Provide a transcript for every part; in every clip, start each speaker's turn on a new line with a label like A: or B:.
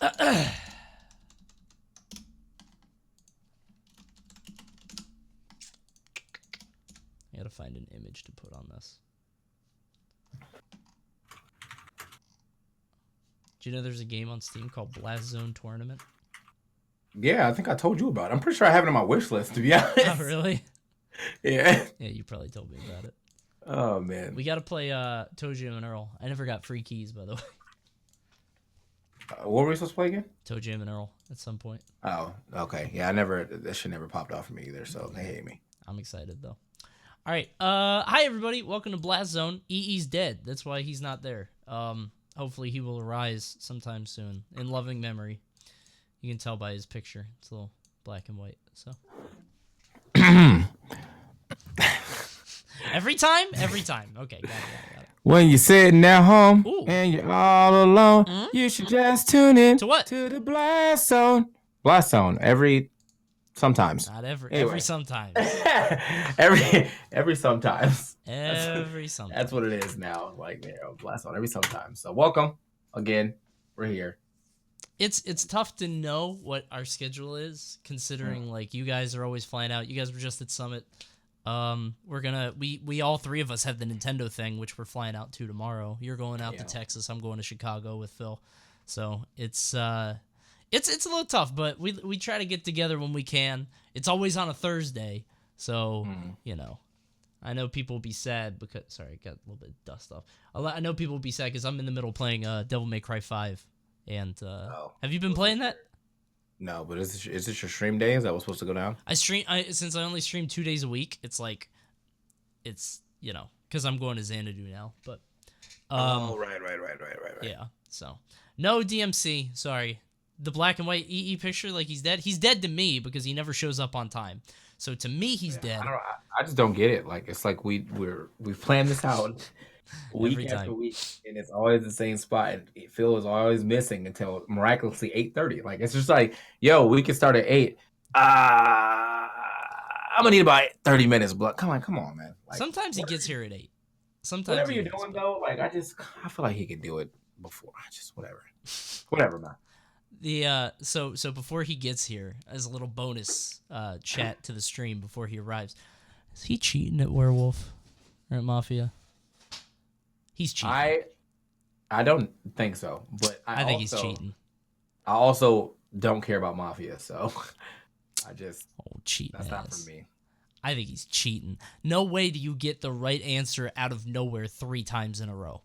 A: I gotta find an image to put on this. Do you know there's a game on Steam called Blast Zone Tournament?
B: Yeah, I think I told you about it. I'm pretty sure I have it on my wish list, to be honest.
A: Oh, really?
B: Yeah.
A: Yeah, you probably told me about it.
B: Oh, man.
A: We gotta play Toe Jam and Earl. I never got free keys, by the way.
B: What were we supposed to play again?
A: Toe Jam and Earl at some point.
B: Oh, okay. Yeah, that shit never popped off for me either, so they hate me.
A: I'm excited, though. All right. Hi, everybody. Welcome to Blast Zone. EE's dead. That's why he's not there. Hopefully he will arise sometime soon in loving memory. You can tell by his picture. It's a little black and white, so. Every time? Okay, got it.
B: When you're sitting at home
A: Ooh.
B: and you're all alone, you should just tune in
A: to what?
B: To the Blast Zone. Blast Zone sometimes.
A: Not every.
B: Anyway.
A: Every sometimes.
B: every sometimes.
A: Every sometimes.
B: That's what it is now. Like, Blast Zone every sometimes. So welcome again. We're here.
A: It's tough to know what our schedule is, considering like you guys are always flying out. You guys were just at Summit. We all three of us have the Nintendo thing, which we're flying out to tomorrow. You're going out to Texas. I'm going to Chicago with Phil. So it's a little tough, but we try to get together when we can. It's always on a Thursday, so I know people will be sad because sorry, got a little bit of dust off. I know people will be sad because I'm in the middle playing Devil May Cry 5, and have you been playing that?
B: No, but is this your stream day? Is that what's supposed to go down?
A: Since I only stream 2 days a week. It's because I'm going to Xanadu now. But
B: right.
A: Yeah, so no DMC. Sorry, the black and white EE picture, like he's dead. He's dead to me because he never shows up on time. So to me, he's dead.
B: I just don't get it. Like it's like we've planned this out. Week after week, and it's always the same spot. And Phil is always missing until miraculously 8:30. Like it's just like, yo, we can start at 8. I'm gonna need about 30 minutes. But come on, man. Like,
A: sometimes he gets here at 8. Sometimes
B: whatever you're doing though, like I feel like he could do it before. Whatever, man.
A: So before he gets here, as a little bonus chat to the stream before he arrives, is he cheating at Werewolf or at Mafia? He's cheating.
B: I don't think so, but
A: I think he's cheating.
B: I also don't care about Mafia, so
A: cheating.
B: That's not for me.
A: I think he's cheating. No way do you get the right answer out of nowhere 3 times in a row.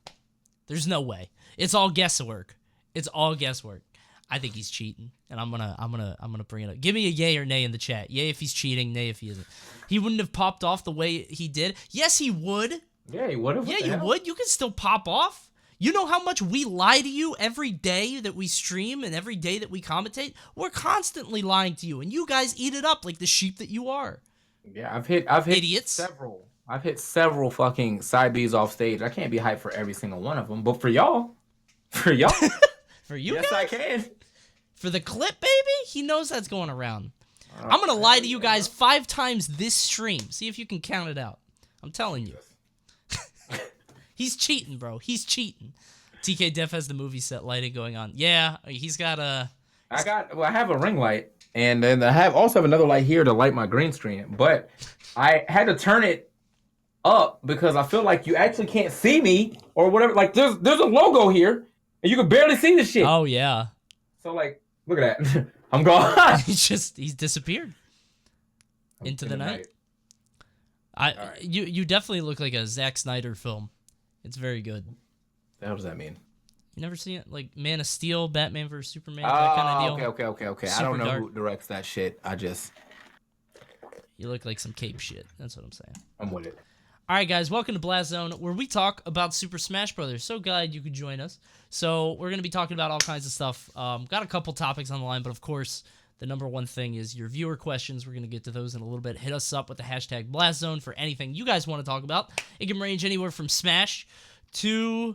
A: There's no way. It's all guesswork. I think he's cheating, and I'm gonna bring it up. Give me a yay or nay in the chat. Yay if he's cheating, nay if he isn't. He wouldn't have popped off the way he did. Yes, he would.
B: Yeah, he would have.
A: Yeah, you would. You can still pop off. You know how much we lie to you every day that we stream and every day that we commentate? We're constantly lying to you, and you guys eat it up like the sheep that you are.
B: Yeah, I've hit
A: idiots.
B: Several. I've hit several fucking side Bs off stage. I can't be hyped for every single one of them, but for y'all,
A: for you
B: yes,
A: guys?
B: I can.
A: For the clip, baby, he knows that's going around. I'm gonna lie to you guys 5 times this stream. See if you can count it out. I'm telling you. He's cheating, bro. He's cheating. TK Def has the movie set lighting going on. Yeah, he's got a...
B: I have a ring light, and then I also have another light here to light my green screen, but I had to turn it up because I feel like you actually can't see me or whatever. Like, there's a logo here, and you can barely see the shit.
A: Oh, yeah.
B: So, like, look at that. I'm gone.
A: He's disappeared into the night. Right. You definitely look like a Zack Snyder film. It's very good.
B: The hell does that mean?
A: You never seen it? Like Man of Steel, Batman vs Superman, that kind of deal?
B: Okay. I don't know who directs that shit.
A: You look like some cape shit. That's what I'm saying.
B: I'm with it.
A: All right, guys. Welcome to Blast Zone, where we talk about Super Smash Brothers. So glad you could join us. So we're going to be talking about all kinds of stuff. Got a couple topics on the line, but of course, the number one thing is your viewer questions. We're going to get to those in a little bit. Hit us up with the hashtag Blast Zone for anything you guys want to talk about. It can range anywhere from Smash to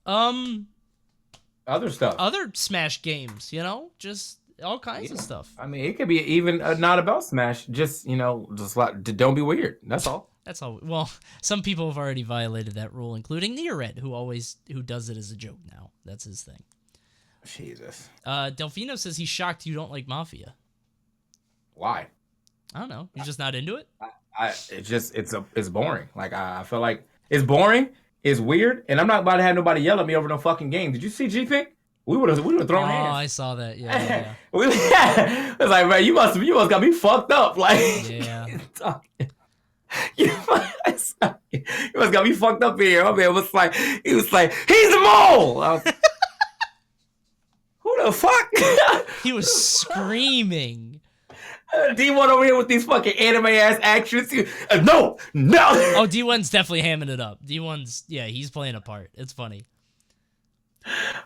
B: other stuff.
A: Other Smash games, just all kinds of stuff.
B: I mean, it could be even not about Smash. Just, don't be weird. That's all.
A: That's all. Well, some people have already violated that rule, including Neored, who does it as a joke now. That's his thing.
B: Jesus.
A: Delfino says he's shocked you don't like Mafia.
B: Why?
A: I don't know. You're just not into it?
B: It's boring. Like I feel like it's boring, it's weird, and I'm not about to have nobody yell at me over no fucking game. Did you see G-Pick? We would have thrown hands.
A: Oh, I saw that. Yeah.
B: It's like, man, you must got me fucked up. Like,
A: yeah.
B: you must got me fucked up here. I mean, he was like, he's the mole. Who the fuck?
A: He was screaming.
B: D1 over here with these fucking anime ass actions. No.
A: Oh, D1's definitely hamming it up. D1's, he's playing a part. It's funny.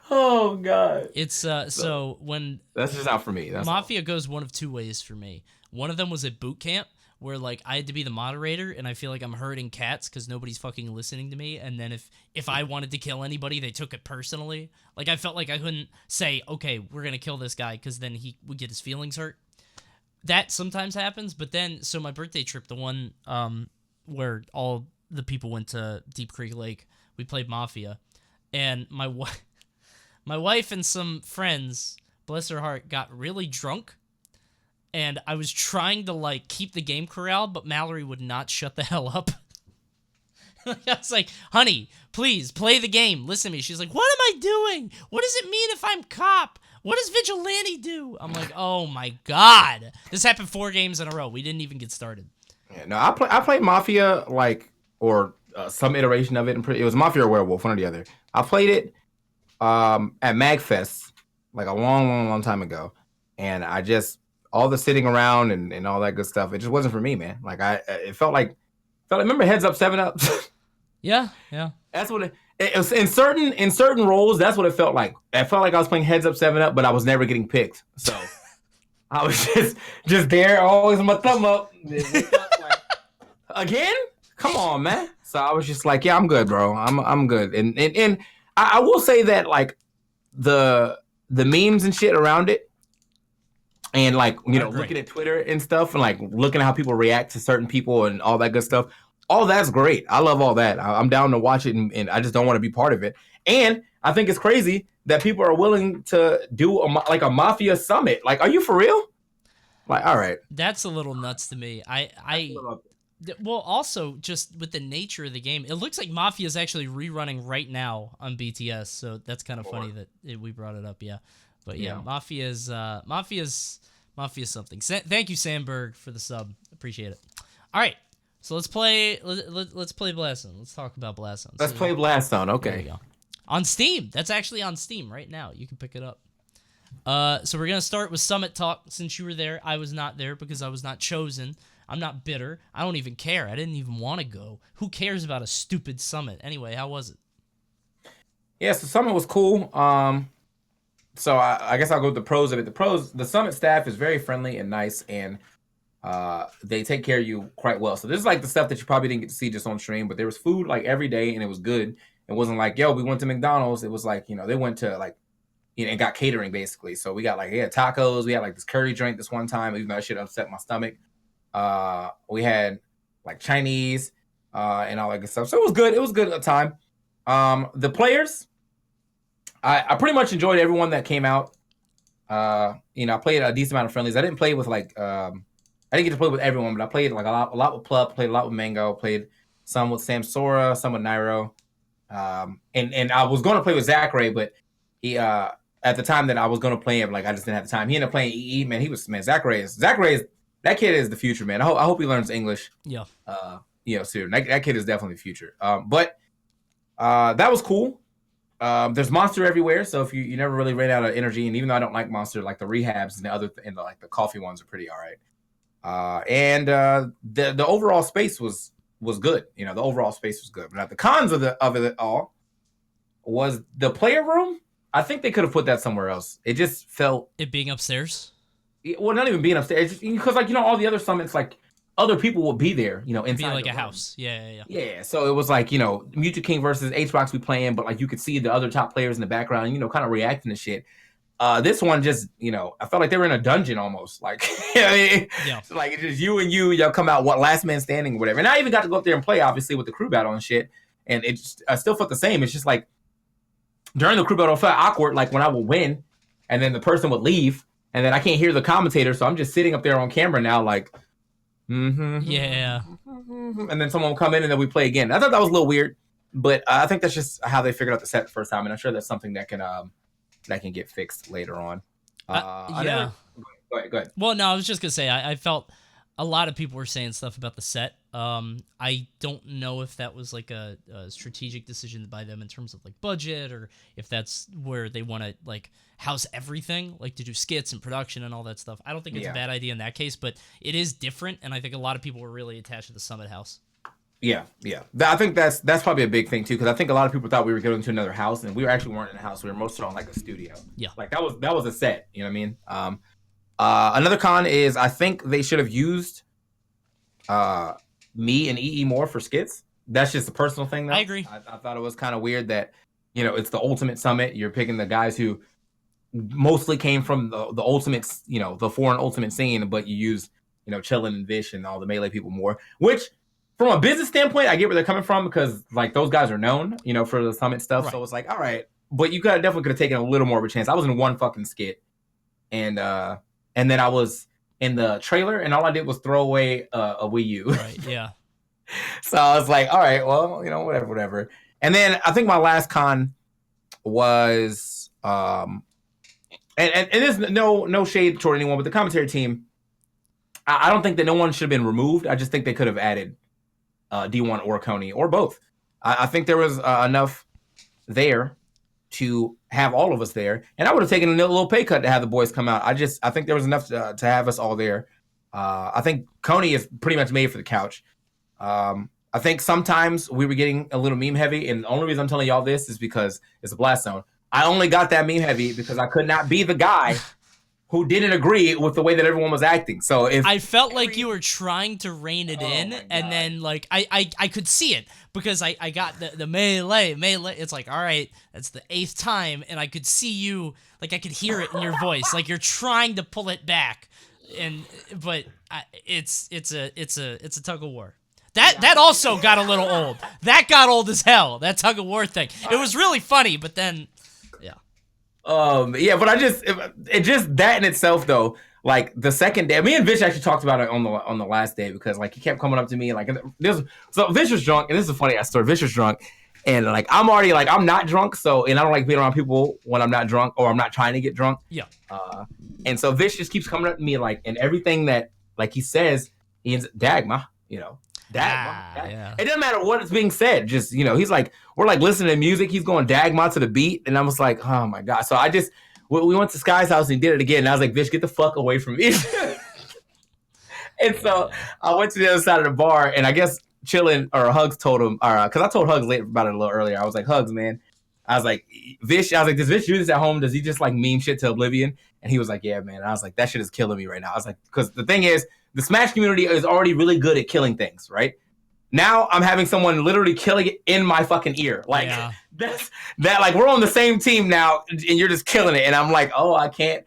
B: Oh god.
A: It's so when
B: that's just not for me. That's
A: Mafia goes one of two ways for me. One of them was at boot camp where like I had to be the moderator and I feel like I'm herding cats because nobody's fucking listening to me. And then if I wanted to kill anybody, they took it personally. Like I felt like I couldn't say, okay, we're gonna kill this guy because then he would get his feelings hurt. That sometimes happens, but then so my birthday trip, the one where all the people went to Deep Creek Lake, we played Mafia, and my wife and some friends, bless her heart, got really drunk, and I was trying to like keep the game corralled, but Mallory would not shut the hell up. I was like, honey, please play the game. Listen to me. She's like, what am I doing? What does it mean if I'm cop? What does vigilante do? I'm like, oh my god. This happened 4 games in a row. We didn't even get started.
B: Yeah, no, I played Mafia like or some iteration of it. It was Mafia or Werewolf, one or the other. I played it at MagFest like a long time ago, and I just all the sitting around and all that good stuff. It just wasn't for me, man. Like it felt like remember Heads Up 7-Up?
A: Yeah.
B: That's what it was in certain roles. That's what it felt like. It felt like I was playing Heads Up 7-Up, but I was never getting picked. So I was just there, always with my thumb up. Again? Come on, man. So I was just like, yeah, I'm good, bro. I'm good. And I will say that like the memes and shit around it, and like looking at Twitter and stuff, and like looking at how people react to certain people and all that good stuff. All that's great. I love all that. I'm down to watch it, and I just don't want to be part of it. And I think it's crazy that people are willing to do a Mafia summit. Like, are you for real? Like, all right.
A: That's a little nuts to me. Well, also just with the nature of the game, it looks like Mafia is actually rerunning right now on BTS. So that's kind of funny that we brought it up. Yeah, but yeah. Mafia's something. Thank you, Sandberg, for the sub. Appreciate it. All right. So let's play. Let's play Blast Zone. Let's talk about Blast Zone.
B: Let's play Blast Zone. Okay.
A: There you go. On Steam. That's actually on Steam right now. You can pick it up. So we're gonna start with Summit Talk. Since you were there, I was not there because I was not chosen. I'm not bitter. I don't even care. I didn't even want to go. Who cares about a stupid summit? Anyway, how was it?
B: Yeah, so Summit was cool. So I guess I'll go with the pros of it. The Summit staff is very friendly and nice, and they take care of you quite well. So this is like the stuff that you probably didn't get to see just on stream, but there was food like every day and it was good. It wasn't like, yo, we went to McDonald's. It was like, they went to like, and got catering basically. So we got like, tacos. We had like this curry joint this one time, even though that shit upset my stomach. We had like Chinese, and all that good stuff. So it was good. It was good at the time. The players, I pretty much enjoyed everyone that came out. I played a decent amount of friendlies. I didn't play with like, I didn't get to play with everyone, but I played like a lot with Plup, played a lot with Mango, played some with Sam Sora, some with Nairo. And I was going to play with Zachary, but he, at the time that I was going to play him, like I just didn't have the time. He ended up playing EE, man. Zachary is, that kid is the future, man. I hope he learns English.
A: Yeah.
B: Soon. That kid is definitely the future. But that was cool. There's Monster everywhere, so if you never really ran out of energy, and even though I don't like Monster, like the rehabs and the coffee ones are pretty all right. And the overall space was good. The overall space was good. But the cons of it all was the player room. I think they could have put that somewhere else. It just felt
A: it being upstairs.
B: Well, not even being upstairs, because like all the other summits, like other people will be there. Inside
A: be like a
B: room.
A: house. Yeah.
B: Yeah. So it was like Mutual King versus HBox we playing, but like you could see the other top players in the background, kind of reacting to shit. This one just, I felt like they were in a dungeon almost. Like, yeah. Like it's just you and y'all come out, last man standing or whatever. And I even got to go up there and play, obviously, with the crew battle and shit. And it just, I still felt the same. It's just like during the crew battle, it felt awkward. Like when I would win, and then the person would leave, and then I can't hear the commentator, so I'm just sitting up there on camera now, like,
A: yeah.
B: And then someone will come in, and then we play again. I thought that was a little weird, but I think that's just how they figured out the set the first time, and I'm sure that's something that can get fixed later on.
A: Yeah.
B: Go ahead.
A: Well, no, I was just gonna say I felt a lot of people were saying stuff about the set. I don't know if that was like a strategic decision by them in terms of like budget, or if that's where they want to like house everything, like to do skits and production and all that stuff. I don't think it's a bad idea in that case, but it is different, and I think a lot of people were really attached to the Summit House.
B: Yeah. I think that's probably a big thing too, because I think a lot of people thought we were going to another house, and we actually weren't in a house. We were mostly on like a studio.
A: Yeah,
B: like that was a set. You know what I mean? Another con is I think they should have used me and EE more for skits. That's just a personal thing, though.
A: I agree.
B: I thought it was kind of weird that, it's the Ultimate Summit. You're picking the guys who mostly came from the Ultimate, the foreign Ultimate scene, but you use, Chillin' and Vish and all the Melee people more, which from a business standpoint, I get where they're coming from, because like those guys are known, for the Summit stuff. Right. So it's like, all right, but you definitely could have taken a little more of a chance. I was in one fucking skit, and then I was in the trailer, and all I did was throw away a Wii U.
A: Right, yeah.
B: So I was like, all right, well, whatever. And then I think my last con was, and there's no shade toward anyone, but the commentary team, I don't think that no one should have been removed. I just think they could have added D1 or Coney, or both. I think there was enough there to have all of us there, and I would have taken a little pay cut to have the boys come out. I think there was enough to have us all there. I think Coney is pretty much made for the couch. I think sometimes we were getting a little meme heavy, and the only reason I'm telling y'all this is because it's a blast zone. I only got that meme heavy because I could not be the guy who didn't agree with the way that everyone was acting. So if
A: I felt like you were trying to rein it in, and then like I could see it, because I got the melee. It's like, all right, that's the 8th time, and I could see you, like I could hear it in your voice, like you're trying to pull it back, but it's a tug of war. That also got a little old. That got old as hell. That tug of war thing. It was really funny, but then, yeah.
B: But it just that in itself though, like the second day, me and Vish actually talked about it on the last day, because like he kept coming up to me like so Vish was drunk, and this is a funny ass story. Vish was drunk, and like I'm already like I'm not drunk, so, and I don't like being around people when I'm not drunk, or I'm not trying to get drunk.
A: Yeah.
B: And so Vish just keeps coming up to me like, and everything that like he says, he ends Dagma,
A: Yeah.
B: It doesn't matter what is being said. Just, he's like, we're like listening to music. He's going Dagma to the beat. And I was like, oh my God. So we went to Sky's house and he did it again. And I was like, Vish, get the fuck away from me. And so I went to the other side of the bar, and I guess Chillin' or Hugs told him, because I told Hugs about it a little earlier. I was like, Hugs, man. I was like, does Vish do this at home? Does he just like meme shit to oblivion? And he was like, yeah, man. And I was like, that shit is killing me right now. I was like, because the thing is, the Smash community is already really good at killing things, right? Now I'm having someone literally killing it in my fucking ear. Like like we're on the same team now, and you're just killing it. And I'm like, oh, I can't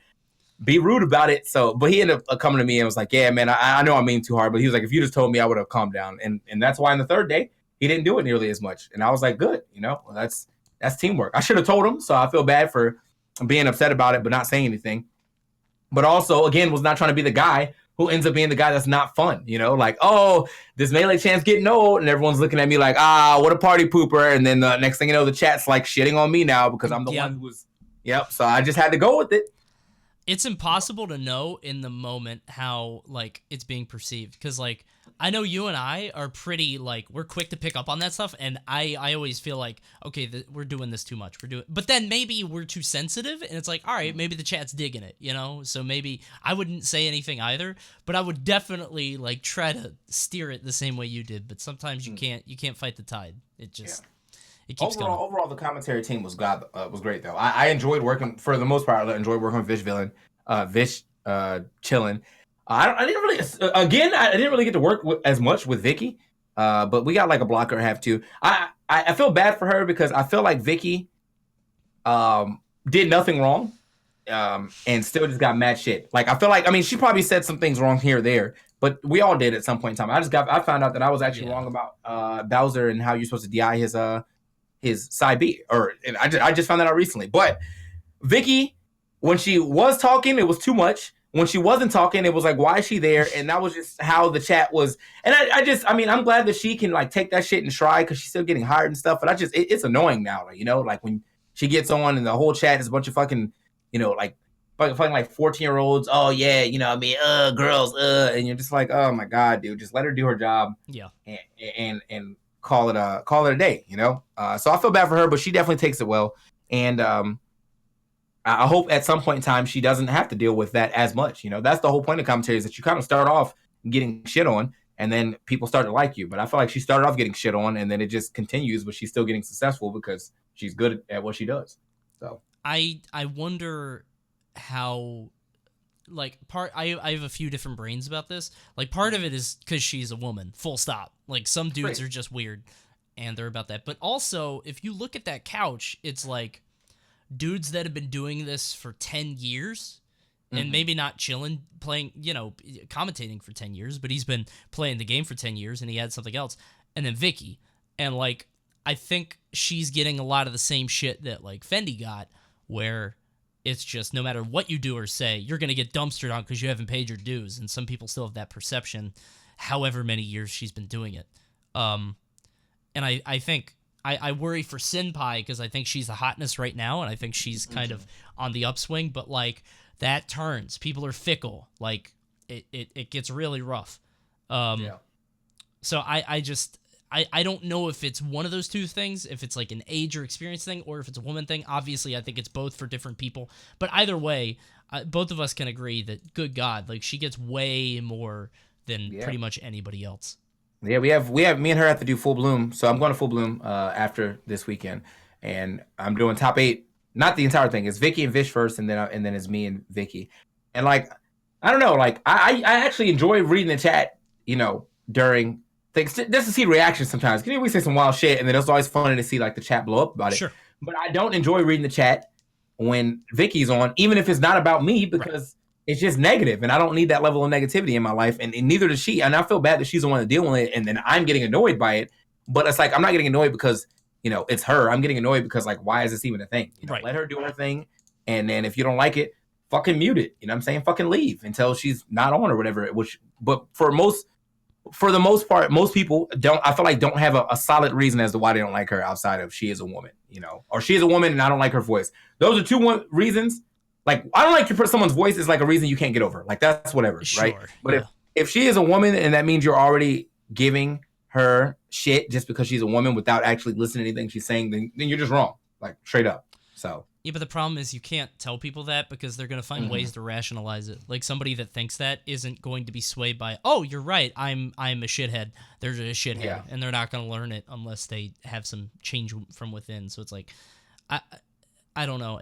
B: be rude about it. So, but he ended up coming to me and was like, yeah, man, I know I'm being too hard, but he was like, if you just told me, I would have calmed down. And that's why on the third day, he didn't do it nearly as much. And I was like, good, well, that's teamwork. I should have told him, so I feel bad for being upset about it, but not saying anything. But also, again, was not trying to be the guy who ends up being the guy that's not fun, like, oh, this Melee champ's getting old, and everyone's looking at me like, what a party pooper, and then the next thing you know, the chat's like shitting on me now because I'm the one who was, so I just had to go with it.
A: It's impossible to know in the moment how, like, it's being perceived, because, like, I know you and I are pretty, like, we're quick to pick up on that stuff, and I always feel like, okay, we're doing this too much. But then maybe we're too sensitive, and it's like, all right, maybe the chat's digging it, So maybe I wouldn't say anything either, but I would definitely, like, try to steer it the same way you did. But sometimes you can't fight the tide. It just it keeps going.
B: Overall, the commentary team was great though. I enjoyed working, for the most part. I enjoyed working with Vish Chillin'. I didn't really get to work as much with Vicky, but we got like a blocker half too. I feel bad for her because I feel like Vicky did nothing wrong, and still just got mad shit. Like I feel like, she probably said some things wrong here or there, but we all did at some point in time. I found out that I was actually wrong about Bowser and how you're supposed to DI his side B, and I just found that out recently. But Vicky when she was talking, it was too much. When she wasn't talking, it was like, why is she there? And that was just how the chat was. And I mean, I'm glad that she can like take that shit and try because she's still getting hired and stuff. But it's annoying now, like, like when she gets on and the whole chat is a bunch of fucking, like fucking like 14-year-olds. Oh yeah, I mean, girls, and you're just like, oh my god, dude, just let her do her job.
A: Yeah.
B: And call it a day, So I feel bad for her, but she definitely takes it well. And I hope at some point in time she doesn't have to deal with that as much. That's the whole point of commentary, is that you kind of start off getting shit on and then people start to like you. But I feel like she started off getting shit on and then it just continues, but she's still getting successful because she's good at what she does. So
A: I wonder how, like, I have a few different brains about this. Like, part of it is because she's a woman, full stop. Like, some dudes are just weird and they're about that. But also, if you look at that couch, it's like dudes that have been doing this for 10 years and maybe not chilling, playing, commentating for 10 years, but he's been playing the game for 10 years and he had something else. And then Vicky. And, like, I think she's getting a lot of the same shit that, like, Fendi got, where it's just no matter what you do or say, you're going to get dumpstered on because you haven't paid your dues. And some people still have that perception, however many years she's been doing it. And I think I worry for Senpai because I think she's the hotness right now, and I think she's kind of on the upswing. But, like, that turns. People are fickle. Like, it gets really rough. So I don't know if it's one of those two things, if it's like an age or experience thing, or if it's a woman thing. Obviously, I think it's both for different people. But either way, both of us can agree that, good God, like, she gets way more than pretty much anybody else.
B: Yeah, we have me and her have to do Full Bloom. So I'm going to Full Bloom after this weekend. And I'm doing top 8. Not the entire thing. It's Vicky and Vish first, and then it's me and Vicky. And, like, I don't know, like, I actually enjoy reading the chat, during things, just to see reactions sometimes. Because we say some wild shit, and then it's always funny to see, like, the chat blow up about it.
A: Sure.
B: But I don't enjoy reading the chat when Vicky's on, even if it's not about me, because it's just negative, and I don't need that level of negativity in my life, and neither does she. And I feel bad that she's the one to deal with it, and then I'm getting annoyed by it. But it's like, I'm not getting annoyed because, it's her. I'm getting annoyed because, like, why is this even a thing? Let her do her thing, and then if you don't like it, fucking mute it. You know what I'm saying? Fucking leave until she's not on or whatever. But for the most part, most people don't have a solid reason as to why they don't like her outside of she is a woman, or she is a woman and I don't like her voice. Those are two reasons. Like, I don't like someone's voice is like a reason you can't get over. Like, that's whatever, sure, right? But if she is a woman and that means you're already giving her shit just because she's a woman without actually listening to anything she's saying, then you're just wrong, like, straight up. So
A: yeah, but the problem is you can't tell people that because they're going to find ways to rationalize it. Like, somebody that thinks that isn't going to be swayed by, oh, you're right, I'm a shithead. They're a shithead, and they're not going to learn it unless they have some change from within. So it's like, I don't know.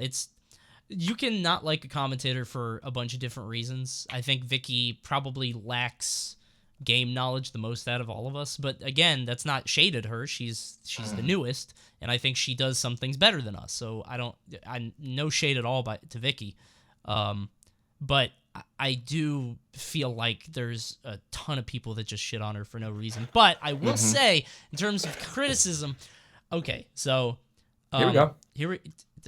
A: You can not like a commentator for a bunch of different reasons. I think Vicky probably lacks game knowledge the most out of all of us. But again, that's not shade at her. She's the newest, and I think she does some things better than us. So I no shade at all to Vicky. But I do feel like there's a ton of people that just shit on her for no reason. But I will say, in terms of criticism, okay, so
B: here we go.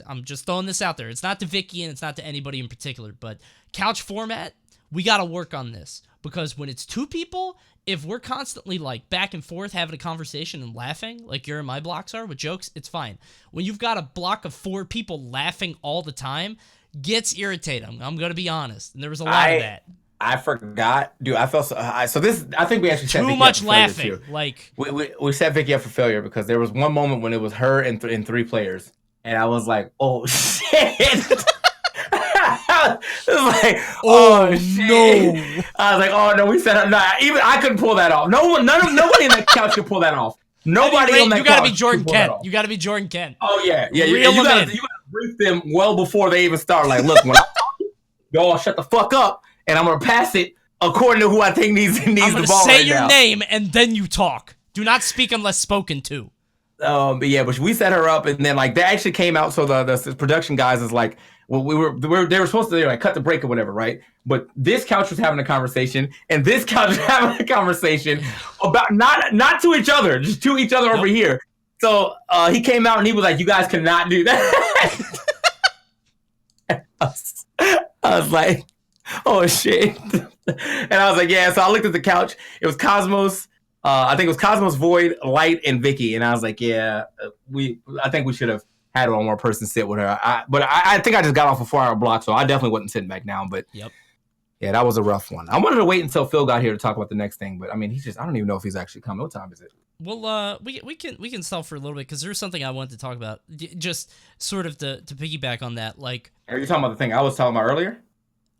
A: I'm just throwing this out there. It's not to Vicky and it's not to anybody in particular, but couch format, we got to work on this, because when it's two people, if we're constantly like back and forth having a conversation and laughing, like your and my blocks are with jokes, it's fine. When you've got a block of 4 people laughing all the time, gets irritating. I'm going to be honest. And there was a lot of that.
B: I forgot, dude. I felt so this. I think we actually set
A: too
B: Vicky
A: much
B: up for
A: laughing.
B: Too.
A: Like,
B: we set Vicky up for failure because there was one moment when it was her and 3 players. And I was like, oh, shit. It was like, oh, shit. No. I was like, oh, no, we set up. Nah, even I couldn't pull that off. Nobody in that couch could pull that off. Nobody on that couch.
A: You got to be Jordan Kent. You got to be Jordan Kent.
B: Oh, yeah. You got to brief them well before they even start. Like, look, when I'm talking, y'all shut the fuck up, and I'm going to pass it according to who I think needs the ball right now. I'm going to
A: say your name, and then you talk. Do not speak unless spoken to.
B: But we set her up, and then like they actually came out. So the production guys is like, well, they were supposed to like cut the break or whatever, right? But this couch was having a conversation, and this couch was having a conversation about not to each other, just to each other over here. So he came out and he was like, "You guys cannot do that." I was like, oh shit. And I was like, yeah. So I looked at the couch. It was Cosmos. I think it was Cosmos, Void, Light, and Vicky. And I was like, yeah, I think we should have had one more person sit with her. But I think I just got off a 4-hour block, so I definitely wasn't sitting back down. But
A: yep.
B: Yeah, that was a rough one. I wanted to wait until Phil got here to talk about the next thing, but I mean, I don't even know if he's actually coming. What time is it?
A: Well, we can stop for a little bit because there's something I wanted to talk about. Just sort of to piggyback on that, like.
B: Are you talking about the thing I was talking about earlier?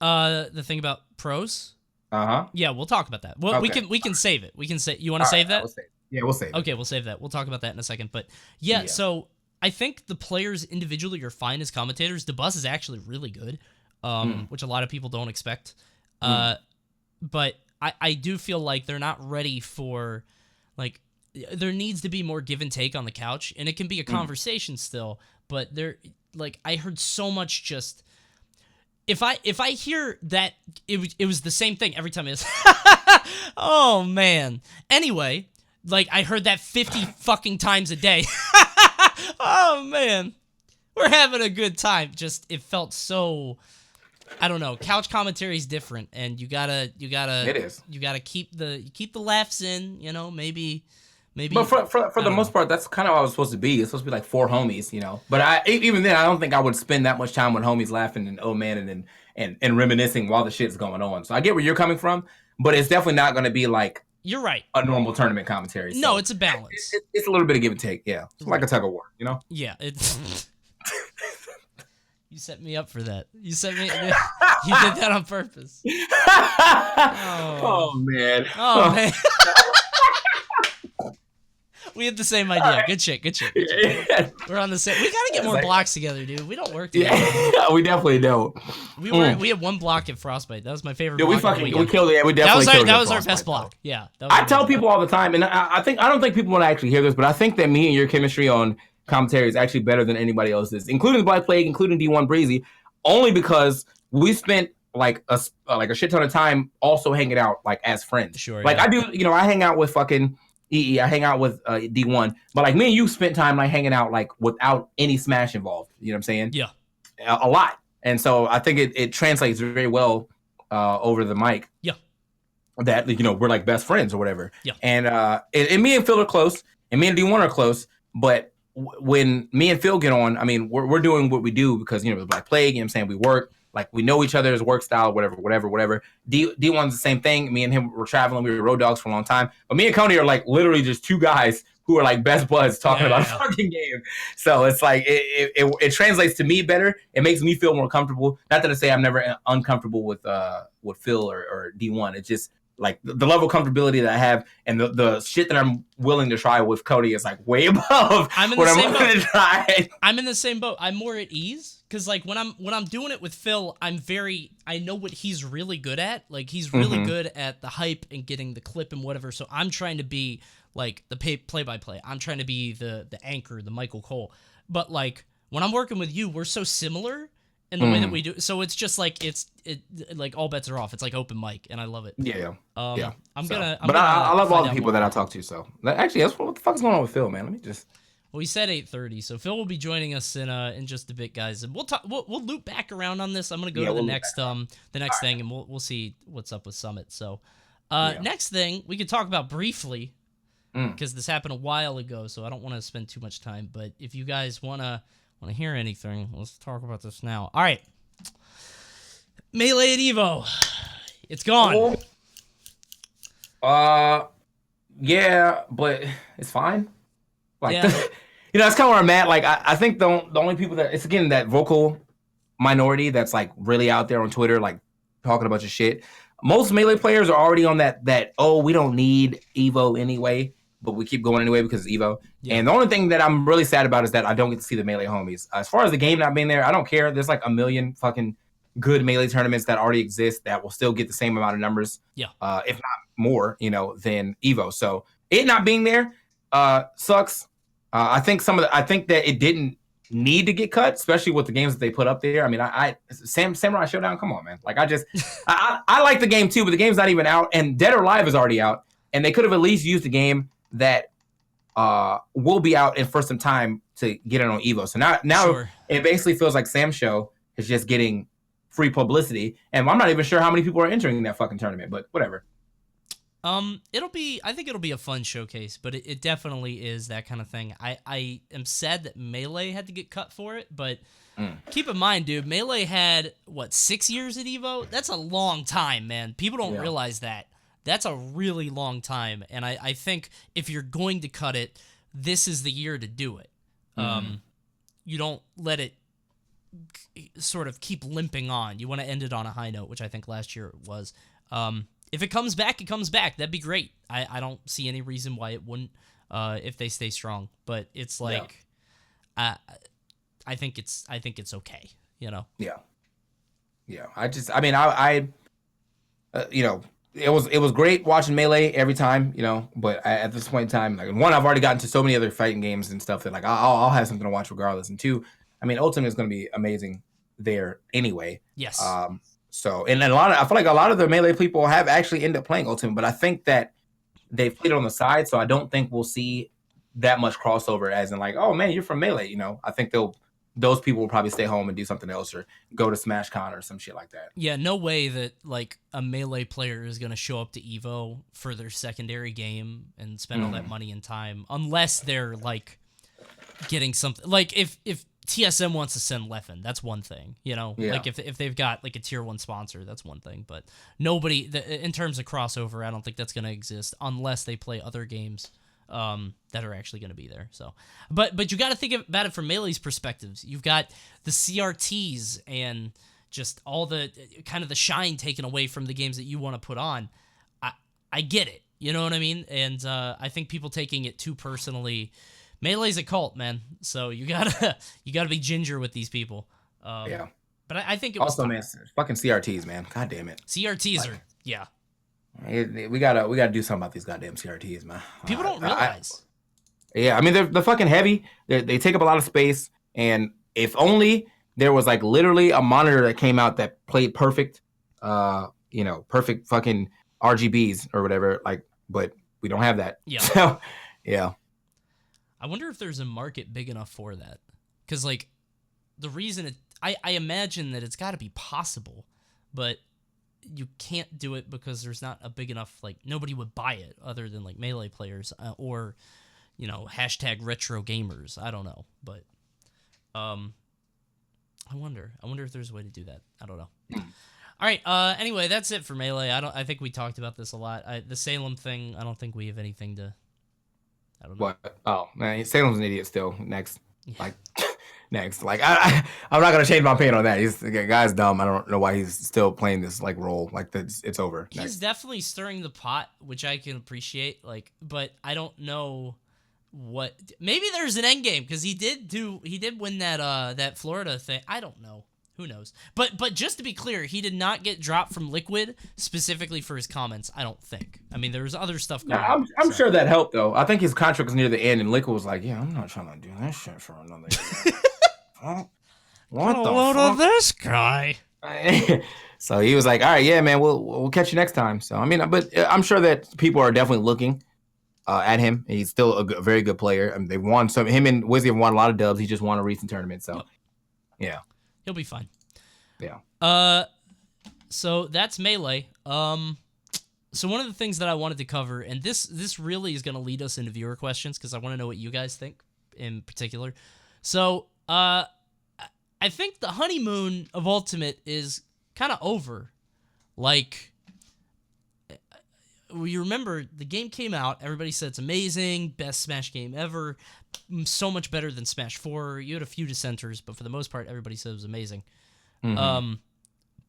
A: The thing about pros.
B: Yeah,
A: we'll talk about that. Well, okay. we can save it. We can say you want to save that?
B: We'll save it.
A: Okay, we'll save that. We'll talk about that in a second. But yeah, so I think the players individually are fine as commentators. The bus is actually really good, which a lot of people don't expect. But I do feel like they're not ready for, like, there needs to be more give and take on the couch, and it can be a conversation still. But like, I heard so much just. If I hear that it was the same thing every time, it's oh man. Anyway, like, I heard that 50 fucking times a day. Oh man, we're having a good time. Just it felt so. I don't know. Couch commentary is different, and you gotta. It is. You gotta keep the laughs in. You know, maybe.
B: But for the most part, that's kind of how it's supposed to be. It's supposed to be like 4 homies, you know. But even then, I don't think I would spend that much time with homies laughing and oh man and reminiscing while the shit's going on. So I get where you're coming from, but it's definitely not going to be like
A: you're right
B: a normal tournament commentary. So
A: no, it's a balance.
B: It's a little bit of give and take. Yeah, it's like a tug of war, you know.
A: Yeah, it's. You set me up for that. You set me. You did that on purpose.
B: Oh man.
A: Oh man. We had the same idea. Good shit. Yeah. We're on the same. We gotta get more blocks together, dude. We don't work together.
B: Yeah, we definitely don't.
A: We had one block at Frostbite. That was my favorite.
B: Yeah, we killed it. Yeah, we definitely killed it.
A: That was our best block. Yeah.
B: I tell people all the time, and I don't think people want to actually hear this, but I think that me and your chemistry on commentary is actually better than anybody else's, including the Black Plague, including D1breezy, only because we spent like a shit ton of time also hanging out like as friends.
A: Sure.
B: Like I do, you know, I hang out with fucking EE, I hang out with D1, but like me and you spent time like hanging out like without any Smash involved. You know what I'm saying?
A: Yeah.
B: A lot. And so I think it translates very well over the mic.
A: Yeah.
B: That, you know, we're like best friends or whatever.
A: Yeah.
B: And me and Phil are close, and me and D1 are close, but when me and Phil get on, I mean, we're doing what we do because, you know, the Black Plague, you know what I'm saying? We work, like we know each other's work style, whatever. D1's the same thing. Me and him were traveling. We were road dogs for a long time. But me and Coney are like literally just 2 guys who are like best buds talking about a fucking game. So it's like it translates to me better. It makes me feel more comfortable. Not that I say I'm never uncomfortable with Phil or D1. It's just like the level of comfortability that I have and the shit that I'm willing to try with Cody is like way above what I'm willing to try.
A: I'm in the same boat. I'm more at ease because like when I'm doing it with Phil, I know what he's really good at. Like he's really good at the hype and getting the clip and whatever. So I'm trying to be like the play-by-play. I'm trying to be the anchor, the Michael Cole. But like when I'm working with you, we're so similar in the way that we do. So it's just like it like all bets are off. It's like open mic, and I love it.
B: Yeah.
A: I
B: love all the people that I talk to. So actually, that's what the fuck is going on with Phil, man. Let me just.
A: Well, he said 8:30, so Phil will be joining us in just a bit, guys. And we'll talk. We'll loop back around on this. I'm gonna go to the next thing, and we'll see what's up with Summit. So, next thing we could talk about briefly, because this happened a while ago, so I don't want to spend too much time. But if you guys wanna hear anything, let's talk about this now. All right, Melee at Evo, it's gone.
B: Yeah, but it's fine. Like, you know, that's kind of where I'm at. Like, I think the only people that it's again that vocal minority that's like really out there on Twitter, like talking a bunch of shit. Most Melee players are already on that we don't need Evo anyway, but we keep going anyway because it's Evo. Yeah. And the only thing that I'm really sad about is that I don't get to see the Melee homies. As far as the game not being there, I don't care. There's like a million fucking good Melee tournaments that already exist that will still get the same amount of numbers, if not more, you know, than Evo. So it not being there sucks. I think that it didn't need to get cut, especially with the games that they put up there. I mean, Samurai Showdown, come on, man. Like I like the game too, but the game's not even out, and Dead or Alive is already out, and they could have at least used a game that will be out for some time to get it on Evo. So now It basically feels like Sam Show is just getting free publicity. And I'm not even sure how many people are entering that fucking tournament, but whatever.
A: I think it'll be a fun showcase, but it definitely is that kind of thing. I am sad that Melee had to get cut for it, but keep in mind, dude, Melee had, 6 years at EVO? That's a long time, man. People don't realize that. That's a really long time, and I think if you're going to cut it, this is the year to do it. You don't let it sort of keep limping on. You want to end it on a high note, which I think last year it was. If it comes back, it comes back. That'd be great. I don't see any reason why it wouldn't if they stay strong. But it's like, I think it's okay. You know.
B: Yeah. I you know, it was great watching Melee every time. You know, but at this point in time, like, one, I've already gotten to so many other fighting games and stuff that, like, I'll have something to watch regardless. And two, I mean, Ultimate is going to be amazing there anyway.
A: Yes.
B: So, and then I feel like a lot of the Melee people have actually ended up playing Ultimate, but I think that they've played it on the side, so I don't think we'll see that much crossover as in, like, oh man, you're from Melee, you know. I think those people will probably stay home and do something else or go to SmashCon or some shit like that.
A: Yeah, no way that, like, a Melee player is going to show up to EVO for their secondary game and spend all that money and time unless they're, like, getting something. Like, if TSM wants to send Leffen, that's one thing, you know. Like, if they've got, like, a tier 1 sponsor, that's one thing. But nobody, in terms of crossover, I don't think that's going to exist unless they play other games that are actually going to be there. So, but you got to think about it from Melee's perspectives. You've got the CRTs and just all the kind of the shine taken away from the games that you want to put on. I get it, you know what I mean? And I think people taking it too personally. Melee's a cult, man. So you gotta be ginger with these people. But I think it was
B: also, man, fucking CRTs, man. God damn it.
A: CRTs are
B: We gotta do something about these goddamn CRTs, man.
A: People don't realize.
B: I mean, they're fucking heavy. They take up a lot of space. And if only there was, like, literally a monitor that came out that played perfect, perfect fucking RGBs or whatever. Like, but we don't have that.
A: Yeah.
B: So, yeah.
A: I wonder if there's a market big enough for that. Because, like, the reason I imagine that it's got to be possible, but you can't do it because there's not a big enough, like, nobody would buy it other than, like, Melee players or, you know, #retro gamers. I don't know. But I wonder if there's a way to do that. I don't know. All right. Anyway, that's it for Melee. I think we talked about this a lot. The Salem thing, I don't think we have anything to... I don't know.
B: What? Oh, man, Salem's an idiot still. Next. Like, next. Like, I'm not going to change my opinion on that. The guy's dumb. I don't know why he's still playing this, like, role. Like, it's over.
A: He's definitely stirring the pot, which I can appreciate. Like, but I don't know what... Maybe there's an end game, because he did win that Florida thing. I don't know. Who knows? But just to be clear, he did not get dropped from Liquid specifically for his comments, I don't think. I mean, there was other stuff going on.
B: I'm sure that helped, though. I think his contract was near the end, and Liquid was like, yeah, I'm not trying to do that shit for another year. What the fuck?
A: Of this guy.
B: So he was like, all right, yeah, man, we'll catch you next time. So, I mean, but I'm sure that people are definitely looking at him. He's still a very good player. I mean, they've won some. Him and Wizzy have won a lot of dubs. He just won a recent tournament, so yeah.
A: He'll be fine.
B: Yeah.
A: So that's Melee. So one of the things that I wanted to cover, and this really is going to lead us into viewer questions because I want to know what you guys think in particular. So, I think the honeymoon of Ultimate is kind of over. Like, you remember the game came out, everybody said it's amazing, best Smash game ever, so much better than Smash 4. You had a few dissenters, but for the most part, everybody said it was amazing.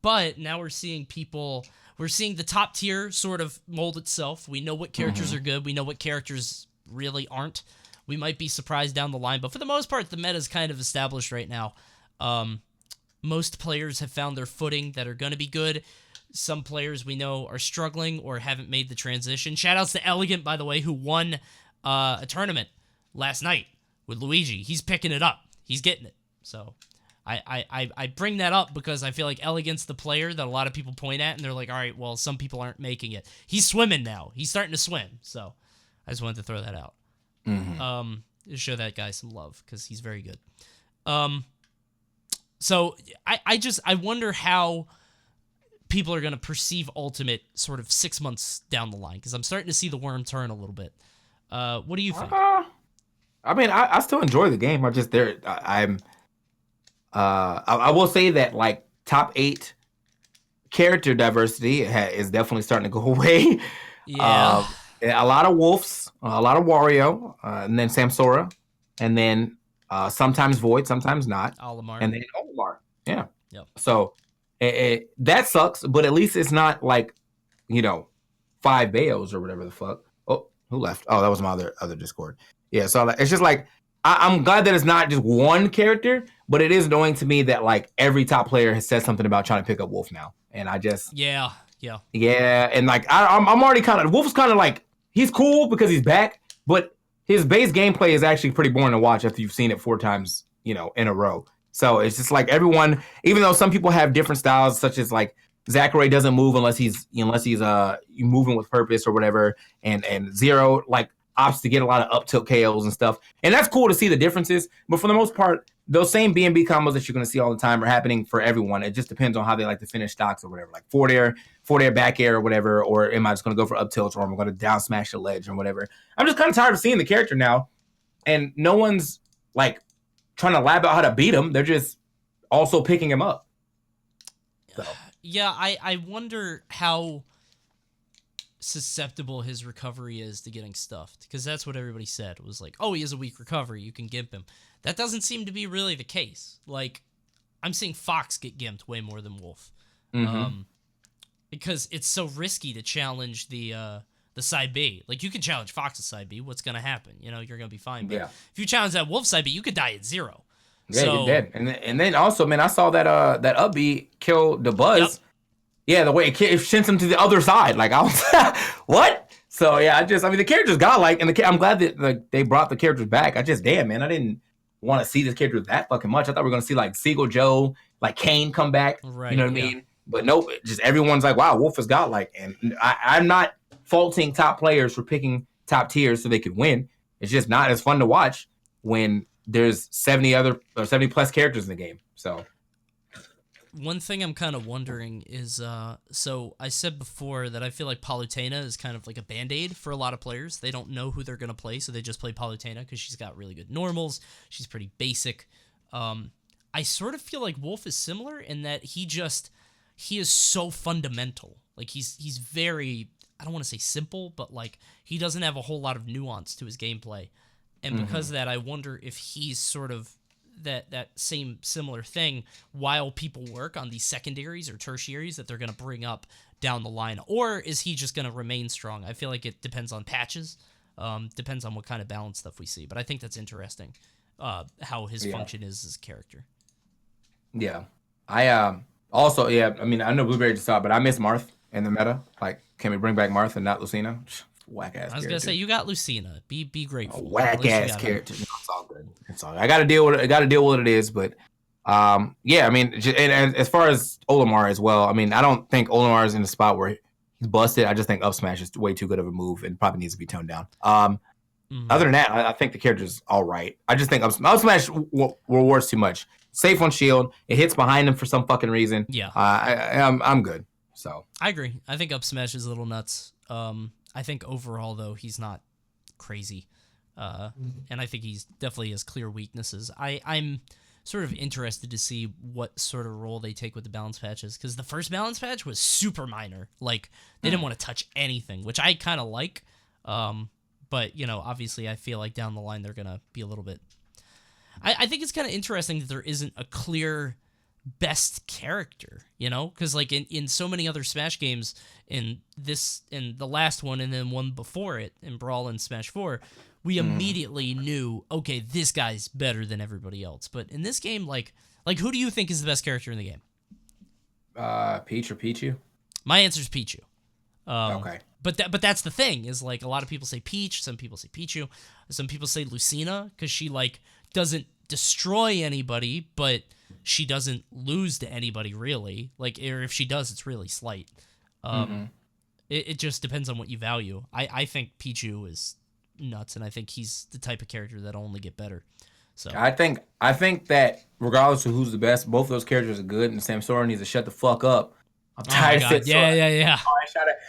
A: But now we're seeing the top tier sort of mold itself. We know what characters are good. We know what characters really aren't. We might be surprised down the line, but for the most part, the meta is kind of established right now. Most players have found their footing that are going to be good. Some players we know are struggling or haven't made the transition. Shoutouts to Elegant, by the way, who won a tournament last night with Luigi. He's picking it up. He's getting it. So I bring that up because I feel like Elegant's the player that a lot of people point at, and they're like, all right, well, some people aren't making it. He's swimming now. He's starting to swim. So I just wanted to throw that out. Just show that guy some love because he's very good. So I wonder how people are going to perceive Ultimate sort of 6 months down the line, because I'm starting to see the worm turn a little bit. What do you think?
B: I mean, I still enjoy the game. I will say that like top 8 character diversity is definitely starting to go away.
A: Yeah.
B: A lot of Wolves, a lot of Wario, and then Samsora, and then sometimes Void, sometimes not,
A: Olimar.
B: and then Olimar. Yeah.
A: Yep.
B: So that sucks, but at least it's not like 5 Bayos or whatever the fuck. Oh, who left? Oh, that was my other Discord. Yeah. So it's just like I'm glad that it's not just one character, but it is annoying to me that like every top player has said something about trying to pick up Wolf now, and I just
A: yeah,
B: and like I'm already kind of Wolf's kind of like he's cool because he's back, but his base gameplay is actually pretty boring to watch after you've seen it 4 times in a row. So it's just like everyone, even though some people have different styles, such as like Zachary doesn't move unless he's moving with purpose or whatever, and Zero like opts to get a lot of up tilt KOs and stuff, and that's cool to see the differences. But for the most part, those same B&B combos that you're going to see all the time are happening for everyone. It just depends on how they like to finish stocks or whatever, like forward air, back air or whatever, or am I just going to go for up tilts, or am I going to down smash the ledge or whatever. I'm just kind of tired of seeing the character now, and no one's like trying to lab out how to beat him. They're just also picking him up. So.
A: Yeah, I wonder how susceptible his recovery is to getting stuffed, because that's what everybody said. It was like, oh, he has a weak recovery, you can gimp him. That doesn't seem to be really the case. Like, I'm seeing Fox get gimped way more than Wolf. Because it's so risky to challenge the side B. Like, you can challenge Fox's side B, what's going to happen? You're going to be fine. But if you challenge that Wolf side B, you could die at 0.
B: Yeah, you're dead. And then also, man, I saw that that up B killed the Buzz. Yep. Yeah, the way it sends him to the other side. Like, I was, what? So, yeah, the character's godlike, and I'm glad that they brought the characters back. I didn't want to see this character that fucking much. I thought we were going to see, like, Seagull Joe, like, Kane come back. Right, you know what I mean? But nope, just everyone's like, wow, Wolf is godlike. And I'm not faulting top players for picking top tiers so they could win. It's just not as fun to watch when there's 70 plus characters in the game. So
A: one thing I'm kind of wondering is, so I said before that I feel like Palutena is kind of like a Band-Aid for a lot of players. They don't know who they're going to play, so they just play Palutena because she's got really good normals. She's pretty basic. I sort of feel like Wolf is similar in that he is so fundamental. Like, he's very, I don't want to say simple, but like he doesn't have a whole lot of nuance to his gameplay. And because of that, I wonder if he's sort of that same similar thing while people work on these secondaries or tertiaries that they're going to bring up down the line. Or is he just going to remain strong? I feel like it depends on patches. Depends on what kind of balance stuff we see. But I think that's interesting, how his function is as a character.
B: Yeah. I also, I mean, I know Blueberry just saw it, but I miss Marth in the meta. Like, can we bring back Marth and not Lucina? Whack ass.
A: I was gonna say, you got Lucina. Be grateful.
B: Whack ass character. No, it's all good. It's all. I gotta deal with it. I gotta deal with what it is. But yeah. I mean, and as far as Olimar as well. I mean, I don't think Olimar is in the spot where he's busted. I just think up smash is way too good of a move and probably needs to be toned down. Other than that, I think the character's all right. I just think up smash rewards too much. Safe on shield. It hits behind him for some fucking reason.
A: Yeah.
B: I'm good. So
A: I agree. I think up smash is a little nuts. I think overall, though, he's not crazy. And I think he's definitely has clear weaknesses. I'm sort of interested to see what sort of role they take with the balance patches, because the first balance patch was super minor. Like, they didn't want to touch anything, which I kind of like. But, obviously I feel like down the line they're going to be a little bit... I think it's kind of interesting that there isn't a clear best character, because like in so many other Smash games, in the last one and then one before it, in Brawl and Smash 4, we immediately knew, okay, this guy's better than everybody else. But in this game, like who do you think is the best character in the game?
B: Peach or Pichu?
A: My answer is Pichu.
B: Okay.
A: But that's the thing, is like a lot of people say Peach, some people say Pichu, some people say Lucina, because she like doesn't destroy anybody, but she doesn't lose to anybody really. Like, or if she does, it's really slight. It just depends on what you value. I think Pichu is nuts, and I think he's the type of character that'll only get better. So
B: I think that regardless of who's the best, both of those characters are good, and Sam Sora needs to shut the fuck up. I'm
A: oh my
B: tired of Sam
A: god,
B: Sora.
A: yeah.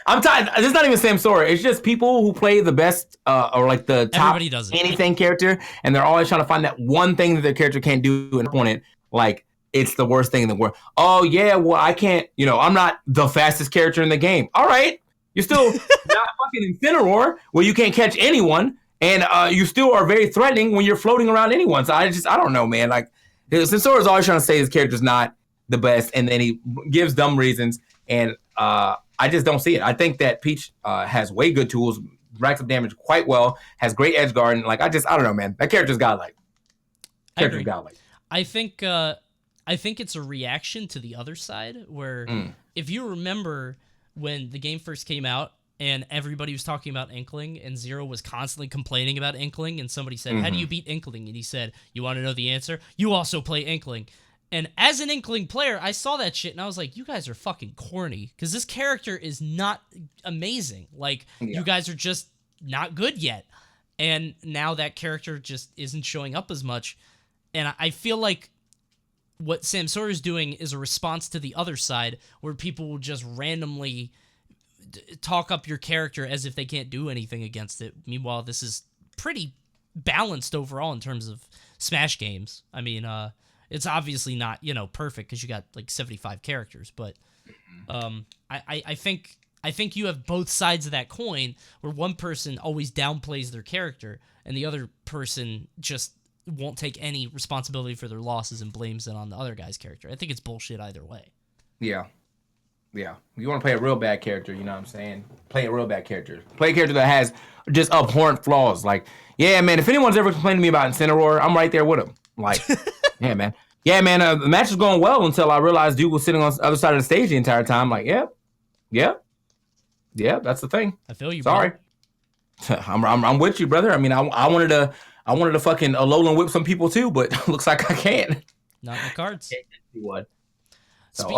B: I'm tired. It's not even Sam Sora. It's just people who play the best or like the top
A: Everybody does it.
B: anything character, and they're always trying to find that one thing that their character can't do in an opponent. Like it's the worst thing in the world. Oh yeah, well I can't. I'm not the fastest character in the game. All right, you're still not fucking Incineroar where you can't catch anyone, and you still are very threatening when you're floating around anyone. So I don't know, man. Like Sora is always trying to say his character's not the best, and then he gives dumb reasons, and I just don't see it. I think that Peach has way good tools, racks up damage quite well, has great edge guard, and like I don't know, man. That character's godlike.
A: Character's godlike. I think it's a reaction to the other side where if you remember when the game first came out and everybody was talking about Inkling and Zero was constantly complaining about Inkling and somebody said, how do you beat Inkling? And he said, you want to know the answer? You also play Inkling. And as an Inkling player, I saw that shit and I was like, you guys are fucking corny because this character is not amazing. Like, you guys are just not good yet. And now that character just isn't showing up as much. And I feel like what Sam Sawyer is doing is a response to the other side where people will just randomly talk up your character as if they can't do anything against it. Meanwhile, this is pretty balanced overall in terms of Smash games. I mean, it's obviously not, perfect because you got like 75 characters, but I think you have both sides of that coin where one person always downplays their character and the other person just won't take any responsibility for their losses and blames it on the other guy's character. I think it's bullshit either way.
B: Yeah. Yeah. You want to play a real bad character, you know what I'm saying? Play a real bad character. Play a character that has just abhorrent flaws. Like, yeah, man, if anyone's ever complained to me about Incineroar, I'm right there with him. Like, yeah, man. Yeah, man, the match was going well until I realized dude was sitting on the other side of the stage the entire time. Like, yeah, that's the thing.
A: I feel you,
B: sorry. I'm with you, brother. I mean, I wanted to fucking Alolan whip some people too, but looks like I can't.
A: Not in the cards.
B: What? So,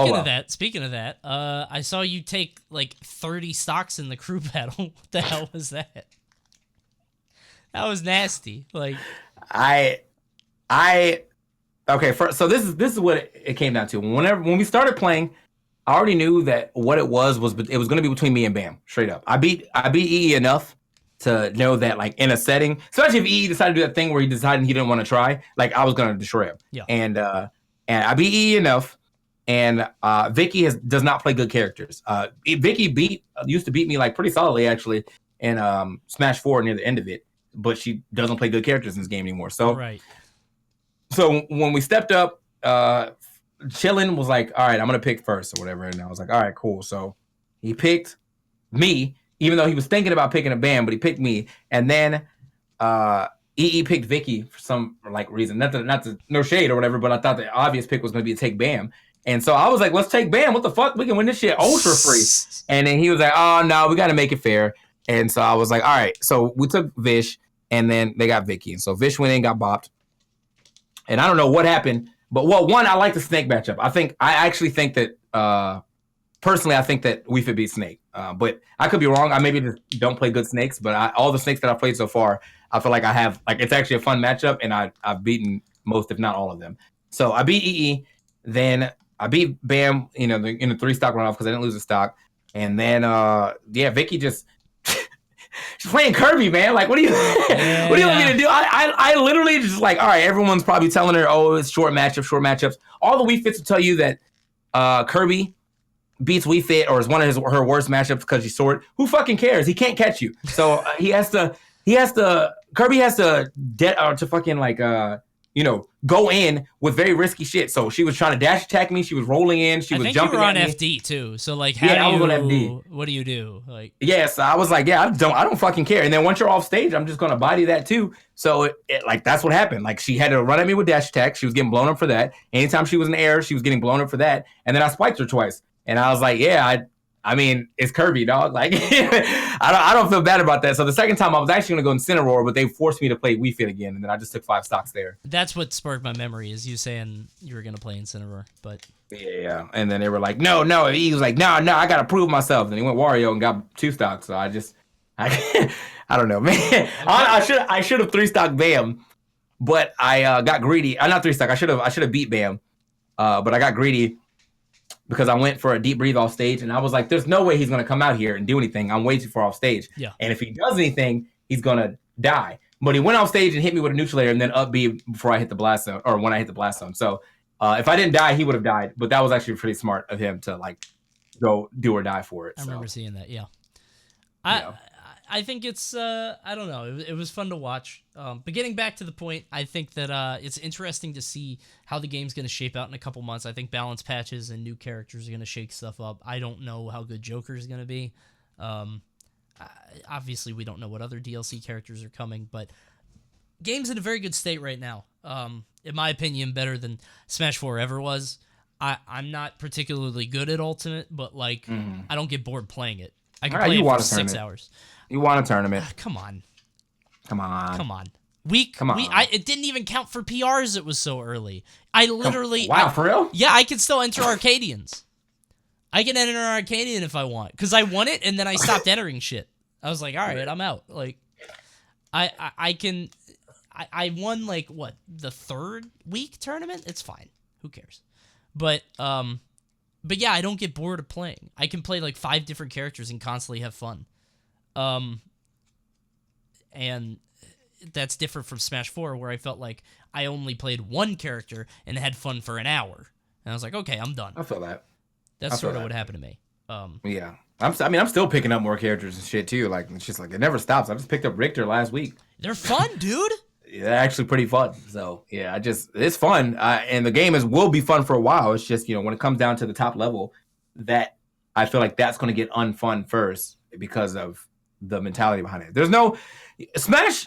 A: Speaking of that, I saw you take like 30 stocks in the crew battle. What the hell was that? That was nasty. Like,
B: okay. So this is what it came down to. When we started playing, I already knew that what it was it was going to be between me and Bam, straight up. I beat EE enough to know that, like, in a setting, especially if EE decided to do that thing where he decided he didn't want to try, like, I was going to destroy him.
A: Yeah.
B: And I beat EE enough, and Vicky does not play good characters. Vicky used to beat me, like, pretty solidly, actually, in Smash 4 near the end of it, but she doesn't play good characters in this game anymore. So,
A: right.
B: So when we stepped up, Chillin was like, all right, I'm going to pick first or whatever. And I was like, all right, cool. So he picked me, even though he was thinking about picking a Bam, but he picked me. And then EE picked Vicky for some like reason. Not to no shade or whatever, but I thought the obvious pick was going to be to take Bam. And so I was like, let's take Bam. What the fuck? We can win this shit ultra free. And then he was like, oh, no, we got to make it fair. And so I was like, all right. So we took Vish, and then they got Vicky. And so Vish went in, got bopped. And I don't know what happened. But, one, I like the Snake matchup. I actually think that, personally, I think that we could beat Snake. But I could be wrong. I maybe just don't play good Snakes. But all the Snakes that I've played so far, I feel like I have, like, it's actually a fun matchup. And I've beaten most, if not all of them. So I beat EE. Then I beat Bam, in the 3-stock runoff because I didn't lose a stock. And then, Vicky just... She's playing Kirby, man. Like, what do you what do you want me to do? I literally just like, all right, everyone's probably telling her, oh, it's short matchups. All the Wii Fits will tell you that Kirby beats Wii Fit or is one of her worst matchups because she's short. Who fucking cares? He can't catch you. So Kirby has to fucking like go in with very risky shit. So she was trying to dash attack me. She was rolling in. She was jumping at me.
A: I think you were on FD too. So like, what do you do? Like,
B: yes, I was like, I don't fucking care. And then once you're off stage, I'm just gonna body that too. So like that's what happened. Like she had to run at me with dash attack. She was getting blown up for that. Anytime she was in the air, she was getting blown up for that. And then I spiked her twice. And I was like, I mean, it's Kirby, dog. Like, I don't feel bad about that. So the second time I was actually going to go Incineroar, but they forced me to play Wii Fit again, and then I just took 5 stocks there.
A: That's what sparked my memory, is you saying you were going to play Incineroar, but...
B: Yeah, and then they were like, no. He was like, no, I got to prove myself. And he went Wario and got 2 stocks, so I don't know, man. I should have 3-stock Bam. but I got greedy. I'm not 3 stack. I should have beat Bam, but I got greedy because I went for a deep breathe off stage, and I was like, "There's no way he's gonna come out here and do anything. I'm way too far off stage.
A: Yeah.
B: And if he does anything, he's gonna die." But he went off stage and hit me with a neutralator, and then up B before I hit the blast zone, or when I hit the blast zone. So if I didn't die, he would have died. But that was actually pretty smart of him to like go do or die for it.
A: I remember seeing that. Yeah.
B: Yeah.
A: I think it's I don't know. It was fun to watch. But getting back to the point, I think that it's interesting to see how the game's going to shape out in a couple months. I think balance patches and new characters are going to shake stuff up. I don't know how good Joker is going to be. Obviously, we don't know what other DLC characters are coming, but game's in a very good state right now. In my opinion, better than Smash 4 ever was. I'm not particularly good at Ultimate, but like I don't get bored playing it. I can play it for 6 hours.
B: You want a tournament?
A: Come on. It didn't even count for PRs. It was so early. I literally.
B: Wow, for real?
A: Yeah, I can still enter Arcadians. I can enter Arcadian if I want, because I won it and then I stopped entering shit. I was like, all right, I'm out. Like, I won like what, the 3rd week tournament. It's fine. Who cares? But yeah, I don't get bored of playing. I can play like 5 different characters and constantly have fun. And that's different from Smash 4, where I felt like I only played one character and had fun for an hour. And I was like, okay, I'm done.
B: I feel that.
A: That's sort of what happened to me.
B: Yeah. I'm still picking up more characters and shit too. Like, it's just like, it never stops. I just picked up Richter last week.
A: They're fun, dude.
B: They're actually pretty fun. So yeah, it's fun. And the game will be fun for a while. It's just, when it comes down to the top level, that I feel like that's going to get unfun first because of the mentality behind it. There's no Smash,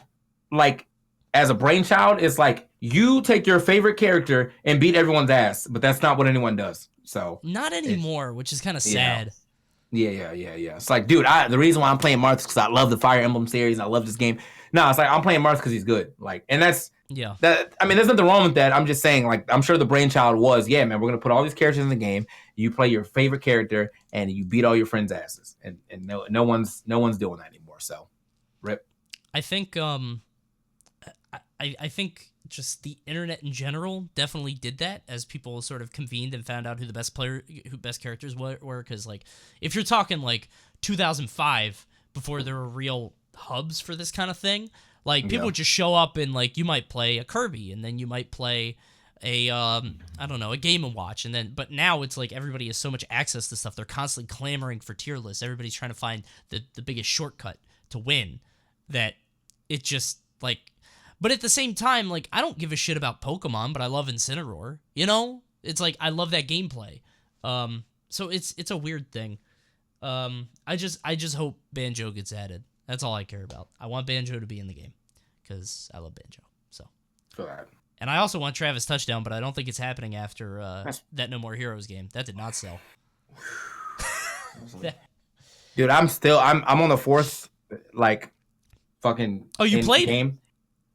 B: like, as a brainchild, it's like you take your favorite character and beat everyone's ass, but that's not what anyone does. So
A: not anymore, which is kind of sad.
B: Yeah. It's like, dude, the reason why I'm playing Marth is because I love the Fire Emblem series. I love this game. No, it's like I'm playing Marth because he's good. Like, and that's that. I mean, there's nothing wrong with that. I'm just saying, like, I'm sure the brainchild was, yeah, man, we're gonna put all these characters in the game. You play your favorite character and you beat all your friends' asses, and no one's doing that anymore. So, rip.
A: I think I think just the internet in general definitely did that as people sort of convened and found out who best characters were. Because like, if you're talking like 2005, before there were real hubs for this kind of thing, like people would just show up and like you might play a Kirby and then you might play a I don't know, a Game & Watch, and then but now it's like everybody has so much access to stuff. They're constantly clamoring for tier lists. Everybody's trying to find the biggest shortcut to win, that it just like. But at the same time, like, I don't give a shit about Pokemon, but I love Incineroar. It's like I love that gameplay. So it's a weird thing. I just hope Banjo gets added. That's all I care about. I want Banjo to be in the game because I love Banjo. So. And I also want Travis Touchdown, but I don't think it's happening after that No More Heroes game. That did not sell.
B: Dude, I'm on the 4th like fucking.
A: Oh, you played
B: game. It?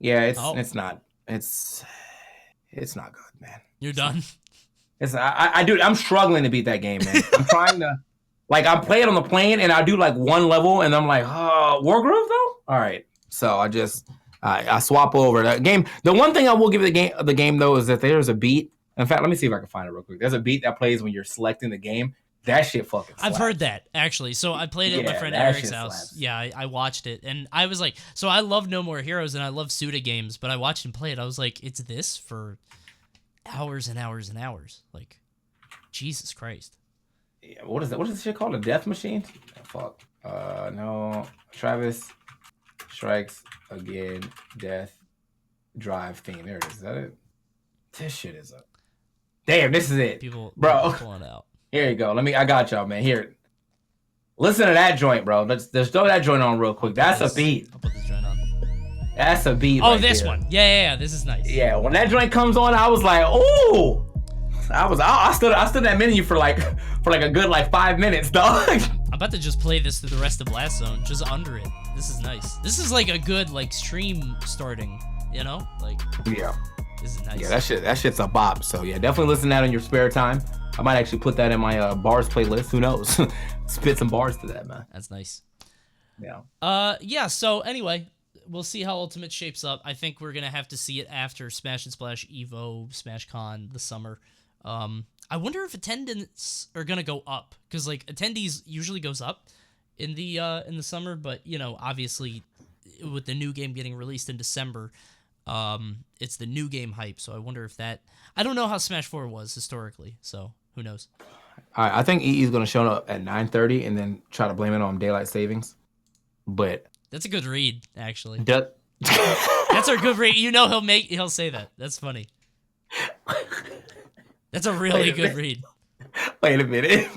B: Yeah, it's not good, man.
A: You're done.
B: Dude, I'm struggling to beat that game, man. I'm trying to, like, I play it on the plane and I do like one level and I'm like, oh, Wargroove though. All right, so I swap over that game. The one thing I will give the game though is that there's a beat. In fact, let me see if I can find it real quick. There's a beat that plays when you're selecting the game. That shit fucking slaps.
A: I've heard that, actually. So I played it at my friend Eric's house. Slaps. Yeah, I watched it. And I was like, so I love No More Heroes and I love Suda games, but I watched him play it. I was like, it's this for hours and hours and hours. Like, Jesus Christ.
B: Yeah, what is that? What is this shit called? A death machine? Oh, fuck. No. Travis Strikes Again Death Drive theme. There it is. Is that it? This shit is up. Damn, this is it. People pulling out. Here you go. I got y'all, man. Here. Listen to that joint, bro. Let's throw that joint on real quick. That's a beat.
A: I'll put this joint on.
B: That's a beat.
A: Oh, this one. Yeah. This is nice.
B: Yeah, when that joint comes on, I was like, ooh. I stood that menu for like a good like 5 minutes, dog.
A: I'm about to just play this through the rest of Blast Zone, just under it. This is nice. This is like a good like stream starting, Like,
B: yeah.
A: This is nice.
B: Yeah, that shit's a bop. So yeah, definitely listen to that in your spare time. I might actually put that in my bars playlist. Who knows? Spit some bars to that, man.
A: That's nice.
B: Yeah.
A: Yeah. So anyway, we'll see how Ultimate shapes up. I think we're gonna have to see it after Smash and Splash, Evo, Smash Con, the summer. I wonder if attendance are gonna go up, because like attendees usually goes up in the summer, but obviously with the new game getting released in December, it's the new game hype. So I wonder if that. I don't know how Smash 4 was historically, so who knows.
B: All right, I think EE is gonna show up at 9:30 and then try to blame it on daylight savings, but
A: that's a good read, actually.
B: That's
A: a good read. He'll say that. That's funny. That's a really good read.
B: Wait a minute.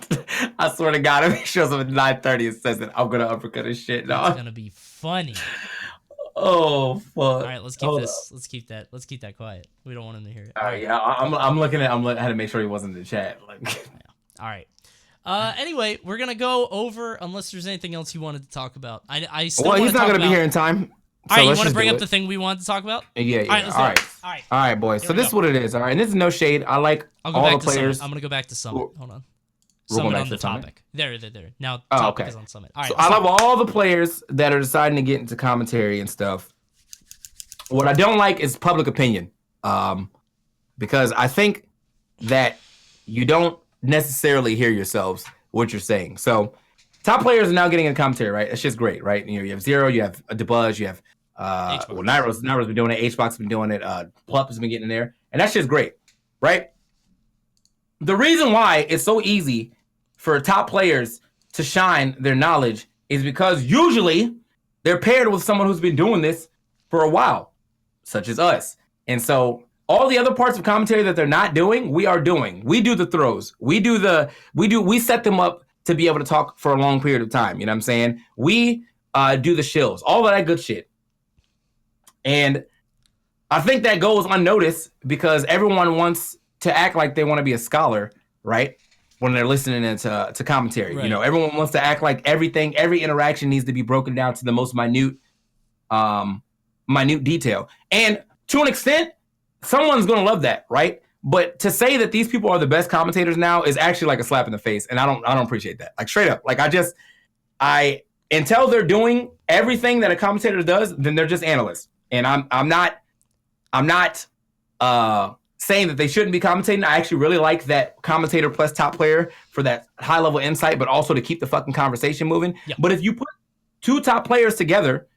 B: I swear to God, if he shows up at 9:30 and says that, I'm gonna uppercut his shit.
A: That's gonna be funny.
B: Oh fuck!
A: All right, let's keep this. Let's keep that quiet. We don't want him to hear it.
B: All right, yeah, I'm looking at. I had to make sure he wasn't in the chat. Like,
A: all right. Anyway, we're gonna go over, unless there's anything else you wanted to talk about. I still.
B: Well, he's not gonna be here in time.
A: So all right, you want to bring up the thing we wanted to talk about?
B: Yeah. All right, boys. So this is what it is. All right, and this is no shade. I like all the players.
A: I'm gonna go back to Summit. Hold on. Summit on the topic. There. Now topic is on Summit. All right.
B: So I love all the players that are deciding to get into commentary and stuff. What I don't like is public opinion, because I think that you don't necessarily hear yourselves what you're saying. So top players are now getting into commentary, right? That's just great, right? You have Zero, you have DeBuzz, you have Nairo's been doing it, HBox has been doing it, Plup has been getting in there, and that's just great, right? The reason why it's so easy for top players to shine their knowledge is because usually they're paired with someone who's been doing this for a while, such as us. And so all the other parts of commentary that they're not doing, we are doing. We do the throws. We set them up to be able to talk for a long period of time. You know what I'm saying? We do the shills, all of that good shit. And I think that goes unnoticed because everyone wants to act like they want to be a scholar, right? When they're listening to commentary, right. Everyone wants to act like every interaction needs to be broken down to the most minute detail. And to an extent, someone's going to love that, right? But to say that these people are the best commentators now is actually like a slap in the face, and I don't appreciate that. Like straight up, like until they're doing everything that a commentator does, then they're just analysts. And I'm not saying that they shouldn't be commentating. I actually really like that commentator plus top player for that high level insight, but also to keep the fucking conversation moving. Yep. But if you put two top players together,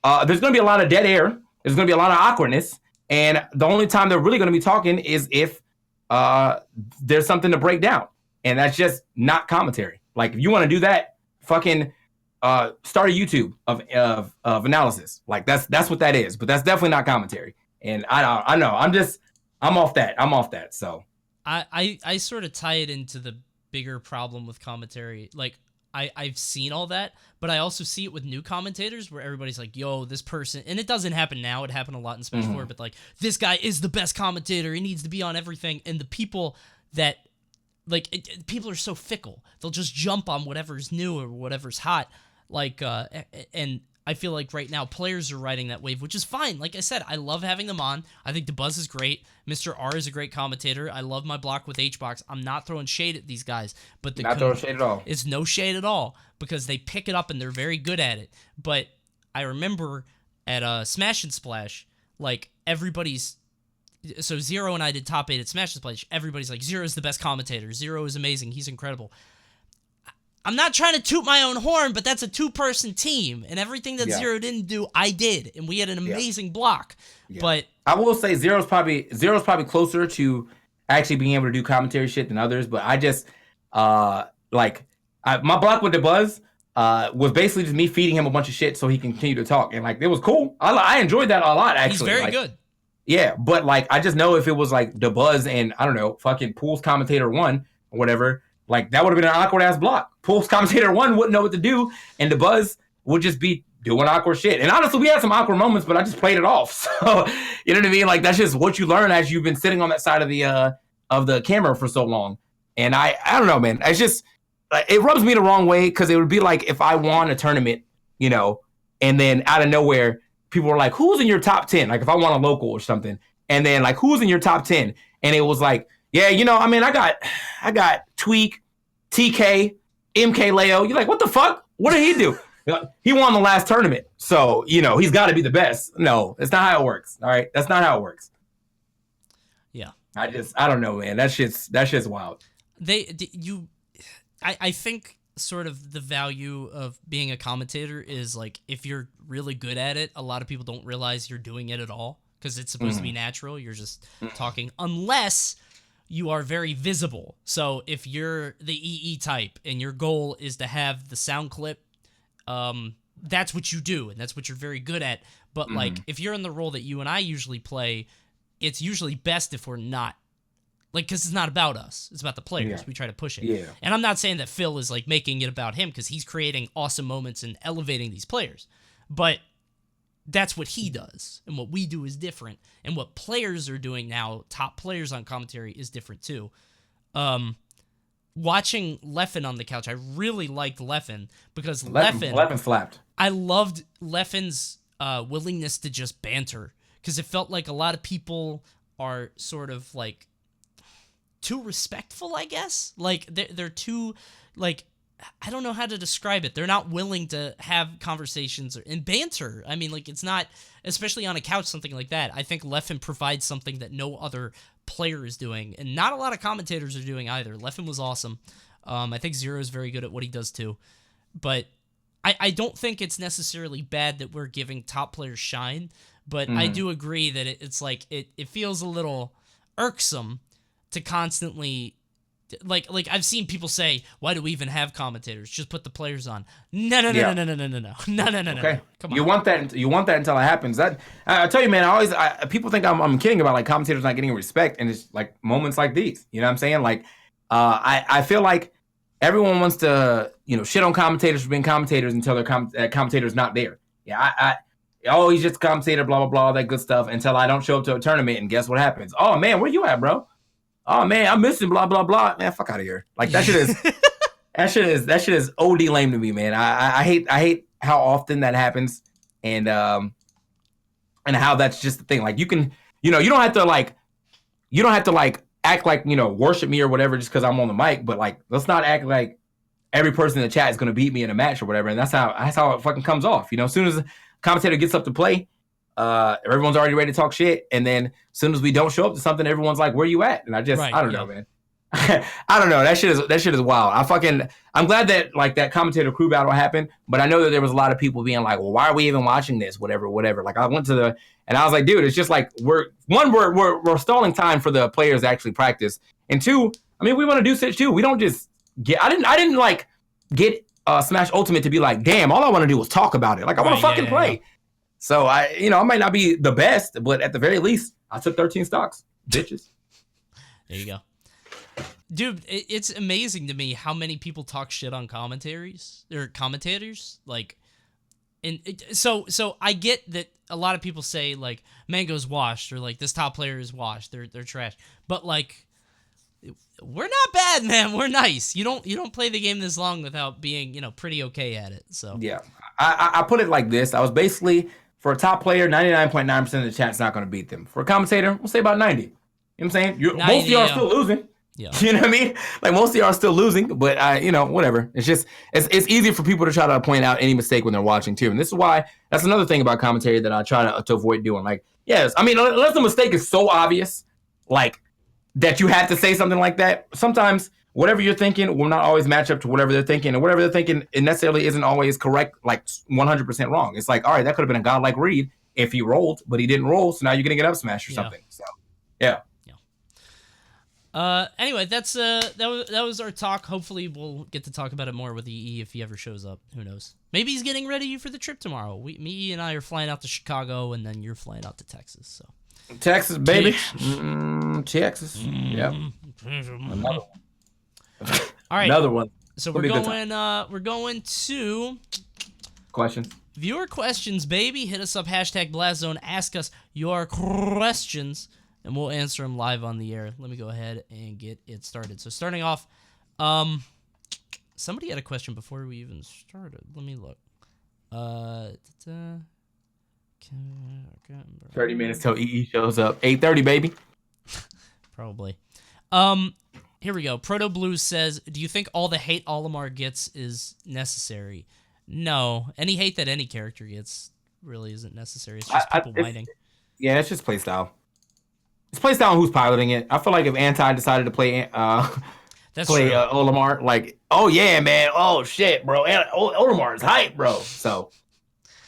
B: there's going to be a lot of dead air. There's going to be a lot of awkwardness. And the only time they're really going to be talking is if there's something to break down. And that's just not commentary. Like, if you want to do that, fucking start a YouTube of analysis. Like, that's what that is. But that's definitely not commentary. And I know. I'm off that. So
A: I sort of tie it into the bigger problem with commentary. Like, I've seen all that, but I also see it with new commentators where everybody's like, yo, this person, and it doesn't happen now. It happened a lot in Smash 4, but like, this guy is the best commentator. He needs to be on everything. And the people that, like, people are so fickle. They'll just jump on whatever's new or whatever's hot. Like, and I feel like right now players are riding that wave, which is fine. Like I said, I love having them on. I think DeBuzz is great. Mr. R is a great commentator. I love my block with HBox. I'm not throwing shade at these guys, but
B: not throwing shade at all.
A: It's no shade at all because they pick it up and they're very good at it. But I remember at Smash and Splash, like so Zero and I did top 8 at Smash and Splash. Everybody's like, Zero's the best commentator. Zero is amazing. He's incredible. I'm not trying to toot my own horn, but that's a 2-person team, and everything that Zero didn't do, I did, and we had an amazing block. Yeah. But
B: I will say Zero's probably closer to actually being able to do commentary shit than others. But I just my block with DeBuzz was basically just me feeding him a bunch of shit so he can continue to talk, and like it was cool. I enjoyed that a lot. Actually,
A: he's very good.
B: Yeah, but like I just know if it was like DeBuzz and I don't know, fucking Pool's commentator 1 or whatever. Like, that would have been an awkward-ass block. Pulse commentator 1 wouldn't know what to do, and DeBuzz would just be doing awkward shit. And honestly, we had some awkward moments, but I just played it off. So, you know what I mean? Like, that's just what you learn as you've been sitting on that side of the camera for so long. And I don't know, man. It's just, it rubs me the wrong way because it would be like if I won a tournament, and then out of nowhere, people were like, who's in your top 10? Like, if I won a local or something. And then, like, who's in your top 10? And it was like, yeah, I got Tweak, TK, MK Leo. You're like, what the fuck? What did he do? he won the last tournament, so he's got to be the best. No, that's not how it works. All right, that's not how it works.
A: Yeah,
B: I don't know, man. That shit's wild.
A: I think sort of the value of being a commentator is like if you're really good at it, a lot of people don't realize you're doing it at all because it's supposed to be natural. You're just talking unless you are very visible. So if you're the EE type and your goal is to have the sound clip, that's what you do and that's what you're very good at. But like if you're in the role that you and I usually play, it's usually best if we're not. Like, because it's not about us. It's about the players. Yeah. We try to push it.
B: Yeah.
A: And I'm not saying that Phil is, like, making it about him because he's creating awesome moments and elevating these players. But that's what he does. And what we do is different. And what players are doing now, top players on commentary, is different, too. Watching Leffen on the couch, I really liked Leffen because
B: Leffen slapped.
A: I loved Leffen's willingness to just banter because it felt like a lot of people are sort of, like, too respectful, I guess. Like they're too, like, I don't know how to describe it. They're not willing to have conversations and banter. I mean, like, it's not, especially on a couch, something like that. I think Leffen provides something that no other player is doing, and not a lot of commentators are doing either. Leffen was awesome. I think Zero is very good at what he does too, but I don't think it's necessarily bad that we're giving top players shine. But I do agree that it's like it feels a little irksome to constantly, like I've seen people say, why do we even have commentators? Just put the players on. No. Okay.
B: Come on. You want that until it happens. That I tell you, man. People think I'm kidding about like commentators not getting respect, and it's like moments like these. You know what I'm saying? Like, I feel like everyone wants to shit on commentators for being commentators until their commentator's not there. Yeah, he's just a commentator, blah blah blah, all that good stuff. Until I don't show up to a tournament, and guess what happens? Oh man, where you at, bro? Oh man, I'm missing blah blah blah. Man, fuck out of here. Like that shit is that shit is OD lame to me, man. I hate how often that happens, and how that's just the thing. Like you can you don't have to act like worship me or whatever just because I'm on the mic, but like let's not act like every person in the chat is gonna beat me in a match or whatever. And that's how it fucking comes off. As soon as the commentator gets up to play, everyone's already ready to talk shit, and then as soon as we don't show up to something, everyone's like, "Where you at?" And I don't know, man. I don't know. That shit is wild. I'm glad that like that commentator crew battle happened, but I know that there was a lot of people being like, "Well, why are we even watching this?" Whatever. Like I went to and I was like, "Dude, it's just like we're stalling time for the players to actually practice, and two, I mean, we want to do shit too. We don't just get. I didn't like get Smash Ultimate to be like, damn, all I want to do was talk about it. Like I want to fucking play." Yeah. So I might not be the best, but at the very least, I took 13 stocks, bitches.
A: There you go, dude. It's amazing to me how many people talk shit on commentators. Like, so I get that a lot of people say like Mango's washed or like this top player is washed. They're trash. But like, we're not bad, man. We're nice. You don't play the game this long without being pretty okay at it. So
B: yeah, I put it like this. I was basically. For a top player, 99.9% of the chat's not going to beat them. For a commentator, we'll say about 90. You know what I'm saying? Most of y'all are still losing. Yeah. You know what I mean? Like most of y'all are still losing, but whatever. It's just it's easy for people to try to point out any mistake when they're watching too. And this is why that's another thing about commentary that I try to avoid doing. Like, yes, I mean, unless the mistake is so obvious, like that you have to say something like that. Sometimes whatever you're thinking will not always match up to whatever they're thinking, and whatever they're thinking it necessarily isn't always correct, like 100% wrong. It's like, all right, that could have been a godlike read if he rolled, but he didn't roll, so now you're gonna get up smash or something. So, yeah.
A: Anyway, that was our talk. Hopefully, we'll get to talk about it more with EE if he ever shows up. Who knows? Maybe he's getting ready for the trip tomorrow. Me and I are flying out to Chicago, and then you're flying out to Texas. So,
B: Texas, baby, Texas. Yep. Another one.
A: All right.
B: Another one.
A: So we're going to
B: questions.
A: Viewer questions, baby. Hit us up, #BlastZone. Ask us your questions, and we'll answer them live on the air. Let me go ahead and get it started. So starting off, somebody had a question before we even started. Let me look.
B: 30 minutes till EE shows up. 8:30, baby.
A: Probably. Here we go. Proto Blues says, do you think all the hate Olimar gets is necessary? No, any hate that any character gets really isn't necessary. It's just people whining.
B: It's just play style. It's play style and who's piloting it. I feel like if Anti decided to play Olimar, like, oh yeah, man, oh shit, bro, Olimar is hype, bro. So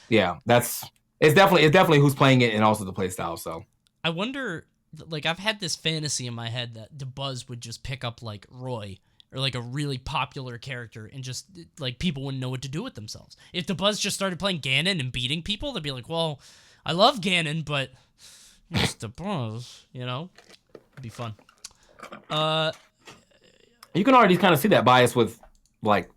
B: yeah, it's definitely who's playing it and also the play style. So
A: I wonder, like, I've had this fantasy in my head that DeBuzz would just pick up like Roy or like a really popular character and just like people wouldn't know what to do with themselves. If DeBuzz just started playing Ganon and beating people, they'd be like, well, I love Ganon, but it's DeBuzz, you know? It'd be fun.
B: You can already kind of see that bias with like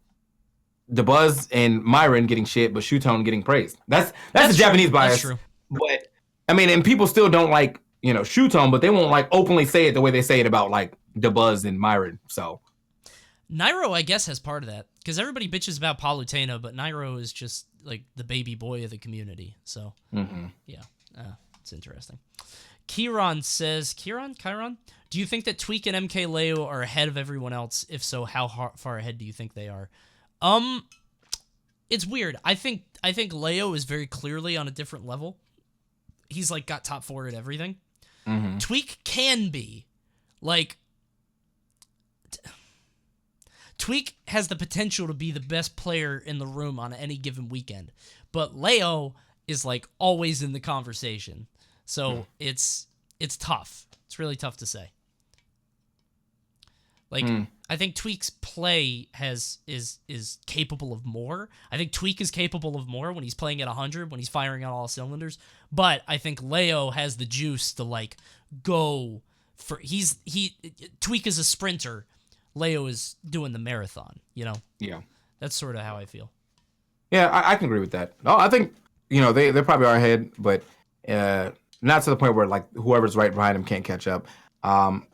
B: DeBuzz and Myron getting shit, but Shutone getting praised. That's the Japanese bias.
A: That's true.
B: But I mean, and people still don't like, Shutone, but they won't like openly say it the way they say it about like DeBuzz and Myron. So
A: Nairo, I guess, has part of that because everybody bitches about Palutena, but Nairo is just like the baby boy of the community. So yeah, it's interesting. Kieran says, Chiron, do you think that Tweak and MK Leo are ahead of everyone else? If so, how far ahead do you think they are? It's weird. I think Leo is very clearly on a different level. He's like got top 4 at everything. Tweak can be like Tweak has the potential to be the best player in the room on any given weekend, but Leo is like always in the conversation. So it's tough. It's really tough to say. Like I think Tweak's play is capable of more. I think Tweak is capable of more when he's playing at 100, when he's firing on all cylinders. But I think Leo has the juice to like go for. Tweak is a sprinter. Leo is doing the marathon. Yeah. That's sort of how I feel.
B: Yeah, I can agree with that. Oh, I think they probably are ahead, but not to the point where like whoever's right behind him can't catch up.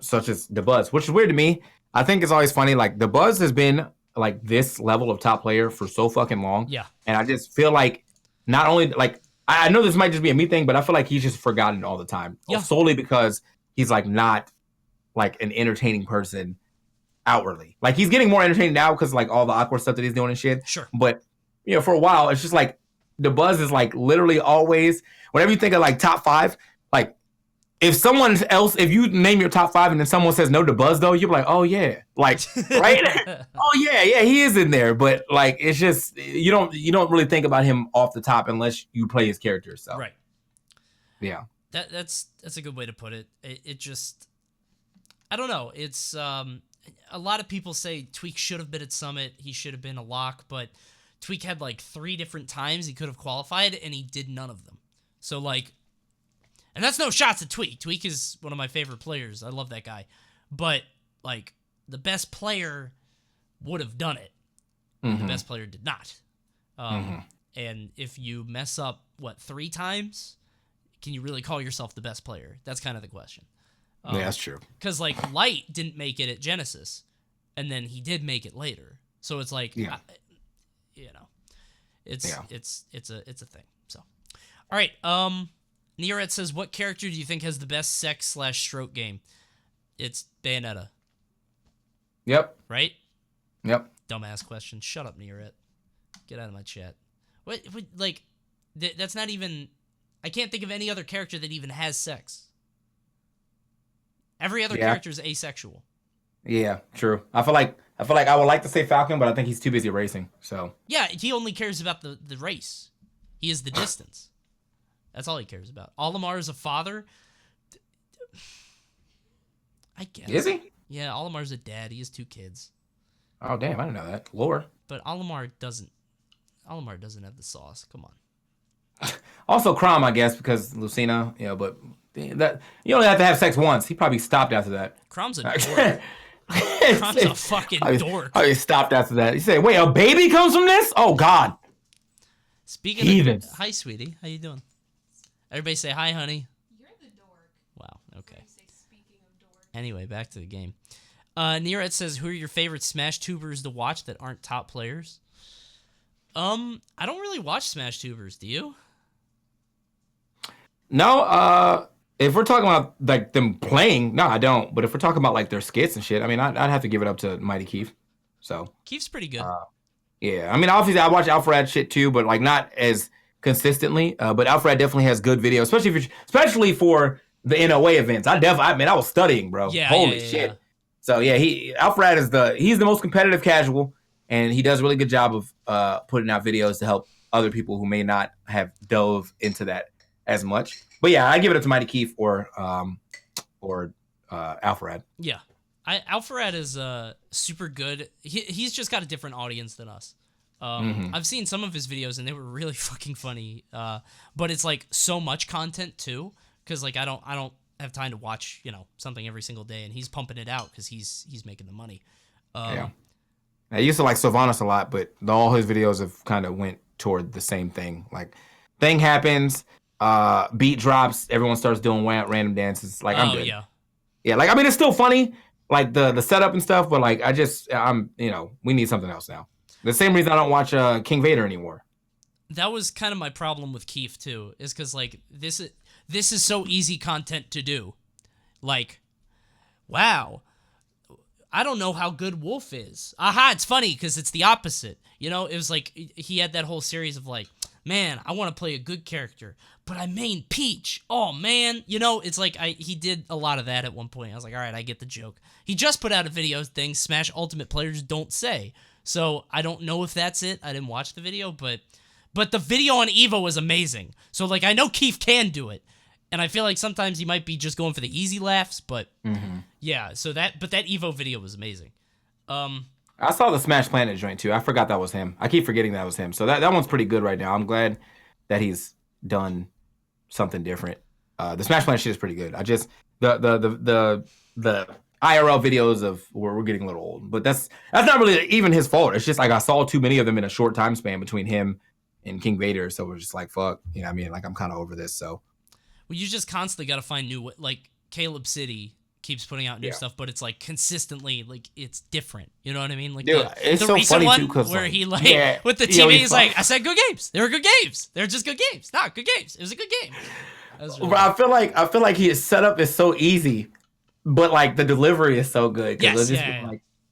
B: Such as DeBuzz, which is weird to me. I think it's always funny. Like DeBuzz has been like this level of top player for so fucking long.
A: Yeah.
B: And I just feel like not only like I know this might just be a me thing, but I feel like he's just forgotten all the time.
A: Yeah.
B: Solely because he's like not like an entertaining person outwardly. Like he's getting more entertaining now because like all the awkward stuff that he's doing and shit.
A: Sure.
B: But for a while, it's just like DeBuzz is like literally always whenever you think of like top 5, like if you name your top 5 and then someone says no DeBuzz though, you're like, oh yeah, like right? Oh yeah, he is in there. But like it's just you don't really think about him off the top unless you play his character. So
A: right,
B: yeah,
A: that's a good way to put it. It just I don't know. It's a lot of people say Tweak should have been at Summit. He should have been a lock, but Tweak had like 3 different times he could have qualified and he did none of them. So like. And that's no shots at Tweak. Tweak is one of my favorite players. I love that guy. But, like, the best player would have done it. The best player did not. And if you mess up, 3 times, can you really call yourself the best player? That's kind of the question.
B: Yeah, that's true.
A: Because, like, Light didn't make it at Genesis. And then he did make it later. So it's like, it's a thing. So, all right, Neoret says, what character do you think has the best sex/stroke game? It's Bayonetta.
B: Yep.
A: Right?
B: Yep.
A: Dumbass question. Shut up, Neoret. Get out of my chat. What like, that's not even... I can't think of any other character that even has sex. Every other character is asexual.
B: Yeah, true. I feel like I would like to say Falcon, but I think he's too busy racing, so... Yeah,
A: he only cares about the race. He is the distance. That's all he cares about. Olimar is a father. I guess.
B: Is he?
A: Yeah, Olimar's a dad. He has 2 kids.
B: Oh, damn. I didn't know that. Lore.
A: But Olimar doesn't have the sauce. Come on.
B: Also, Crom, I guess, because Lucina, but that you only have to have sex once. He probably stopped after that.
A: Crom's a dork. Crom's a fucking dork.
B: He stopped after that. He said, wait, a baby comes from this? Oh, God.
A: Speaking of... Hi, sweetie. How you doing? Everybody say hi, honey.
C: You're the dork.
A: Wow, okay.
C: Say, speaking of dork.
A: Anyway, back to the game. Neerat says, who are your favorite SmashTubers to watch that aren't top players? I don't really watch SmashTubers. Do you?
B: No, if we're talking about like them playing, no, I don't. But if we're talking about like their skits and shit, I mean, I'd have to give it up to Mighty Keith. So
A: Keith's pretty good.
B: Yeah, I mean, obviously, I watch Alfred shit too, but like not as consistently. But Alfred definitely has good videos, especially for the NOA events. I mean, I was studying, bro.
A: Yeah,
B: Holy shit. So yeah, Alfred he's the most competitive casual, and he does a really good job of putting out videos to help other people who may not have dove into that as much. But yeah, I give it to Mighty Keith or Alfred.
A: Yeah. Alfred is super good. He's just got a different audience than us. I've seen some of his videos and they were really fucking funny. But it's like so much content too, because like I don't have time to watch something every single day, and he's pumping it out because he's making the money.
B: Yeah, I used to like Sylvanas a lot, but all his videos have kind of went toward the same thing. Like, thing happens, beat drops, everyone starts doing random dances. Like, I'm good. Yeah, like I mean, it's still funny, like the setup and stuff, but like we need something else now. The same reason I don't watch King Vader anymore.
A: That was kind of my problem with Keith too, is because like this is so easy content to do. Like, wow, I don't know how good Wolf is. Aha, it's funny because it's the opposite. It was like he had that whole series of like, man, I want to play a good character, but I main Peach. Oh man, it's like he did a lot of that at one point. I was like, all right, I get the joke. He just put out a video thing, Smash Ultimate Players Don't Say. So I don't know if that's it. I didn't watch the video, but the video on Evo was amazing. So like I know Keith can do it, and I feel like sometimes he might be just going for the easy laughs, but yeah. So that Evo video was amazing.
B: I saw the Smash Planet joint too. I forgot that was him. I keep forgetting that was him. So that one's pretty good right now. I'm glad that he's done something different. The Smash Planet shit is pretty good. I just the IRL videos of where we're getting a little old, but that's not really even his fault. It's just like I saw too many of them in a short time span between him and King Vader. So we're just like, fuck, what I mean? Like, I'm kind of over this. So,
A: well, you just constantly got to find new, like Caleb City keeps putting out new stuff, but it's like consistently, like it's different. You know what I mean? Like,
B: dude, it's the so
A: recent
B: funny
A: one
B: too,
A: where he like with the TV, he's like, I said good games. They were good games. They're just good games. Not good games. It was a good game.
B: Really I feel like his setup is so easy, but like the delivery is so good.
A: Yes,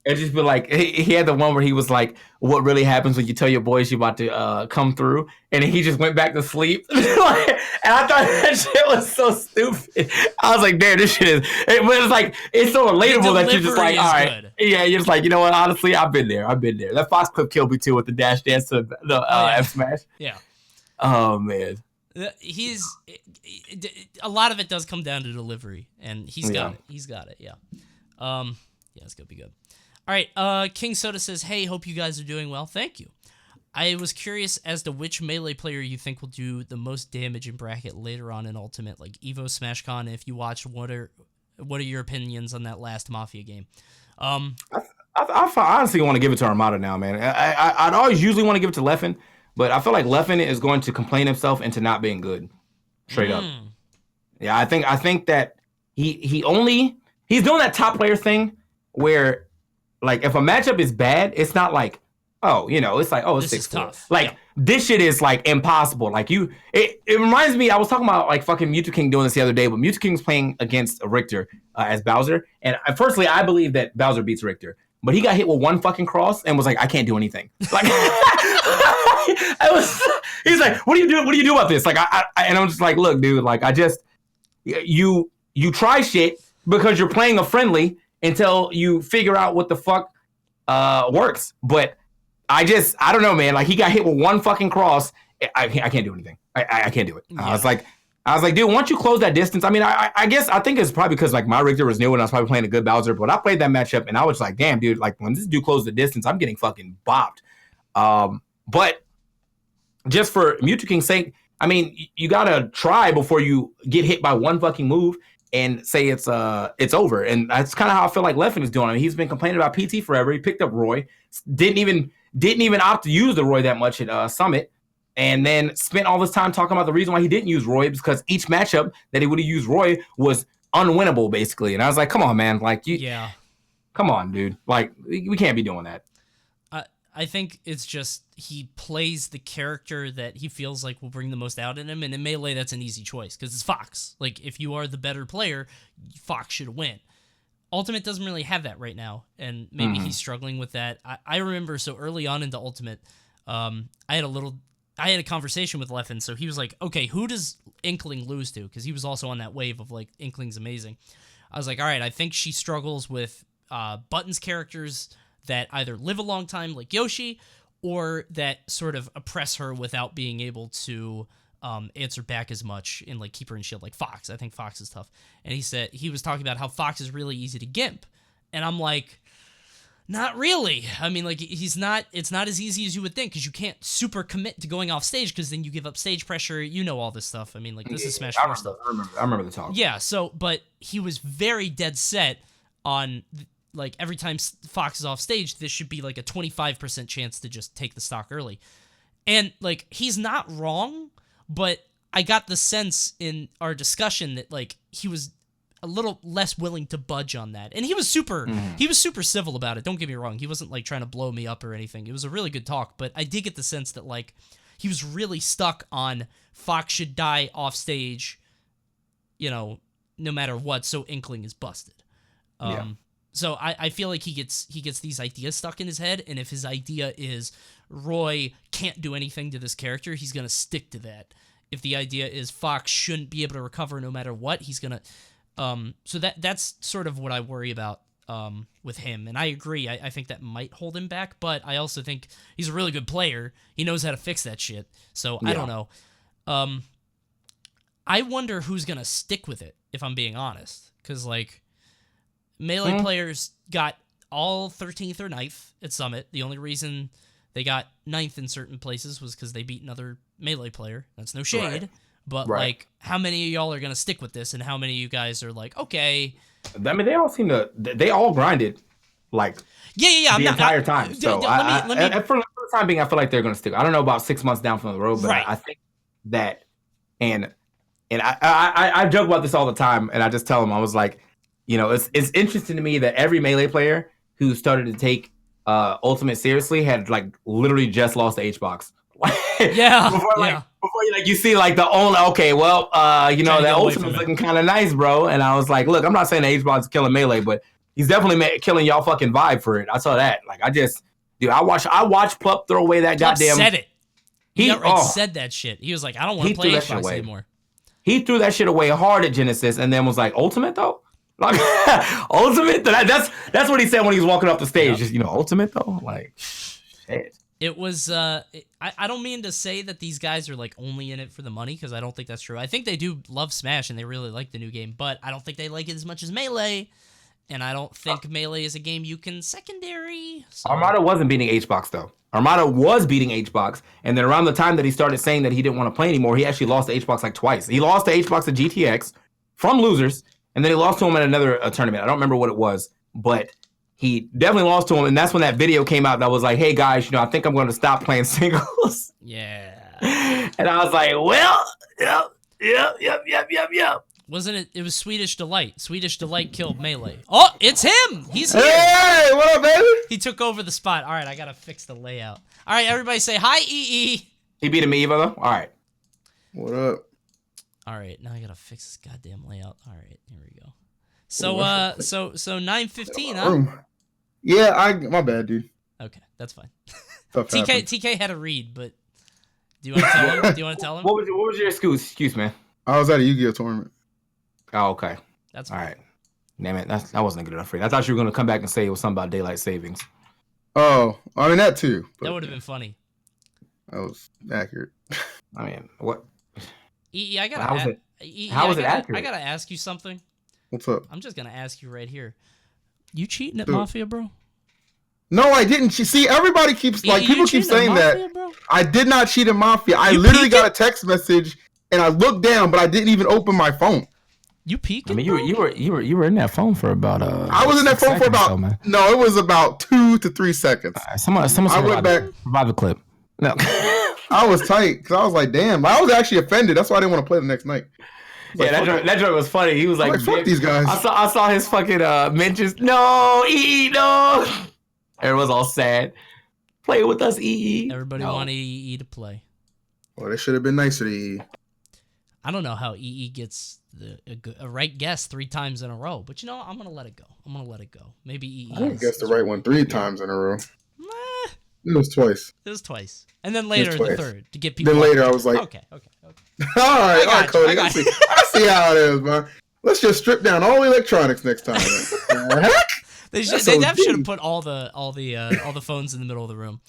B: It just be like he had the one where he was like, "What really happens when you tell your boys you about to come through?" And he just went back to sleep. And I thought that shit was so stupid. I was like, "Damn, this shit is." But it's like it's so relatable that you're just like, "All right, yeah." You're just like, you know what? Honestly, I've been there. That Fox clip killed me too with the dash dance to the F Smash.
A: Yeah.
B: Oh man.
A: He's a lot of it does come down to delivery, and he's got it. He's got it. Yeah. Yeah, it's gonna be good. All right, King Soda says, hey, hope you guys are doing well. Thank you. I was curious as to which Melee player you think will do the most damage in bracket later on in Ultimate, like Evo, SmashCon. If you watched, what are your opinions on that last Mafia game?
B: I honestly want to give it to Armada now, man. I'd always usually want to give it to Leffen, but I feel like Leffen is going to complain himself into not being good, straight up. Yeah, I think that he's doing that top player thing where, like, if a matchup is bad, it's not like, it's like, it's 6-4.
A: Tough.
B: Like, this shit is, like, impossible. Like, it reminds me, I was talking about, like, fucking Mewtwo King doing this the other day, but Mewtwo King's playing against Richter as Bowser, and personally, I believe that Bowser beats Richter, but he got hit with one fucking cross and was like, I can't do anything. Like, he's like, what do you do about this? Like, and I'm just like, look, dude, like, you try shit because you're playing a friendly until you figure out what the fuck works. But I don't know, man. Like, he got hit with one fucking cross. I can't do anything. I can't do it. Yeah. I was like, dude, once you close that distance, I mean, I think it's probably because like my Richter was new and I was probably playing a good Bowser, but I played that matchup and I was like, damn, dude, like when this dude closed the distance, I'm getting fucking bopped. But just for Mewtwo King's sake, I mean, you gotta try before you get hit by one fucking move and say it's over. And that's kind of how I feel like Leffen is doing. I mean, he's been complaining about PT forever. He picked up Roy, didn't even opt to use the Roy that much at Summit, and then spent all this time talking about the reason why he didn't use Roy because each matchup that he would have used Roy was unwinnable, basically. And I was like, come on, man. Like, come on, dude. Like, we can't be doing that.
A: I think it's just he plays the character that he feels like will bring the most out in him, and in Melee, that's an easy choice because it's Fox. Like, if you are the better player, Fox should win. Ultimate doesn't really have that right now, and maybe he's struggling with that. I remember so early on into Ultimate, I had a conversation with Leffen, so he was like, okay, who does Inkling lose to? Because he was also on that wave of, like, Inkling's amazing. I was like, all right, I think she struggles with Buttons characters that either live a long time, like Yoshi, or that sort of oppress her without being able to answer back as much and, like, keep her in shield, like Fox. I think Fox is tough. And he was talking about how Fox is really easy to gimp. And I'm like, not really. I mean, like, it's not as easy as you would think, because you can't super commit to going off stage, because then you give up stage pressure. You know all this stuff. I mean, like, this is Smash 4 stuff.
B: I remember the talk.
A: Yeah, so, but he was very dead set on, like, every time Fox is off stage, this should be, like, a 25% chance to just take the stock early. And, like, he's not wrong, but I got the sense in our discussion that, like, he was a little less willing to budge on that. And he was super civil about it. Don't get me wrong. He wasn't, like, trying to blow me up or anything. It was a really good talk, but I did get the sense that, like, he was really stuck on Fox should die off stage, you know, no matter what, so Inkling is busted. So I feel like he gets these ideas stuck in his head, and if his idea is Roy can't do anything to this character, he's going to stick to that. If the idea is Fox shouldn't be able to recover no matter what, he's going to... So that's sort of what I worry about with him. And I agree. I think that might hold him back, but I also think he's a really good player. He knows how to fix that shit. So I don't know. I wonder who's going to stick with it, if I'm being honest. Because, like, Melee players got all 13th or 9th at Summit. The only reason they got 9th in certain places was because they beat another Melee player. That's no shade. Right. But, like, how many of y'all are going to stick with this, and how many of you guys are like, okay.
B: I mean, they all grinded, like, the entire time. So, let me, for the time being, I feel like they're going to stick. I don't know about 6 months down from the road, but I think that, and I joke about this all the time, and I just tell them, I was like, you know, it's interesting to me that every Melee player who started to take Ultimate seriously had, like, literally just lost the H-Box. Before you see like the only you know, that Ultimate's looking kind of nice, bro. And I was like, look, I'm not saying the H-Box is killing Melee, but he's definitely killing y'all fucking vibe for it. I saw that. Like, I watched Plup throw away that goddamn.
A: Said it. He said that shit. He was like, I don't want to play H-Box anymore.
B: He threw that shit away hard at Genesis, and then was like, Ultimate though. Like, Ultimate. That's what he said when he was walking off the stage. Just, you know, Ultimate though. Like, shit.
A: It was, I don't mean to say that these guys are, like, only in it for the money, because I don't think that's true. I think they do love Smash, and they really like the new game, but I don't think they like it as much as Melee, and I don't think Melee is a game you can secondary. So.
B: Armada wasn't beating H-Box, though. Armada was beating H-Box, and then around the time that he started saying that he didn't want to play anymore, he actually lost to H-Box, like, twice. He lost to H-Box at GTX from losers, and then he lost to him at another tournament. I don't remember what it was, but... he definitely lost to him, and that's when that video came out that was like, hey, guys, you know, I think I'm going to stop playing singles.
A: Yeah.
B: And I was like, well, yep.
A: Wasn't it? It was Swedish Delight. Swedish Delight killed Melee. Oh, it's him. He's here.
B: Hey, what up, baby?
A: He took over the spot. All right, I got to fix the layout. All right, everybody say hi, EE.
B: He beat him, Eva, though? All right.
D: What up?
A: All right, now I got to fix this goddamn layout. All right, here we go. So 9:15, huh?
D: Yeah, my bad, dude.
A: Okay, that's fine. TK had a read, but do you want to tell him? Do you want to tell him?
B: What was your excuse, man?
D: I was at a Yu-Gi-Oh tournament.
B: Oh, okay.
A: That's fine.
B: All right. Damn it, that wasn't good enough for you. I thought you were gonna come back and say it was something about daylight savings.
D: Oh, I mean that too.
A: That would have been funny.
D: That was accurate.
B: I mean, what?
A: I gotta.
B: How was it accurate?
A: I gotta ask you something.
D: What's up?
A: I'm just gonna ask you right here. You cheating at Mafia, bro?
D: No, I didn't. See, everybody keeps people keep saying
A: Mafia,
D: that.
A: Bro?
D: I did not cheat in Mafia. I literally got a text message and I looked down, but I didn't even open my phone.
A: You peeking?
B: I mean, you were in that phone for about
D: I was in that phone for about it was about 2 to 3 seconds.
B: Someone
D: I went back.
B: Provide the clip. No,
D: I was tight because I was like, damn. I was actually offended. That's why I didn't want to play the next night.
B: Yeah, that joke was funny. He was like,
D: fuck these guys.
B: I saw his fucking mentions. No, EE, no. Everyone's all sad. Play with us, EE.
A: Everybody wanted EE to play.
D: Well, they should have been nicer to EE.
A: I don't know how EE gets a right guess 3 times in a row. But I'm gonna let it go. Maybe EE.
D: I guessed the right one 3 times in a row.
A: Meh,
D: It was twice.
A: it was twice, and then later the
D: twice.
A: third to get people.
D: Then later
A: off
D: I was like,
A: okay.
D: all right, Cody. I see how it is, man. Let's just strip down all electronics next time.
A: They should have put all the phones in the middle of the room.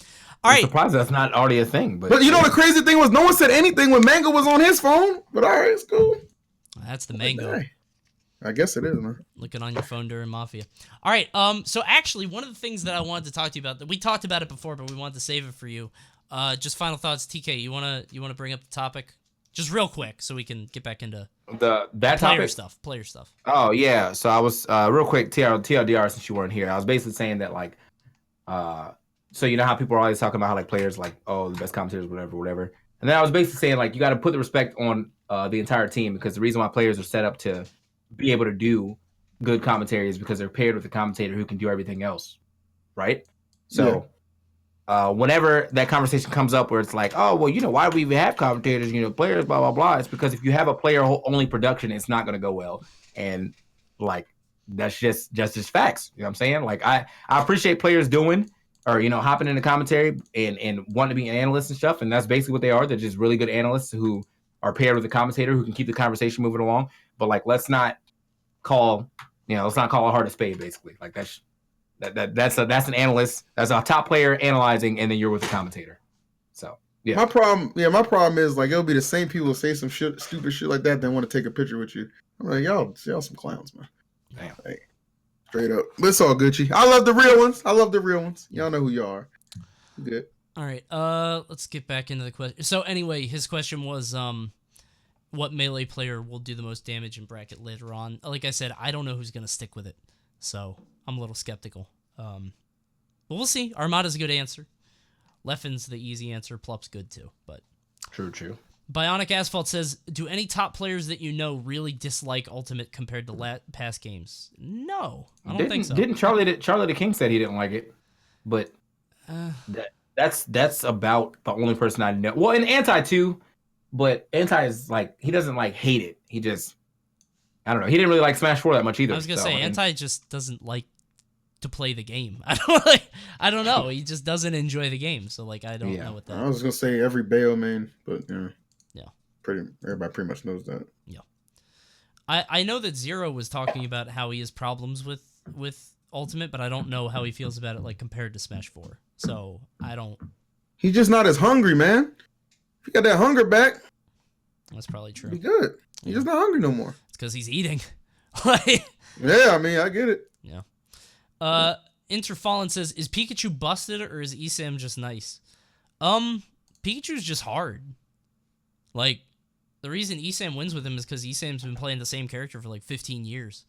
A: All
B: I'm
A: right.
B: surprised that's not already a thing. But
D: the crazy thing was no one said anything when Mango was on his phone. But all right, it's cool.
A: That's the Mango.
D: I guess it is, man.
A: Looking on your phone during Mafia. All right. So actually, one of the things that I wanted to talk to you about, that we talked about it before, but we wanted to save it for you. Just final thoughts, TK. You wanna bring up the topic, just real quick, so we can get back into
B: that
A: player
B: topic?
A: Player stuff.
B: Oh yeah. So I was real quick TLDR since you weren't here. I was basically saying that like, so you know how people are always talking about how like players like the best commentators whatever. And then I was basically saying like you got to put the respect on the entire team, because the reason why players are set up to be able to do good commentary is because they're paired with a commentator who can do everything else, right? So whenever that conversation comes up where it's like, oh, well, why do we even have commentators, players, blah, blah, blah. It's because if you have a player-only production, it's not going to go well. And, like, that's just facts. You know what I'm saying? Like, I appreciate players doing or, hopping into commentary and wanting to be an analyst and stuff. And that's basically what they are. They're just really good analysts who are paired with a commentator who can keep the conversation moving along. But, like, let's not call a heart a spade, basically. Like, that's an analyst. That's a top player analyzing, and then you're with a commentator. So yeah. My
D: problem is like it'll be the same people who say some stupid shit like that, then want to take a picture with you. I'm like, y'all some clowns, man.
B: Damn.
D: Hey, straight up. But it's all Gucci. I love the real ones. Y'all know who you are. Good.
A: All right. Let's get back into the question. So anyway, his question was what melee player will do the most damage in bracket later on? Like I said, I don't know who's gonna stick with it. So I'm a little skeptical. But we'll see. Armada's a good answer. Leffen's the easy answer. Plup's good too. But
B: True.
A: Bionic Asphalt says, do any top players that you know really dislike Ultimate compared to past games? No, I don't think so.
B: Didn't Charlie the King said he didn't like it, but that's about the only person I know. Well, and Anti too, but Anti is like he doesn't like hate it. He just I don't know. He didn't really like Smash 4 that much either.
A: I was gonna say Anti just doesn't like to play the game. I don't know. He just doesn't enjoy the game. So like I don't know what that.
D: I was gonna say every Bayo main, but yeah. Everybody pretty much knows that.
A: Yeah. I know that Zero was talking about how he has problems with Ultimate, but I don't know how he feels about it like compared to Smash 4. So I don't.
D: He's just not as hungry, man. If you got that hunger back,
A: that's probably true.
D: Be good. He's just not hungry no more.
A: It's because he's eating.
D: Yeah, I mean, I get it.
A: Yeah. Interfallen says, is Pikachu busted or is Esam just nice? Pikachu's just hard. Like, the reason Esam wins with him is because Esam's been playing the same character for like 15 years.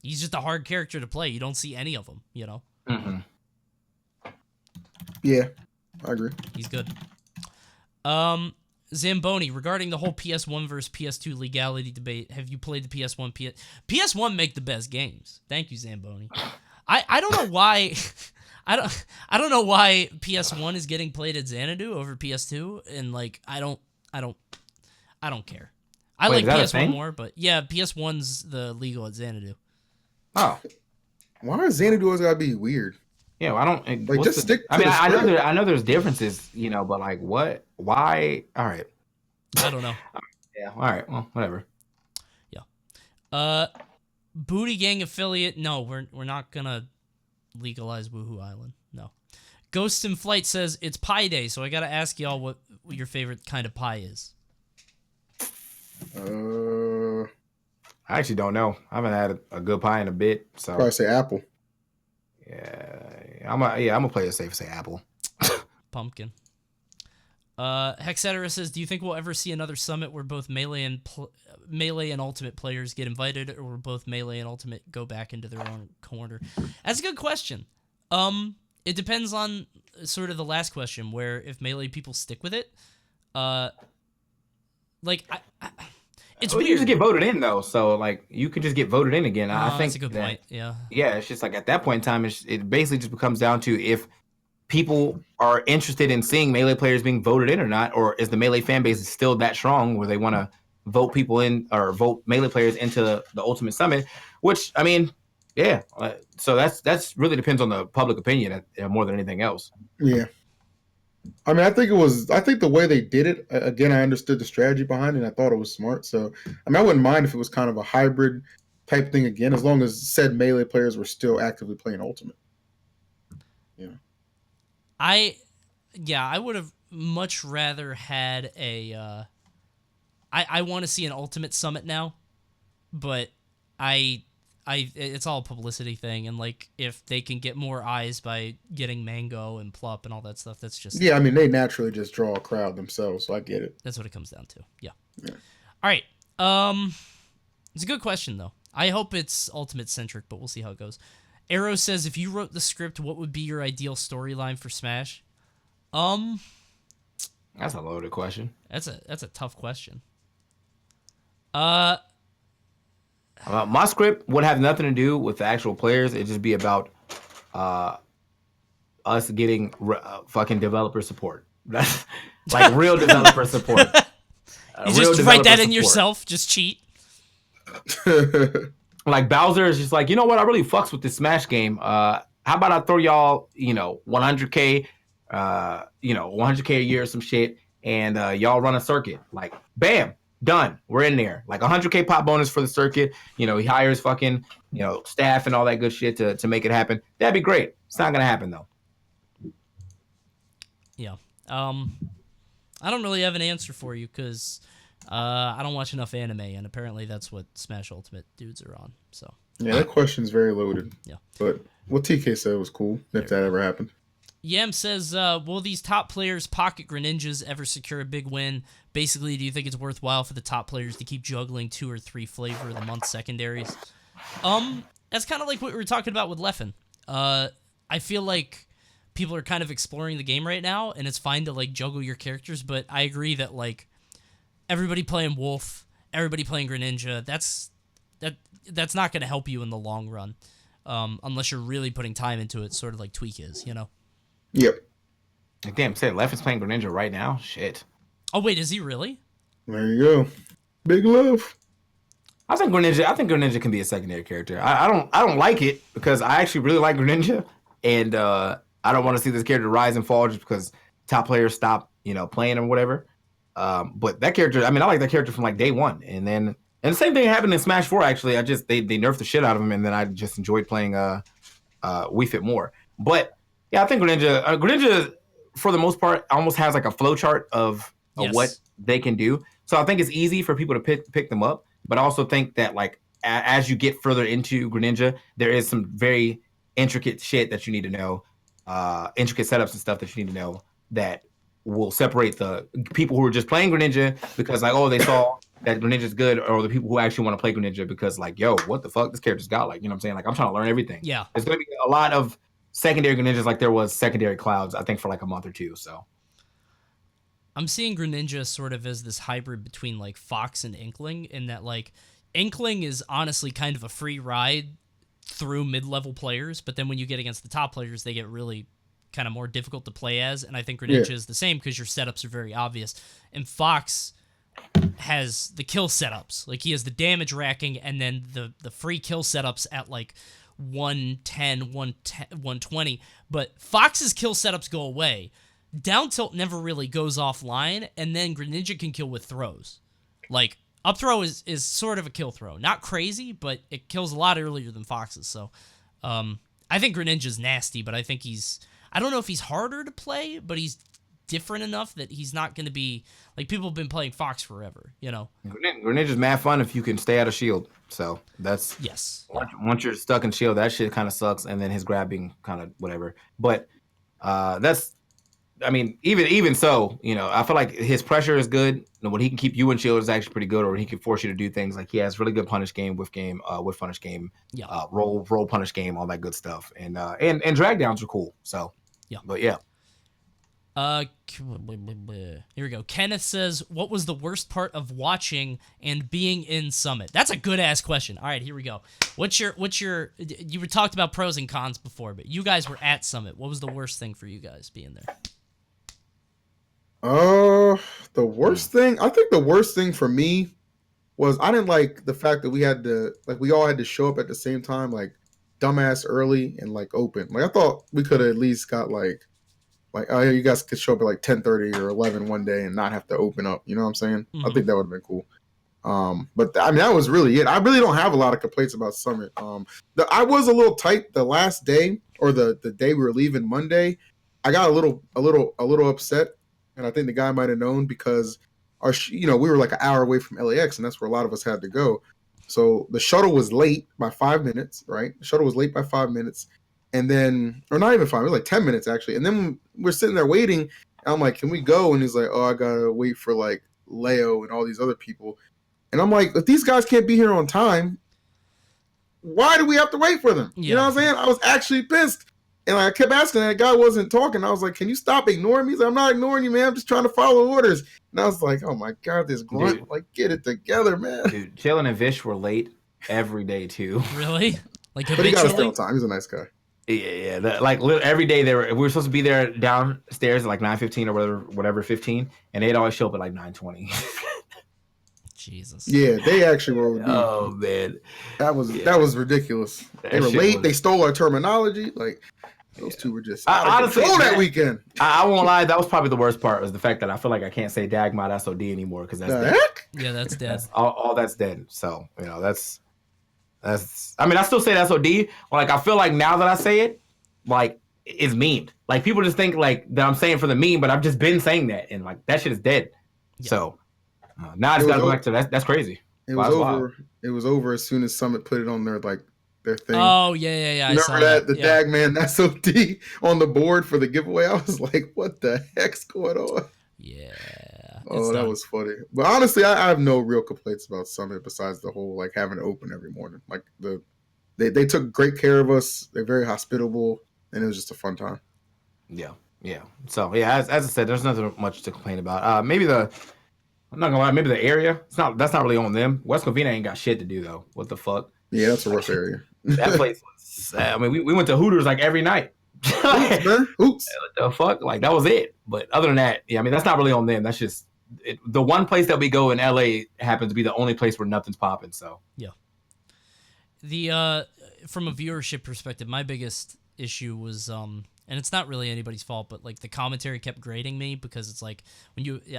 A: He's just a hard character to play. You don't see any of them,
B: Mm-hmm.
D: Yeah, I agree.
A: He's good. Zamboni, regarding the whole PS1 versus PS2 legality debate, have you played the PS1? PS1 make the best games. Thank you, Zamboni. I don't know why I don't know why PS1 is getting played at Xanadu over PS2, and like I don't care. I like PS1 more, but yeah, PS1's the legal at Xanadu.
B: Oh,
D: why is Xanadu always gotta be weird?
B: Yeah, well, I don't
D: like just stick.
B: I mean, I know there's differences, but like what? Why? All right.
A: I don't know.
B: Yeah. All right. Well, whatever.
A: Yeah. Booty Gang affiliate. No, we're not gonna legalize Woohoo Island. No. Ghosts in Flight says it's Pie Day, so I gotta ask y'all what your favorite kind of pie is.
B: I actually don't know. I haven't had a good pie in a bit, so
D: probably say apple.
B: Yeah, I'm gonna play it safe and say apple.
A: Pumpkin. Hexetera says, do you think we'll ever see another summit where both Melee and Ultimate players get invited, or will both Melee and Ultimate go back into their own corner? That's a good question. It depends on sort of the last question, where if Melee people stick with it, it's weird.
B: You just get voted in though, so like you could just get voted in again. I think
A: that's a good point. Yeah,
B: it's just like at that point in time, it basically just becomes down to if people are interested in seeing Melee players being voted in or not, or is the Melee fan base still that strong where they want to vote people in or vote melee players into the Ultimate Summit, which I mean, yeah. So that's really depends on the public opinion more than anything else.
D: Yeah. I mean, I think the way they did it, again, I understood the strategy behind it, and I thought it was smart. So, I mean, I wouldn't mind if it was kind of a hybrid type thing again, as long as said melee players were still actively playing Ultimate. Yeah.
A: I would have much rather had a. I want to see an Ultimate Summit now, but it's all a publicity thing, and like if they can get more eyes by getting Mango and Plup and all that stuff, that's just
D: I mean, they naturally just draw a crowd themselves, so I get it.
A: That's what it comes down to. Yeah.
D: Yeah.
A: All right. It's a good question though. I hope it's Ultimate centric, but we'll see how it goes. Arrow says, if you wrote the script, what would be your ideal storyline for Smash?
B: That's a loaded question.
A: That's a tough question.
B: My script would have nothing to do with the actual players. It'd just be about us getting fucking developer support. That's like real developer support.
A: You just write that in yourself. Just cheat.
B: Like Bowser is just like, you know what? I really fucks with this Smash game. How about I throw y'all, 100K, 100K a year or some shit, and y'all run a circuit. Like, bam. Done. We're in there. Like 100K pop bonus for the circuit. He hires fucking, staff and all that good shit to make it happen. That'd be great. It's not gonna happen though.
A: Yeah. I don't really have an answer for you because I don't watch enough anime, and apparently that's what Smash Ultimate dudes are on. So.
D: Yeah, that question's very loaded.
A: Yeah.
D: But what TK said was cool if that ever happened.
A: Yam says, will these top players pocket Greninjas ever secure a big win? Basically, do you think it's worthwhile for the top players to keep juggling 2 or 3 flavor of the month secondaries? That's kind of like what we were talking about with Leffen. I feel like people are kind of exploring the game right now, and it's fine to like juggle your characters, but I agree that like everybody playing Wolf, everybody playing Greninja, that's not going to help you in the long run, unless you're really putting time into it, sort of like Tweak is,
D: Yep.
B: Damn, say Leffen's playing Greninja right now. Shit.
A: Oh wait, is he really?
D: There you go. Big love.
B: I think Greninja can be a secondary character. I don't like it because I actually really like Greninja, and I don't want to see this character rise and fall just because top players stop playing or whatever. But that character, I mean, I like that character from like day one, and the same thing happened in Smash 4. Actually, they nerfed the shit out of him, and then I just enjoyed playing Wii Fit more. But yeah, I think Greninja, for the most part, almost has like a flow chart of what they can do. So I think it's easy for people to pick them up. But I also think that like as you get further into Greninja, there is some very intricate shit that you need to know, intricate setups and stuff that you need to know that will separate the people who are just playing Greninja because like, oh, they saw that Greninja's good, or the people who actually want to play Greninja because like, yo, what the fuck, this character's got, like, what I'm saying? Like, I'm trying to learn everything.
A: Yeah.
B: There's going to be a lot of secondary Greninjas like there was secondary Clouds, I think, for like a month or two. So
A: I'm seeing Greninja sort of as this hybrid between like Fox and Inkling, in that like Inkling is honestly kind of a free ride through mid-level players, but then when you get against the top players, they get really kind of more difficult to play as, and I think Greninja is the same because your setups are very obvious. And Fox has the kill setups. Like, he has the damage racking and then the free kill setups at like 110, 120. But Fox's kill setups go away. Down tilt never really goes offline, and then Greninja can kill with throws. Like, up throw is sort of a kill throw. Not crazy, but it kills a lot earlier than Fox's. So, I think Greninja's nasty, but I think I don't know if he's harder to play, but he's different enough that he's not going to be, like, people have been playing Fox forever,
B: Greninja's mad fun if you can stay out of shield. So that's once you're stuck in shield, that shit kind of sucks, and then his grabbing kind of whatever. But I mean, even so, I feel like his pressure is good. When he can keep you in shield is actually pretty good, or he can force you to do things. Like, he has really good punish game, with punish game, roll punish game, all that good stuff, and drag downs are cool. So but yeah.
A: Here we go. Kenneth says, what was the worst part of watching and being in Summit? That's a good ass question. All right, here we go. What's your you were talked about pros and cons before, but you guys were at Summit. What was the worst thing for you guys being there?
D: The worst thing, I think the worst thing for me was I didn't like the fact that we all had to show up at the same time, like dumbass early and like open. Like I thought we could have at least got like oh yeah, you guys could show up at like 10:30 or 11 one day and not have to open up. You know what I'm saying? I think that would have been cool. But I mean that was really it. I really don't have a lot of complaints about Summit. I was a little tight the last day or the day we were leaving Monday. I got a little upset, and I think the guy might have known because we were like an hour away from LAX, and that's where a lot of us had to go. So the shuttle was late by 5 minutes, right? The shuttle was late by 5 minutes, and then, or not even 5, it was like 10 minutes actually. And then we're sitting there waiting, and I'm like, "Can we go?" And he's like, "Oh, I gotta wait for like Leo and all these other people." And I'm like, if these guys can't be here on time, why do we have to wait for them? You know what I'm saying? I was actually pissed. And I kept asking, and that guy wasn't talking. I was like, can you stop ignoring me? He's like, I'm not ignoring you, man. I'm just trying to follow orders. And I was like, oh my God, this grunt,
B: Dude.
D: like, get it together, man.
B: Dude, Chillin' and Vish were late every day, too.
A: Really? Like
D: But he got us there
A: habitually?
D: on time. He's a nice guy.
B: Yeah. Like every day we were supposed to be there downstairs at like 9:15 or whatever 15, and they'd always show up at like 9:20.
A: Jesus.
D: Yeah, they actually were.
B: Oh man,
D: that was ridiculous. They were late. They stole our terminology. Like those two were just honestly that weekend.
B: I won't lie. That was probably the worst part. Was the fact that I feel like I can't say Dagmod SOD anymore because that's dead.
D: Heck?
A: Yeah, that's dead.
B: All that's dead. So that's. I mean, I still say that's SOD. Like I feel like now that I say it, like it's memed. Like people just think like that I'm saying for the meme, but I've just been saying that, and like that shit is dead. Yeah. So now I just gotta go back to that. That's crazy.
D: It was over. Wild. It was over as soon as Summit put it on their thing.
A: Oh yeah.
D: Remember that the Dagman SOD on the board for the giveaway? I was like, what the heck's going on?
A: Yeah.
D: Oh, that was funny. But honestly, I have no real complaints about Summit besides the whole like having it open every morning. Like they took great care of us. They're very hospitable, and it was just a fun time.
B: Yeah. So yeah, as I said, there's nothing much to complain about. Maybe I'm not gonna lie, maybe the area. That's not really on them. West Covina ain't got shit to do though. What the fuck?
D: Yeah, that's a rough area.
B: That place was. I mean, we went to Hooters like every night.
D: Oops, man. Oops.
B: What the fuck? Like that was it. But other than that, yeah, I mean that's not really on them. That's just the one place that we go in LA happens to be the only place where nothing's popping. So
A: yeah. The from a viewership perspective, my biggest issue was and it's not really anybody's fault, but like the commentary kept grating me because it's like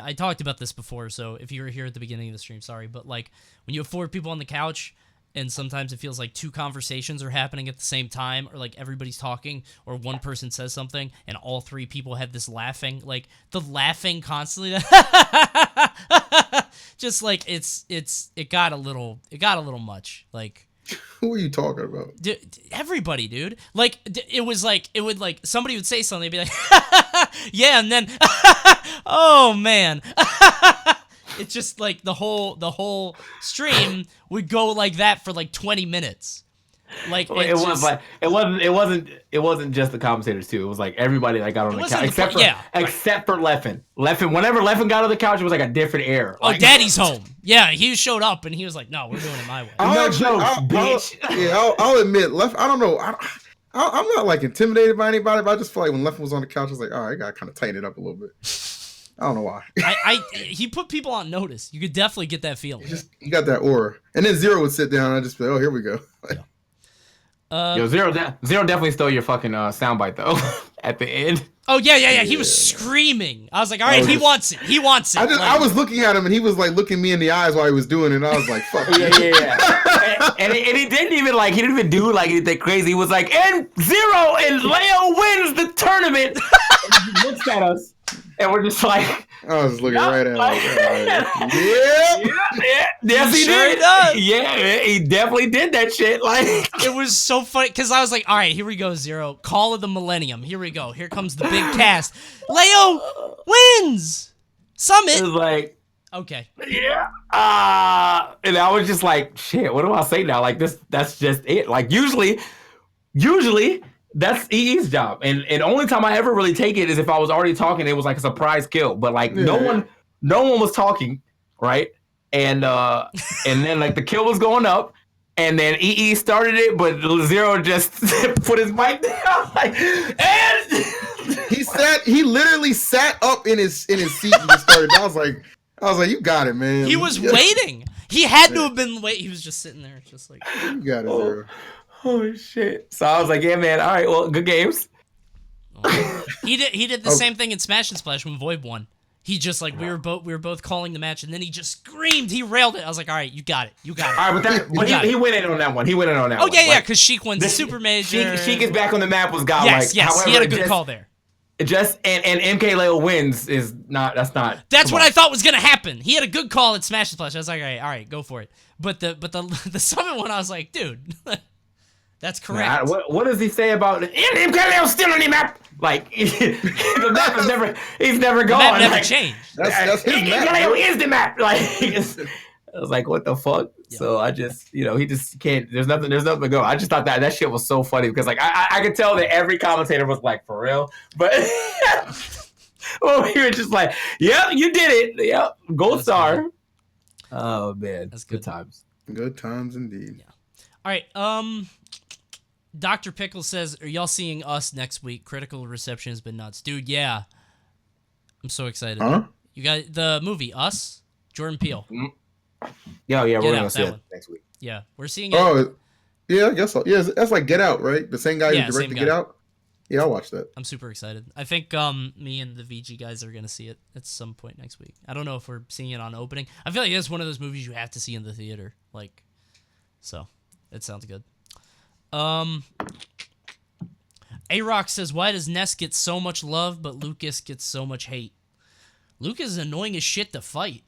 A: I talked about this before, so if you were here at the beginning of the stream, sorry, but like when you have 4 people on the couch and sometimes it feels like 2 conversations are happening at the same time, or like everybody's talking, or one person says something and all 3 people have this laughing, like the laughing constantly, just like it got a little much, like.
D: Who are you talking about?
A: Everybody, dude. Like it would like somebody would say something, they'd be like, yeah, and then, oh man, it's just like the whole stream would go like that for like 20 minutes. Like
B: it wasn't just the commentators too. It was like everybody that got on the couch except for Leffen. Whenever Leffen got on the couch, it was like a different air.
A: Oh, Daddy's home. Yeah, he showed up and he was like, "No, we're doing it my way."
D: I'll admit, I don't know. I'm not like intimidated by anybody, but I just feel like when Leffen was on the couch, I was like, all right, I gotta kind of tighten it up a little bit. I don't know why.
A: He put people on notice. You could definitely get that feeling.
D: He got that aura, and then Zero would sit down, and I'd just be like, oh, here we go.
B: Yo, Zero definitely stole your fucking soundbite though at the end.
A: Oh yeah. He was screaming. I was like, all right, he wants it.
D: I was looking at him, and he was like looking me in the eyes while he was doing it. And I was like, fuck.
B: Yeah. and he didn't even do like anything crazy. He was like, and Zero and Leo wins the tournament. And he looks at us, and we're just like.
D: I was looking right at him.
B: Yes, he did.
A: Does.
B: Yeah, he definitely did that shit. Like
A: it was so funny because I was like, all right, here we go, Zero. Call of the Millennium. Here we go. Here comes the big cast. Leo wins. Summit.
B: It was like,
A: okay.
B: Yeah. And I was just like, shit, what do I say now? Like that's just it. Like usually that's EE's job. And only time I ever really take it is if I was already talking, it was like a surprise kill. But like no one was talking, right? And then like the kill was going up, and then EE started it, but Zero just put his mic down.
D: He literally sat up in his seat and just started. I was like, you got it, man.
A: He was waiting. He had to have been wait. He was just sitting there, just like.
D: You got it, bro.
B: Oh shit! So I was like, yeah, man. All right, well, good games.
A: He did the same thing in Smash and Splash when Void won. He just like we were both calling the match, and then he just screamed. He railed it. I was like, all right, you got it.
B: All right, but he went in on that one. He went in on that one.
A: Oh yeah, because Sheik won the Super Major.
B: Sheik is back on the map. Was godlike.
A: Yes,
B: However,
A: he had a good call there.
B: Just and MKLeo wins is not. That's not.
A: That's what I thought was gonna happen. He had a good call at Smash and Splash. I was like, all right, go for it. But the Summit one, I was like, dude, that's correct.
B: What does he say about MKLeo's still on the map? Like the map is never. He's never gone.
A: The map never changed.
D: That's his map.
B: MKLeo is the map. Like I was like, what the fuck? Yeah. So I just, he just can't. There's nothing to go. I just thought that shit was so funny because like I could tell that every commentator was like, for real, but well, we were just like, yep, you did it. Yep, gold star. Good. Oh man, that's good times.
D: Good times indeed.
A: Yeah. All right. Dr. Pickle says, are y'all seeing Us next week? Critical reception has been nuts, dude. Yeah, I'm so excited.
D: Huh?
A: You got the movie Us, Jordan Peele.
B: Mm-hmm. Yeah, we're gonna see it next week.
A: Yeah, we're seeing it.
D: Oh, yeah, I guess so. Yeah, that's like Get Out, right? The same guy who directed Get Out. Yeah, I'll watch that.
A: I'm super excited. I think me and the VG guys are gonna see it at some point next week. I don't know if we're seeing it on opening. I feel like it's one of those movies you have to see in the theater. Like, so it sounds good. A-Rock says, why does Ness get so much love but Lucas gets so much hate? Lucas is annoying as shit to fight.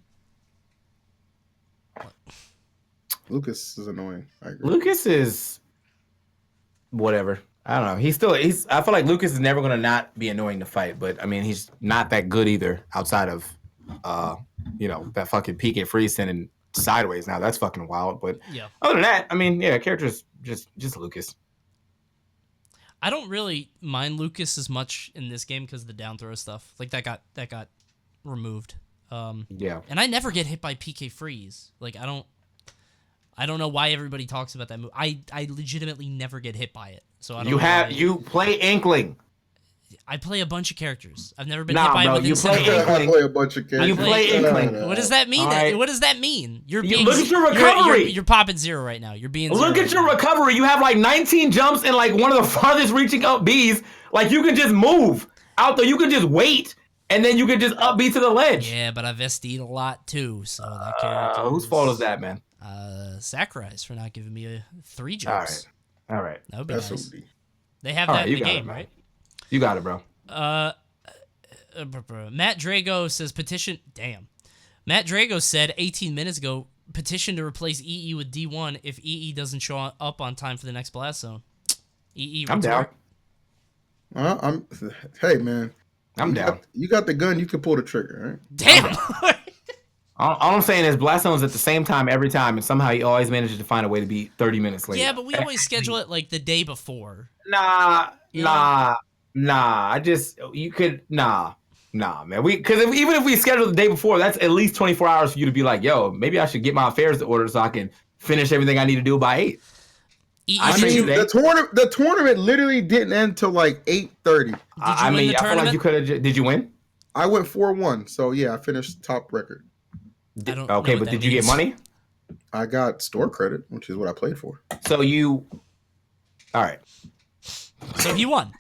D: Lucas is annoying. I agree.
B: Lucas is whatever. I don't know. I feel like Lucas is never gonna not be annoying to fight, but I mean he's not that good either outside of that fucking PK Freeson and Sideways. Now that's fucking wild. But
A: yeah.
B: Other than that, I mean, yeah, character's just Lucas.
A: I don't really mind Lucas as much in this game because of the down throw stuff. Like that got removed.
B: Yeah.
A: And I never get hit by PK Freeze. Like I don't know why everybody talks about that move. I legitimately never get hit by it. So I don't
B: you play Inkling.
A: I play a bunch of characters. I've never been hit by within
B: you play
D: Inkling. I play a bunch of characters.
B: You play Inkling.
A: What does that mean?
B: Right.
A: What does that mean?
B: Look at your recovery.
A: You're popping 0 right now. You're being 0
B: Look at your recovery. You have like 19 jumps and like one of the farthest reaching up Bs. Like you can just move out there. You can just wait. And then you can just up B to the ledge.
A: Yeah, but I've SD'd a lot too, so that character.
B: Whose fault is that, man?
A: Sakurai's for not giving me 3 jumps.
B: All right.
A: That would be nice.
D: SOD.
A: They have that in the game,
B: it,
A: right?
B: You got it, bro.
A: Matt Drago says petition. Damn. Matt Drago said 18 minutes ago petition to replace EE with D1 if EE doesn't show up on time for the next blast zone. EE.
B: I'm down.
D: Hey man.
B: I'm down.
D: You got the gun. You can pull the trigger, right?
A: Damn.
B: All I'm saying is Blast Zone's at the same time every time, and somehow he always manages to find a way to be 30 minutes late.
A: Yeah, but we always schedule it like the day before.
B: Nah. Nah, man. Because even if we schedule the day before, that's at least 24 hours for you to be like, yo, maybe I should get my affairs in order so I can finish everything I need to do by 8.
D: I mean, the tournament literally didn't end till like 8:30.
B: I feel like you could have. Did you win?
D: I went 4-1, so yeah, I finished top record.
B: Okay, but did you get money?
D: I got store credit, which is what I played for.
B: So all right.
A: So he won.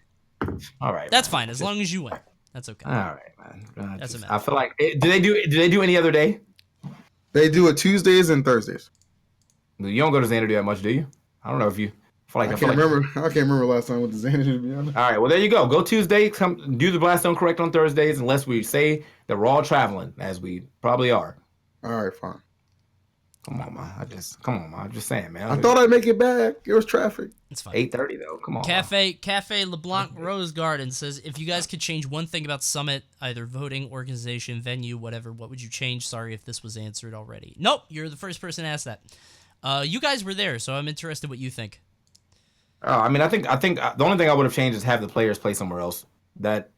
B: All right.
A: That's fine as long as you win. That's okay.
B: All right, man.
A: That's a matter.
B: I feel like do they do any other day?
D: They do it Tuesdays and Thursdays.
B: You don't go to Xanadu that much, do you? I don't know if you. I can't
D: remember last time with the Xanadu, to be honest.
B: All right, well there you go. Go Tuesday. Come do the Blast Zone correct on Thursdays, unless we say that we're all traveling, as we probably are.
D: All right, fine.
B: Come on, man. I'm just saying, man.
D: I thought I'd make it back. There was traffic.
A: It's fine.
B: 8:30 though. Come on.
A: Cafe LeBlanc Rose Garden says, if you guys could change one thing about Summit, either voting, organization, venue, whatever, what would you change? Sorry if this was answered already. Nope, you're the first person to ask that. You guys were there, so I'm interested what you think.
B: I mean, I think the only thing I would have changed is have the players play somewhere else. That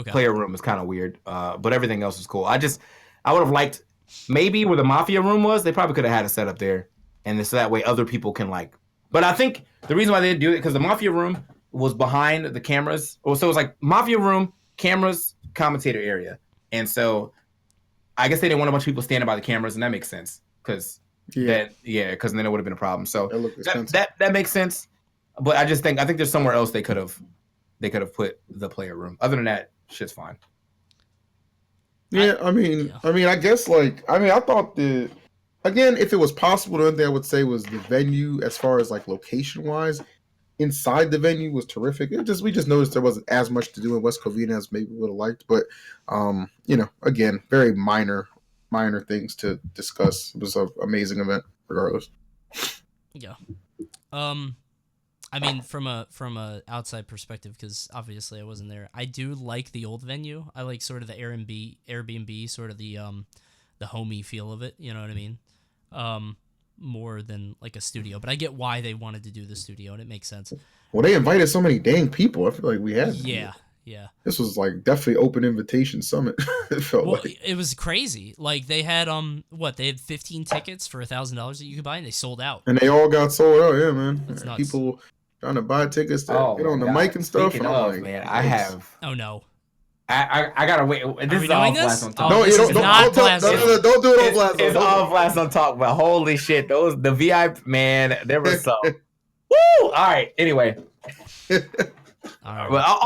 B: player room is kind of weird, but everything else is cool. I would have liked maybe where the Mafia room was. They probably could have had a setup there, and so that way other people can like. But I think the reason why they didn't do it because the Mafia room was behind the cameras, so it was like Mafia room, cameras, commentator area, and so I guess they didn't want a bunch of people standing by the cameras, and that makes sense. because
D: Yeah,
B: because then it would have been a problem. So
D: that looked expensive.
B: that makes sense. But I think there's somewhere else they could have put the player room. Other than that, shit's fine.
D: Yeah, I mean, I guess I thought again, if it was possible, the only thing I would say was the venue, as far as like location wise, inside the venue was terrific. We just noticed there wasn't as much to do in West Covina as maybe we would have liked, but again, very minor things to discuss. It was an amazing event, regardless.
A: Yeah. I mean, from a outside perspective, because obviously I wasn't there, I do like the old venue. I like sort of the Airbnb, sort of the homey feel of it. You know what I mean? More than like a studio. But I get why they wanted to do the studio, and it makes sense.
D: Well, they invited so many dang people. I feel like we had.
A: Yeah.
D: This was like definitely open invitation summit. It felt like
A: it was crazy. Like they had they had 15 tickets for $1,000 that you could buy, and they sold out.
D: And they all got sold out. Yeah, man.
A: It's nuts.
D: People trying to buy tickets to get on the mic and stuff.
B: Speaking of, man, I have.
A: Oh no.
B: I gotta wait. This is all blast on talk.
A: No,
D: don't do it on blast.
B: It's all blast on talk. But holy shit, the VIP, man, there was some. Woo! All right. Anyway.
A: All right.
B: Well,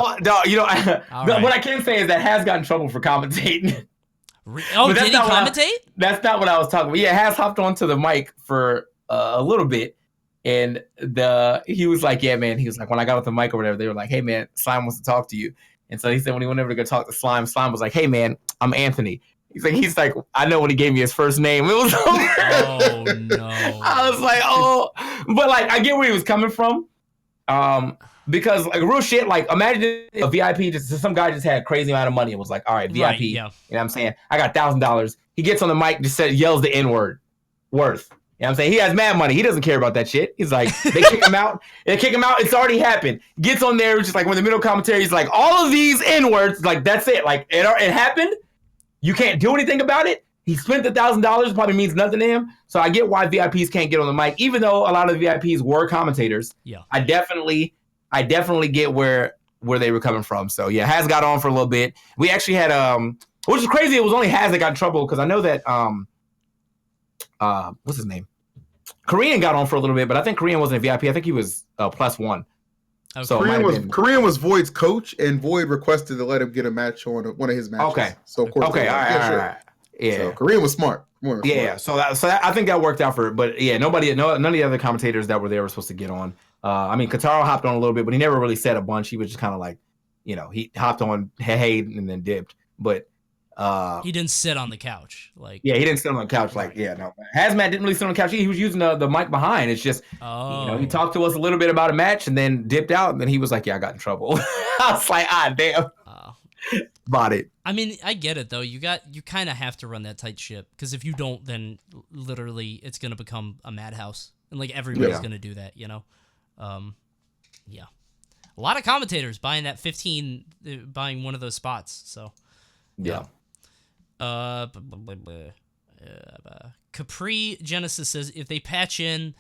B: what I can say is that Has got in trouble for commentating.
A: Oh, did he commentate?
B: That's not what I was talking about. Yeah, Has hopped onto the mic for a little bit. And he was like, yeah, man. He was like, when I got off the mic or whatever, they were like, hey, man, Slime wants to talk to you. And so he said when he went over to go talk to Slime was like, hey, man, I'm Anthony. He's like, I know when he gave me his first name. It was
A: oh, no.
B: I was like, oh. But, like, I get where he was coming from. Because, like, real shit, like, imagine a VIP, some guy just had a crazy amount of money and was like, all right, VIP. Right, yeah. You know what I'm saying? I got $1,000. He gets on the mic, just yells the N-word. Worth. You know what I'm saying? He has mad money. He doesn't care about that shit. He's like, they kick him out. It's already happened. Gets on there, just like when the middle commentary, he's like, all of these N-words, like, that's it. Like, it happened. You can't do anything about it. He spent $1,000, probably means nothing to him. So I get why VIPs can't get on the mic, even though a lot of the VIPs were commentators.
A: Yeah.
B: I definitely get where they were coming from. So yeah, Has got on for a little bit. We actually had which is crazy. It was only Has that got in trouble because I know that what's his name? Korean got on for a little bit, but I think Korean wasn't a VIP. I think he was +1. Okay. So
D: Korean was Void's coach, and Void requested to let him get a match on one of his matches.
B: Okay.
D: So of course.
B: Okay. All right. Yeah.
D: So Korean was smart.
B: Yeah. So I think that worked out for it. But yeah, none of the other commentators that were there were supposed to get on. I mean, Kataro hopped on a little bit, but he never really said a bunch. He was just kind of like, he hopped on, hey, and then dipped. But
A: he didn't sit on the couch.
B: He didn't sit on the couch. Like, yeah, no. Hazmat didn't really sit on the couch. He was using the mic behind. It's just, he talked to us a little bit about a match and then dipped out. And then he was like, yeah, I got in trouble. I was like, damn. Bought it.
A: I mean, I get it though. You kind of have to run that tight ship because if you don't, then literally it's gonna become a madhouse, and like everybody's gonna do that, Yeah. A lot of commentators buying buying one of those spots. So.
B: Yeah.
A: Capri Genesis says if they patch in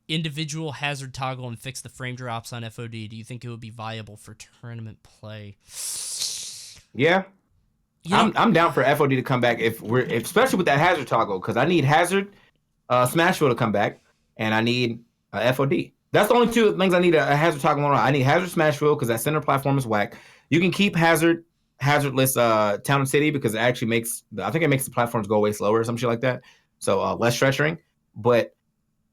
A: individual hazard toggle and fix the frame drops on FOD, do you think it would be viable for tournament play?
B: Yeah. I'm down for FOD to come back especially with that hazard toggle, because I need hazard Smashville to come back and I need FOD. That's the only two things I need a hazard toggle on. I need hazard Smashville because that center platform is whack. You can keep hazardless Town and City because it actually makes the platforms go way slower or some shit like that. So less stretching. But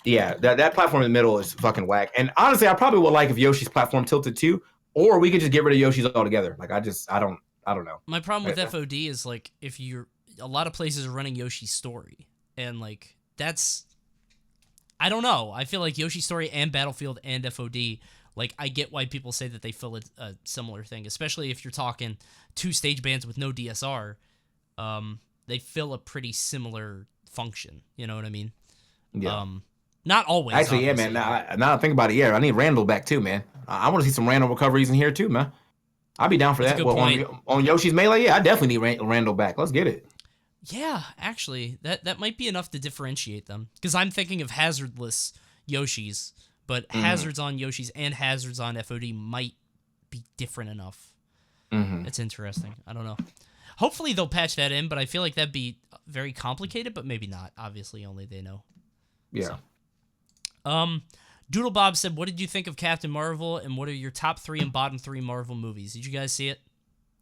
B: yeah, that platform in the middle is fucking whack. And honestly, I probably would like if Yoshi's platform tilted too, or we could just get rid of Yoshi's altogether. Like I don't know.
A: My problem with FOD is like a lot of places are running Yoshi's Story, and like that's, I don't know. I feel like Yoshi's Story and Battlefield and FOD, like I get why people say that they feel a similar thing, especially if you're talking 2 stage bands with no DSR. They fill a pretty similar function. You know what I mean?
B: Yeah.
A: Not always.
B: Actually, yeah, man. Now I think about it, yeah, I need Randall back too, man. I want to see some Randall recoveries in here too, man. I'll be down for that. Well, on Yoshi's Melee, yeah, I definitely need Randall back. Let's get it.
A: Yeah, actually, that might be enough to differentiate them. Because I'm thinking of hazardless Yoshis, but hazards on Yoshis and hazards on FOD might be different enough. It's interesting. I don't know. Hopefully they'll patch that in, but I feel like that'd be very complicated, but maybe not. Obviously, only they know.
B: Yeah.
A: So. Doodle Bob said, "What did you think of Captain Marvel, and what are your top 3 and bottom 3 Marvel movies?" Did you guys see it?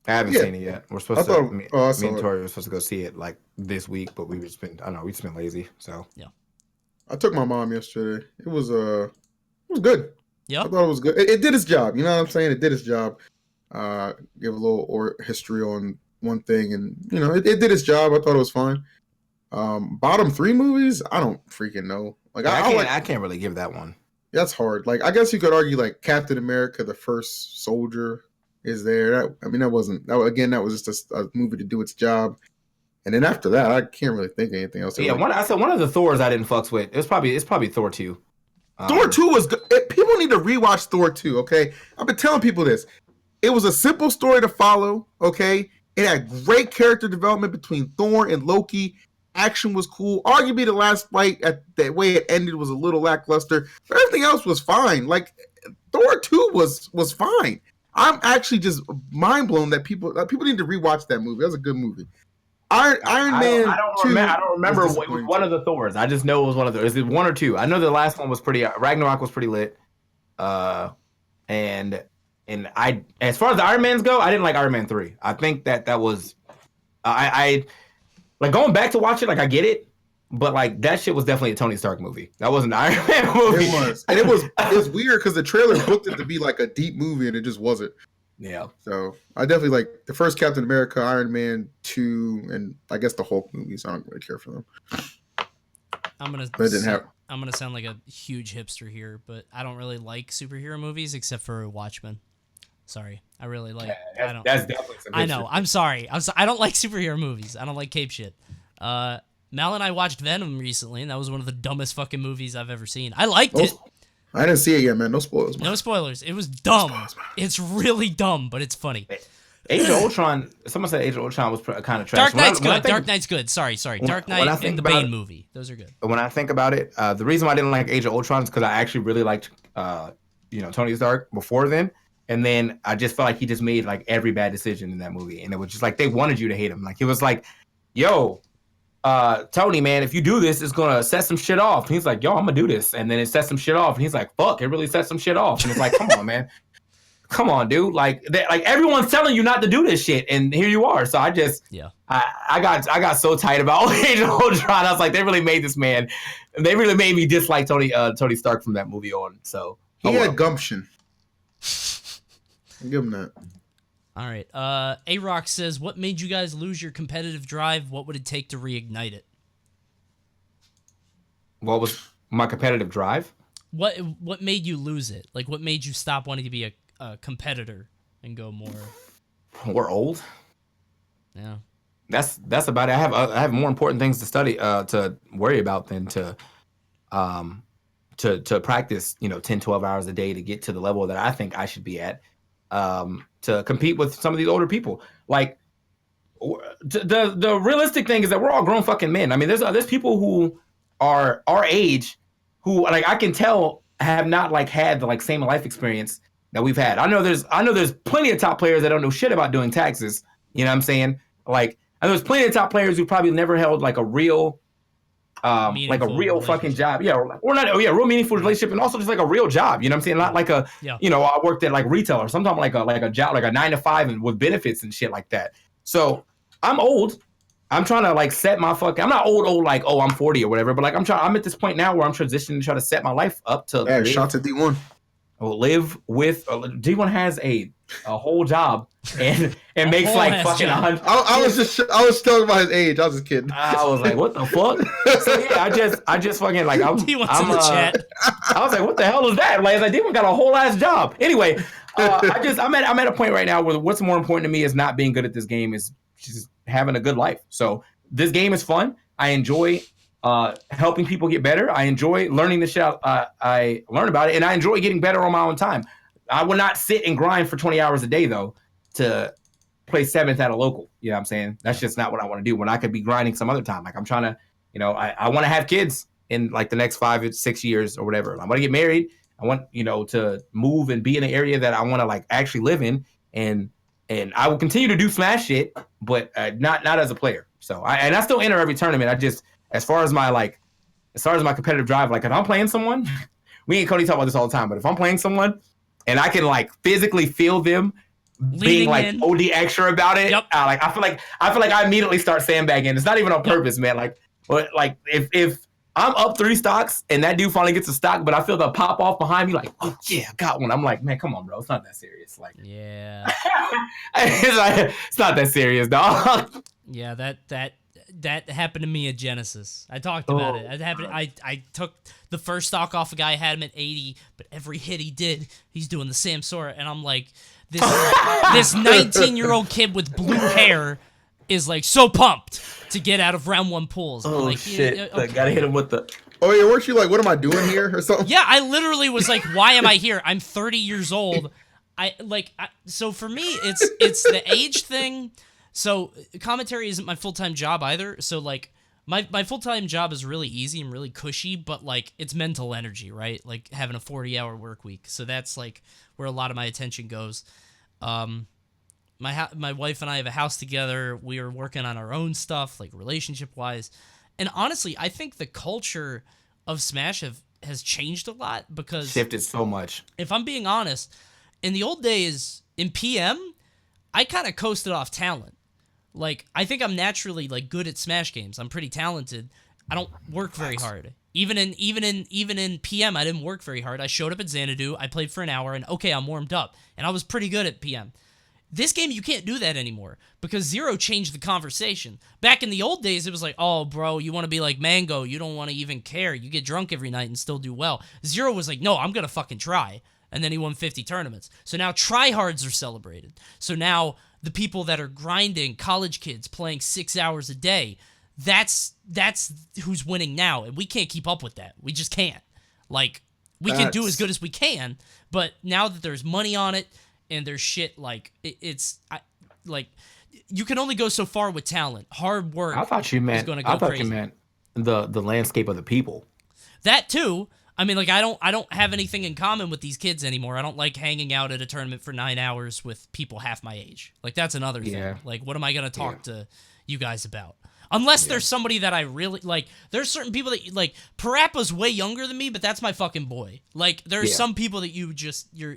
B: I haven't seen it yet. We're supposed to. Me and
D: it.
B: Tori were supposed to go see it like this week, but we've just been. I don't know. We've just been lazy. So
A: yeah.
D: I took my mom yesterday. It was good.
A: Yeah.
D: I thought it was good. It did its job. You know what I'm saying? It did its job. Give a little history on one thing, and it did its job. I thought it was fine. Bottom 3 movies, I don't freaking know. Like
B: I can't really give that one.
D: That's hard. Like I guess you could argue like Captain America: The First Soldier is there. That was just a movie to do its job. And then after that, I can't really think of anything else.
B: Yeah, I said one of the Thors I didn't fucks with. It's probably Thor 2.
D: Thor 2 was good. People need to rewatch Thor 2, okay? I've been telling people this. It was a simple story to follow, okay? It had great character development between Thor and Loki. Action was cool. Arguably, the last fight, at the way it ended, was a little lackluster. But everything else was fine. Like, Thor 2 was fine. I'm actually just mind blown that people need to rewatch that movie. That was a good movie. Iron Man. I
B: don't remember what was one of the Thors. I just know it was one of those. Is it 1 or 2? I know the last one was pretty. Ragnarok was pretty lit. And I, as far as the Iron Mans go, I didn't like Iron Man 3. I think that was, I like going back to watch it. Like I get it, but like that shit was definitely a Tony Stark movie. That wasn't an Iron Man movie.
D: It was, and it was weird because the trailer booked it to be like a deep movie, and it just wasn't.
B: Yeah.
D: So I definitely like the first Captain America, Iron Man 2, and I guess the Hulk movies. I don't really care for them.
A: I'm gonna sound like a huge hipster here, but I don't really like superhero movies except for Watchmen. Sorry, I really like.
B: That's definitely some hipster.
A: I know. I'm sorry. I don't like superhero movies. I don't like cape shit. Mal and I watched Venom recently, and that was one of the dumbest fucking movies I've ever seen. I liked it.
D: I didn't see it yet, man. No spoilers. Man.
A: No spoilers. It was dumb. It's really dumb, but it's funny.
B: Age of Ultron. Someone said Age of Ultron was kind of trash.
A: Dark Knight's good. Dark Knight's good. Sorry. Dark Knight and the Bane movie. Those are good.
B: When I think about it, the reason why I didn't like Age of Ultron is because I actually really liked, Tony Stark before then. And then I just felt like he just made like every bad decision in that movie. And it was just like they wanted you to hate him. Like it was like, yo, Tony, man, if you do this, it's gonna set some shit off. And he's like, yo, I'm gonna do this. And then it sets some shit off. And he's like, fuck, it really set some shit off. And it's like, come on, man. Come on, dude. Like everyone's telling you not to do this shit, and here you are. So I just I got so tight about Age of Ultron. I was like, they really made this man. They really made me dislike Tony Stark from that movie on. So
D: he had gumption. I'll give him that.
A: All right. A-Rock says, what made you guys lose your competitive drive? What would it take to reignite it?
B: What was my competitive drive?
A: What made you lose it? Like, what made you stop wanting to be a competitor and go more?
B: We're old.
A: Yeah.
B: That's about it. I have more important things to study, to worry about than to practice, 10, 12 hours a day to get to the level that I think I should be at. To compete with some of these older people. Like the realistic thing is that we're all grown fucking men. I mean, there's people who are our age who like I can tell have not like had the like same life experience that we've had. I know there's plenty of top players that don't know shit about doing taxes. You know what I'm saying? Like, and there's plenty of top players who probably never held like a real fucking job. Yeah. Or not. Oh yeah. Real meaningful relationship. And also just like a real job. You know what I'm saying? Not like I worked at like retail or sometimes like a job, like a 9 to 5 and with benefits and shit like that. So I'm old. I'm trying to like set my fucking, I'm not old, like, oh, I'm 40 or whatever, but like I'm at this point now where I'm transitioning to try to set my life up to
D: shout to D1.
B: Live with D1 has a whole job and makes like fucking 100.
D: I was talking about his age. I was just kidding.
B: I was like, what the fuck? So yeah, I just fucking like I'm in
A: the chat.
B: I was like, what the hell is that? Like D1 got a whole ass job. Anyway, I'm at a point right now where what's more important to me is not being good at this game, is just having a good life. So this game is fun. I enjoy helping people get better. I enjoy learning the shit I learn about it, and I enjoy getting better on my own time. I will not sit and grind for 20 hours a day, though, to play 7th at a local. You know what I'm saying? That's just not what I want to do when I could be grinding some other time. Like I'm trying to, I want to have kids in like the next 5 or 6 years or whatever. I want to get married. I want, to move and be in an area that I want to like actually live in and and I will continue to do Smash shit, but not as a player. So I still enter every tournament. I just as far as my competitive drive, like if I'm playing someone, we and Coney talk about this all the time, but if I'm playing someone and I can like physically feel them being like OD extra about it, like I feel like I immediately start sandbagging. It's not even on purpose, man. Like if I'm up 3 stocks and that dude finally gets a stock, but I feel the pop off behind me, like, oh yeah, I got one. I'm like, man, come on, bro, it's not that serious. Like,
A: yeah,
B: it's not that serious, dog.
A: Yeah, that happened to me at Genesis. I talked about it. It happened. I took the first stock off a guy, had him at 80, but every hit he did, he's doing the Sam Sora, and I'm like, this 19-year-old kid with blue hair is like so pumped to get out of round 1 pools.
B: Oh
A: like,
B: shit! Okay. Gotta hit him with the.
D: Oh yeah, weren't you like, what am I doing here or something?
A: Yeah, I literally was like, why am I here? I'm 30 years old. So for me, it's the age thing. So commentary isn't my full-time job either. So like my full-time job is really easy and really cushy, but like it's mental energy, right? Like having a 40-hour work week. So that's like where a lot of my attention goes. My wife and I have a house together. We are working on our own stuff, like relationship-wise. And honestly, I think the culture of Smash has changed a lot because
B: shifted so much.
A: If I'm being honest, in the old days in PM, I kind of coasted off talent. Like, I think I'm naturally like good at Smash games. I'm pretty talented. I don't work very hard. Even in PM, I didn't work very hard. I showed up at Xanadu, I played for an hour, and okay, I'm warmed up. And I was pretty good at PM. This game, you can't do that anymore because Zero changed the conversation. Back in the old days, it was like, oh, bro, you want to be like Mango. You don't want to even care. You get drunk every night and still do well. Zero was like, no, I'm going to fucking try. And then he won 50 tournaments. So now tryhards are celebrated. So now the people that are grinding, college kids playing 6 hours a day, that's who's winning now. And we can't keep up with that. We just can't. Like, we can do as good as we can, but now that there's money on it and there's shit, like, you can only go so far with talent. Hard work.
B: I thought you meant the landscape of the people.
A: That too. I mean, like, I don't have anything in common with these kids anymore. I don't like hanging out at a tournament for 9 hours with people half my age. Like, that's another thing. Like, what am I gonna talk to you guys about? Unless there's somebody that I really like. There's certain people that like. Parappa's way younger than me, but that's my fucking boy. Like, there's some people that you just you're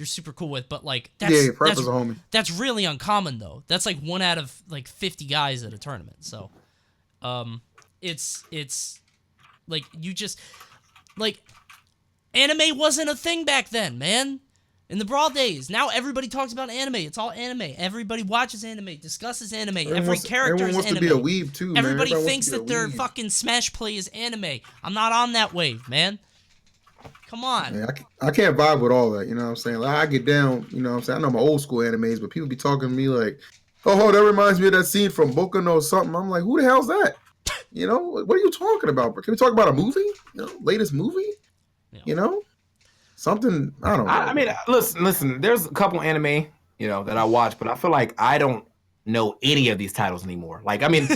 A: super cool with, but like that's
D: Parappa's a homie.
A: That's really uncommon though. That's like 1 out of like 50 guys at a tournament. So, it's like you just. Like, anime wasn't a thing back then, man. In the Brawl days. Now everybody talks about anime. It's all anime. Everybody watches anime, discusses anime. Every character is anime. Everyone wants to
D: be a weeb, too, man.
A: Everybody thinks that their fucking Smash play is anime. I'm not on that wave, man. Come on.
D: Yeah, I can't vibe with all that, you know what I'm saying? Like, I get down, you know what I'm saying? I know my old school animes, but people be talking to me like, oh, that reminds me of that scene from Boku no something. I'm like, who the hell's that? You know, what are you talking about? Can we talk about a movie? You know, latest movie? Yeah. You know, something. I don't know.
B: I mean, listen. There's a couple anime, you know, that I watch, but I feel like I don't know any of these titles anymore. Like, I mean,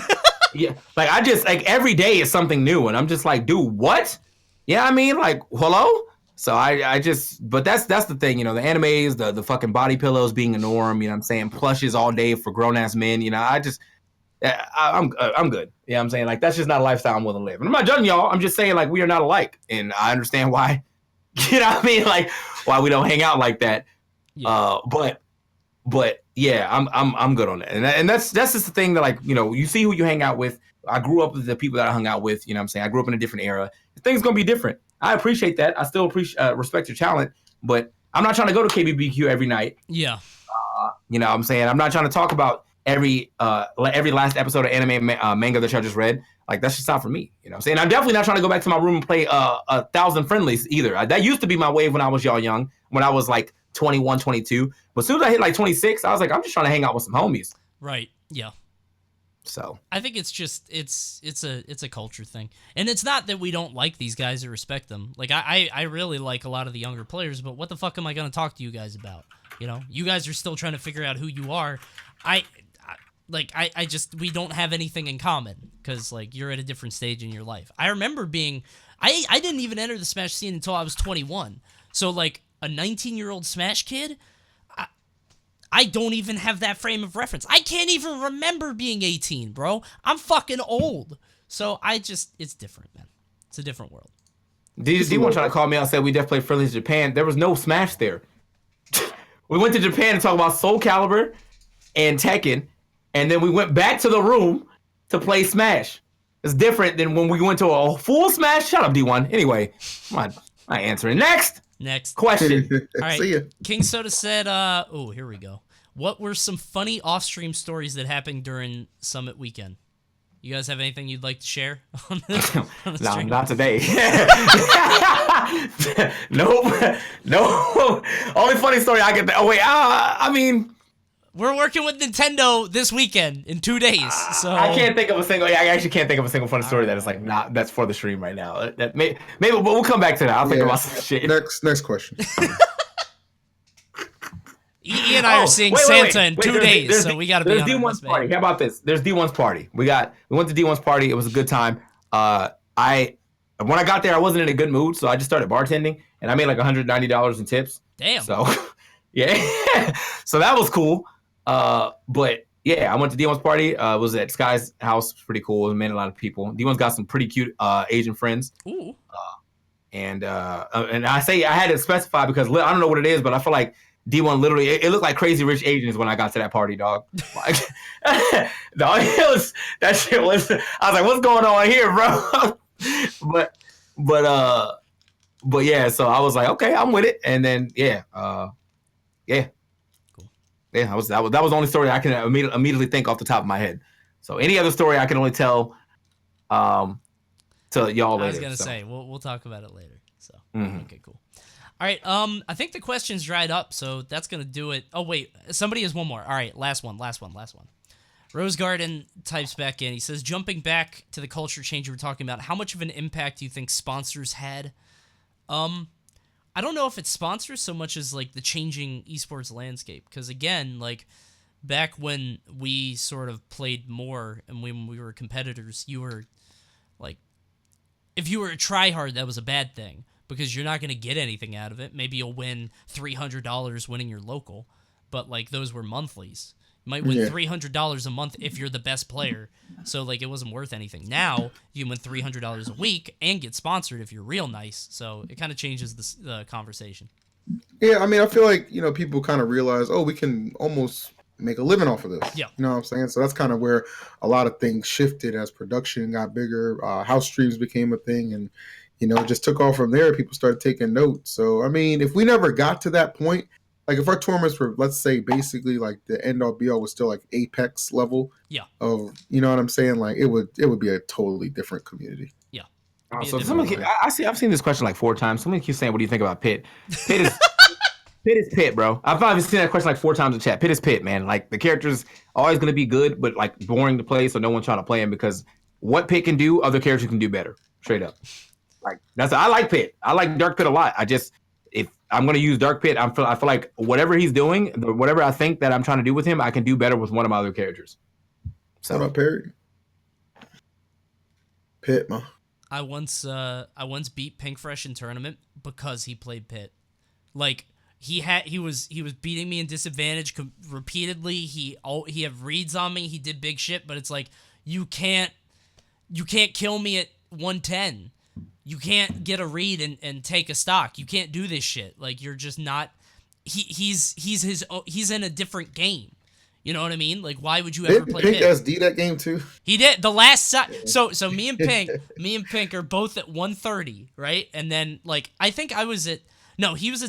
B: yeah, like I just like every day is something new, and I'm just like, dude, what? Yeah, I mean, like, hello. So I just, but that's the thing, you know, the animes, the fucking body pillows being a norm. You know what I'm saying? Plushes all day for grown ass men. You know, I'm good. You know what I'm saying? Like, that's just not a lifestyle I'm willing to live. And I'm not judging y'all. I'm just saying, like, we are not alike. And I understand why, you know what I mean? Like, why we don't hang out like that. Yeah. But yeah, I'm good on that. And that's just the thing that, like, you know, you see who you hang out with. I grew up with the people that I hung out with, you know what I'm saying? I grew up in a different era. Things going to be different. I appreciate that. I still respect your talent, but I'm not trying to go to KBBQ every night.
A: Yeah.
B: You know what I'm saying? I'm not trying to talk about every last episode of anime manga that y'all just read. Like, that's just not for me. You know what I'm saying? I'm definitely not trying to go back to my room and play 1,000 friendlies either. That used to be my wave when I was young, when I was like 21, 22. But as soon as I hit like 26, I was like, I'm just trying to hang out with some homies.
A: Right. Yeah.
B: So
A: I think it's just it's a culture thing, and it's not that we don't like these guys or respect them. Like, I really like a lot of the younger players, but what the fuck am I gonna talk to you guys about? You know, you guys are still trying to figure out who you are. I just, we don't have anything in common because, like, you're at a different stage in your life. I remember I didn't even enter the Smash scene until I was 21. So, like, a 19-year-old Smash kid, I don't even have that frame of reference. I can't even remember being 18, bro. I'm fucking old. So it's different, man. It's a different world.
B: D1 trying to call me out and said we definitely played friendlies in Japan. There was no Smash there. We went to Japan to talk about Soul Calibur and Tekken, and then we went back to the room to play Smash. It's different than when we went to a full Smash. Shut up, D1. Anyway, I'm not answering. Next question.
A: All right.
D: See ya.
A: King Soda said, here we go. What were some funny off-stream stories that happened during Summit weekend? You guys have anything you'd like to share on the
B: No,
A: stream?
B: not today. No. Only funny story I get. I mean,
A: we're working with Nintendo this weekend in 2 days, so
B: I can't think of a single. I actually can't think of a single funny story that is like not that's for the stream right now. That maybe, but we'll come back to that. I'll think about some shit.
D: Next question.
A: E and I are seeing Santa in 2 days, so we got to be on
B: D1's party. How about this? There's D1's party. We went to D1's party. It was a good time. When I got there, I wasn't in a good mood, so I just started bartending, and I made like $190 in tips.
A: Damn.
B: So, yeah. So that was cool. But yeah, I went to D1's party. Was at Sky's house. Pretty cool. It made a lot of people. D1's got some pretty cute Asian friends.
A: Ooh.
B: And I say I had to specify because I don't know what it is, but I feel like D1 literally, it looked like Crazy Rich Asians when I got to that party, dog. Like, dog, that shit was. I was like, "What's going on here, bro?" but yeah. So I was like, "Okay, I'm with it." And then yeah, cool. Yeah, that was the only story I can immediately think off the top of my head. So any other story I can only tell to y'all later.
A: I was gonna say we'll talk about it later. So okay, cool. All right, I think the questions dried up, so that's gonna do it. Oh wait, somebody has one more. All right, last one. Rose Garden types back in. He says, jumping back to the culture change you were talking about, how much of an impact do you think sponsors had? I don't know if it's sponsors so much as like the changing esports landscape, because again, like back when we sort of played more and when we were competitors, you were like, if you were a tryhard, that was a bad thing, because you're not going to get anything out of it. Maybe you'll win $300 winning your local, but like those were monthlies. You might win $300 a month if you're the best player, so like it wasn't worth anything. Now you can win $300 a week and get sponsored if you're real nice, so it kind of changes the conversation.
D: Yeah, I mean, I feel like, people kind of realize, we can almost make a living off of this.
A: Yeah.
D: You know what I'm saying? So that's kind of where a lot of things shifted as production got bigger, house streams became a thing, and it just took off from there. People started taking notes. So, I mean, if we never got to that point, like if our tournaments were, let's say, basically like the end all be all was still like Apex level of, you know what I'm saying? Like it would be a totally different community.
A: Yeah.
B: So I've seen this question like 4 times. Somebody keeps saying, "What do you think about Pitt?" Pitt is Pitt is Pitt, bro. I've probably seen that question like 4 times in chat. Pitt is Pitt, man. Like the character's always gonna be good, but like boring to play, so no one's trying to play him because what Pitt can do, other characters can do better. Straight up. Like I like Pitt. I like Dark Pitt a lot. If I'm gonna use Dark Pitt, I feel like whatever he's doing, whatever I think that I'm trying to do with him, I can do better with one of my other characters. So
D: what about Perry? Pitt, man.
A: I once beat Pink Fresh in tournament because he played Pitt. Like he was beating me in disadvantage repeatedly. He had reads on me. He did big shit, but it's like you can't kill me at 110. You can't get a read and take a stock. You can't do this shit. Like you're just not. He's in a different game. You know what I mean? Like why would you ever play
D: Pink
A: Pink?
D: SD that game too?
A: He did the last so me and Pink are both at 130, right? And then like I think he was at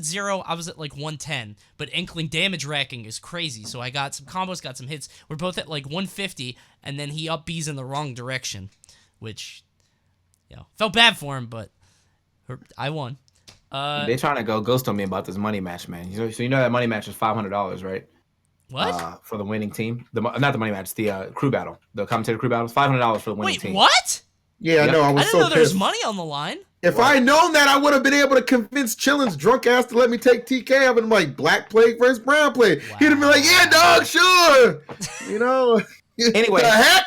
A: 0, I was at like 110, but Inkling damage racking is crazy. So I got some combos, got some hits. We're both at like 150, and then he up B's in the wrong direction, which felt bad for him, but I won.
B: They're trying to go ghost on me about this money match, man. So you know that money match is $500, right?
A: What?
B: For the winning team? Not the money match, the crew battle. The commentator crew battle is $500 for the winning team.
A: Wait, what?
D: Yeah, I know. I
A: didn't know there was money on the line.
D: If I had known that, I would have been able to convince Chillin's drunk ass to let me take TK. I would have been like, Black Plague versus Brown Plague. Wow. He'd have been like, yeah, dog, sure.
B: Anyway.
D: The heck?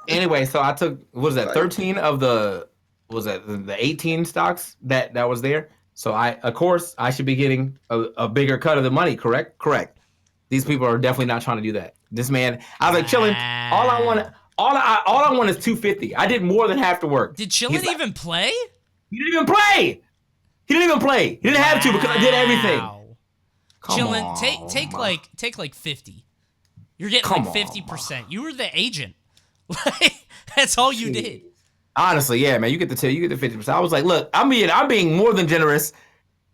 B: Anyway, so I took, what was that, 13 of the 18 stocks that was there? So of course, I should be getting a bigger cut of the money, correct? Correct. These people are definitely not trying to do that. This man, I was like chilling. All I want is 250. I did more than half the work.
A: Did Chillin even play?
B: He didn't even play. He didn't have to because I did everything.
A: Chillin, take like 50. You're getting like 50%. You were the agent. That's all you did.
B: Honestly, yeah, man. You get the 50%. I was like, look, I'm being more than generous.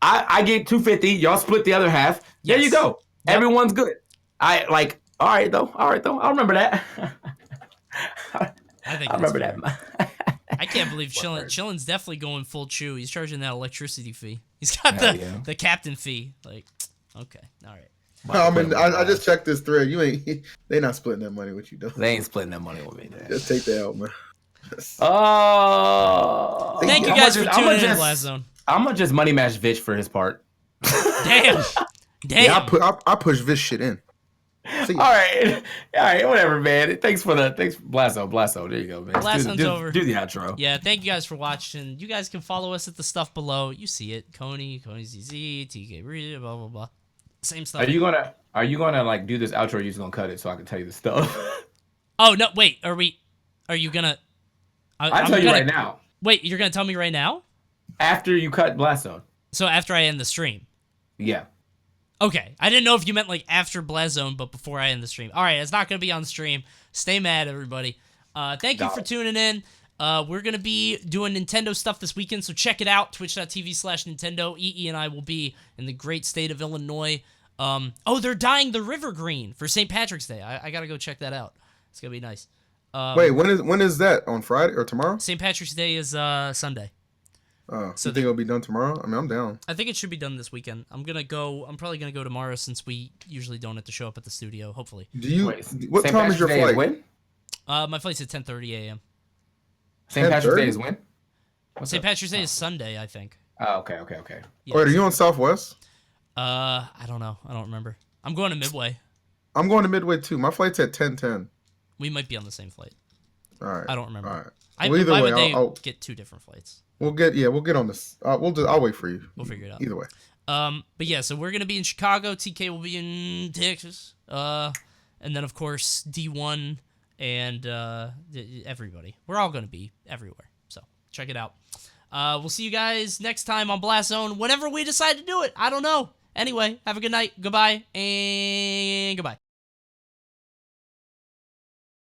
B: I get 250. Y'all split the other half. There you go. Yep. Everyone's good. All right though. I'll remember that.
A: I remember that. I can't believe Chillin's definitely going full chew. He's charging that electricity fee. He's got the captain fee. Like, okay, all right.
D: No, I mean, I just checked this thread. They not splitting that money with you, though.
B: They ain't splitting that money with me. Man.
D: Just take that out, man.
B: Oh,
A: thank you guys for tuning in, Blast Zone.
B: I'm gonna just money match Vitch for his part.
A: Damn.
D: Yeah, I push this shit in.
B: All right, whatever, man. Thanks Blast Zone. There you go, man.
A: Blast Zone's over.
B: Do the outro.
A: Yeah, thank you guys for watching. You guys can follow us at the stuff below. You see it, Coney ZZ, TKbreezy, blah blah blah. Same stuff.
B: Are you gonna like do this outro? Or are you just gonna cut it so I can tell you the stuff?
A: Oh no! Wait, are you gonna?
B: I'll tell you right now.
A: Wait, you're gonna tell me right now?
B: After you cut Blast Zone.
A: So after I end the stream.
B: Yeah.
A: Okay, I didn't know if you meant like after Blast Zone, but before I end the stream. All right, it's not gonna be on the stream. Stay mad, everybody. Thank you for tuning in. We're gonna be doing Nintendo stuff this weekend, so check it out. Twitch.tv/Nintendo. EE and I will be in the great state of Illinois. They're dyeing the river green for St. Patrick's Day. I gotta go check that out. It's gonna be nice.
D: Wait, when is that? On Friday or tomorrow?
A: St. Patrick's Day is Sunday.
D: So you think it'll be done tomorrow? I mean, I'm down.
A: I think it should be done this weekend. I'm probably gonna go tomorrow since we usually don't have to show up at the studio. Hopefully.
D: What time is your flight?
B: When?
A: My flight's at 10:30 a.m.
B: St. Patrick's Day is when?
A: St. Patrick's Day is Sunday, I think.
B: Oh, okay.
A: Yeah,
D: Wait, are you on Southwest?
A: I don't know. I don't remember. I'm going to Midway.
D: I'm going to Midway too. My flight's at 10:10.
A: We might be on the same flight.
D: All right.
A: I don't remember.
D: All right.
A: Why would they get two different flights?
D: We'll get on this. I'll wait for you.
A: We'll figure it out.
D: Either way.
A: But yeah, so we're gonna be in Chicago. TK will be in Texas. And then of course D1 and everybody. We're all gonna be everywhere. So check it out. We'll see you guys next time on Blast Zone whenever we decide to do it. I don't know. Anyway, have a good night. Goodbye and goodbye.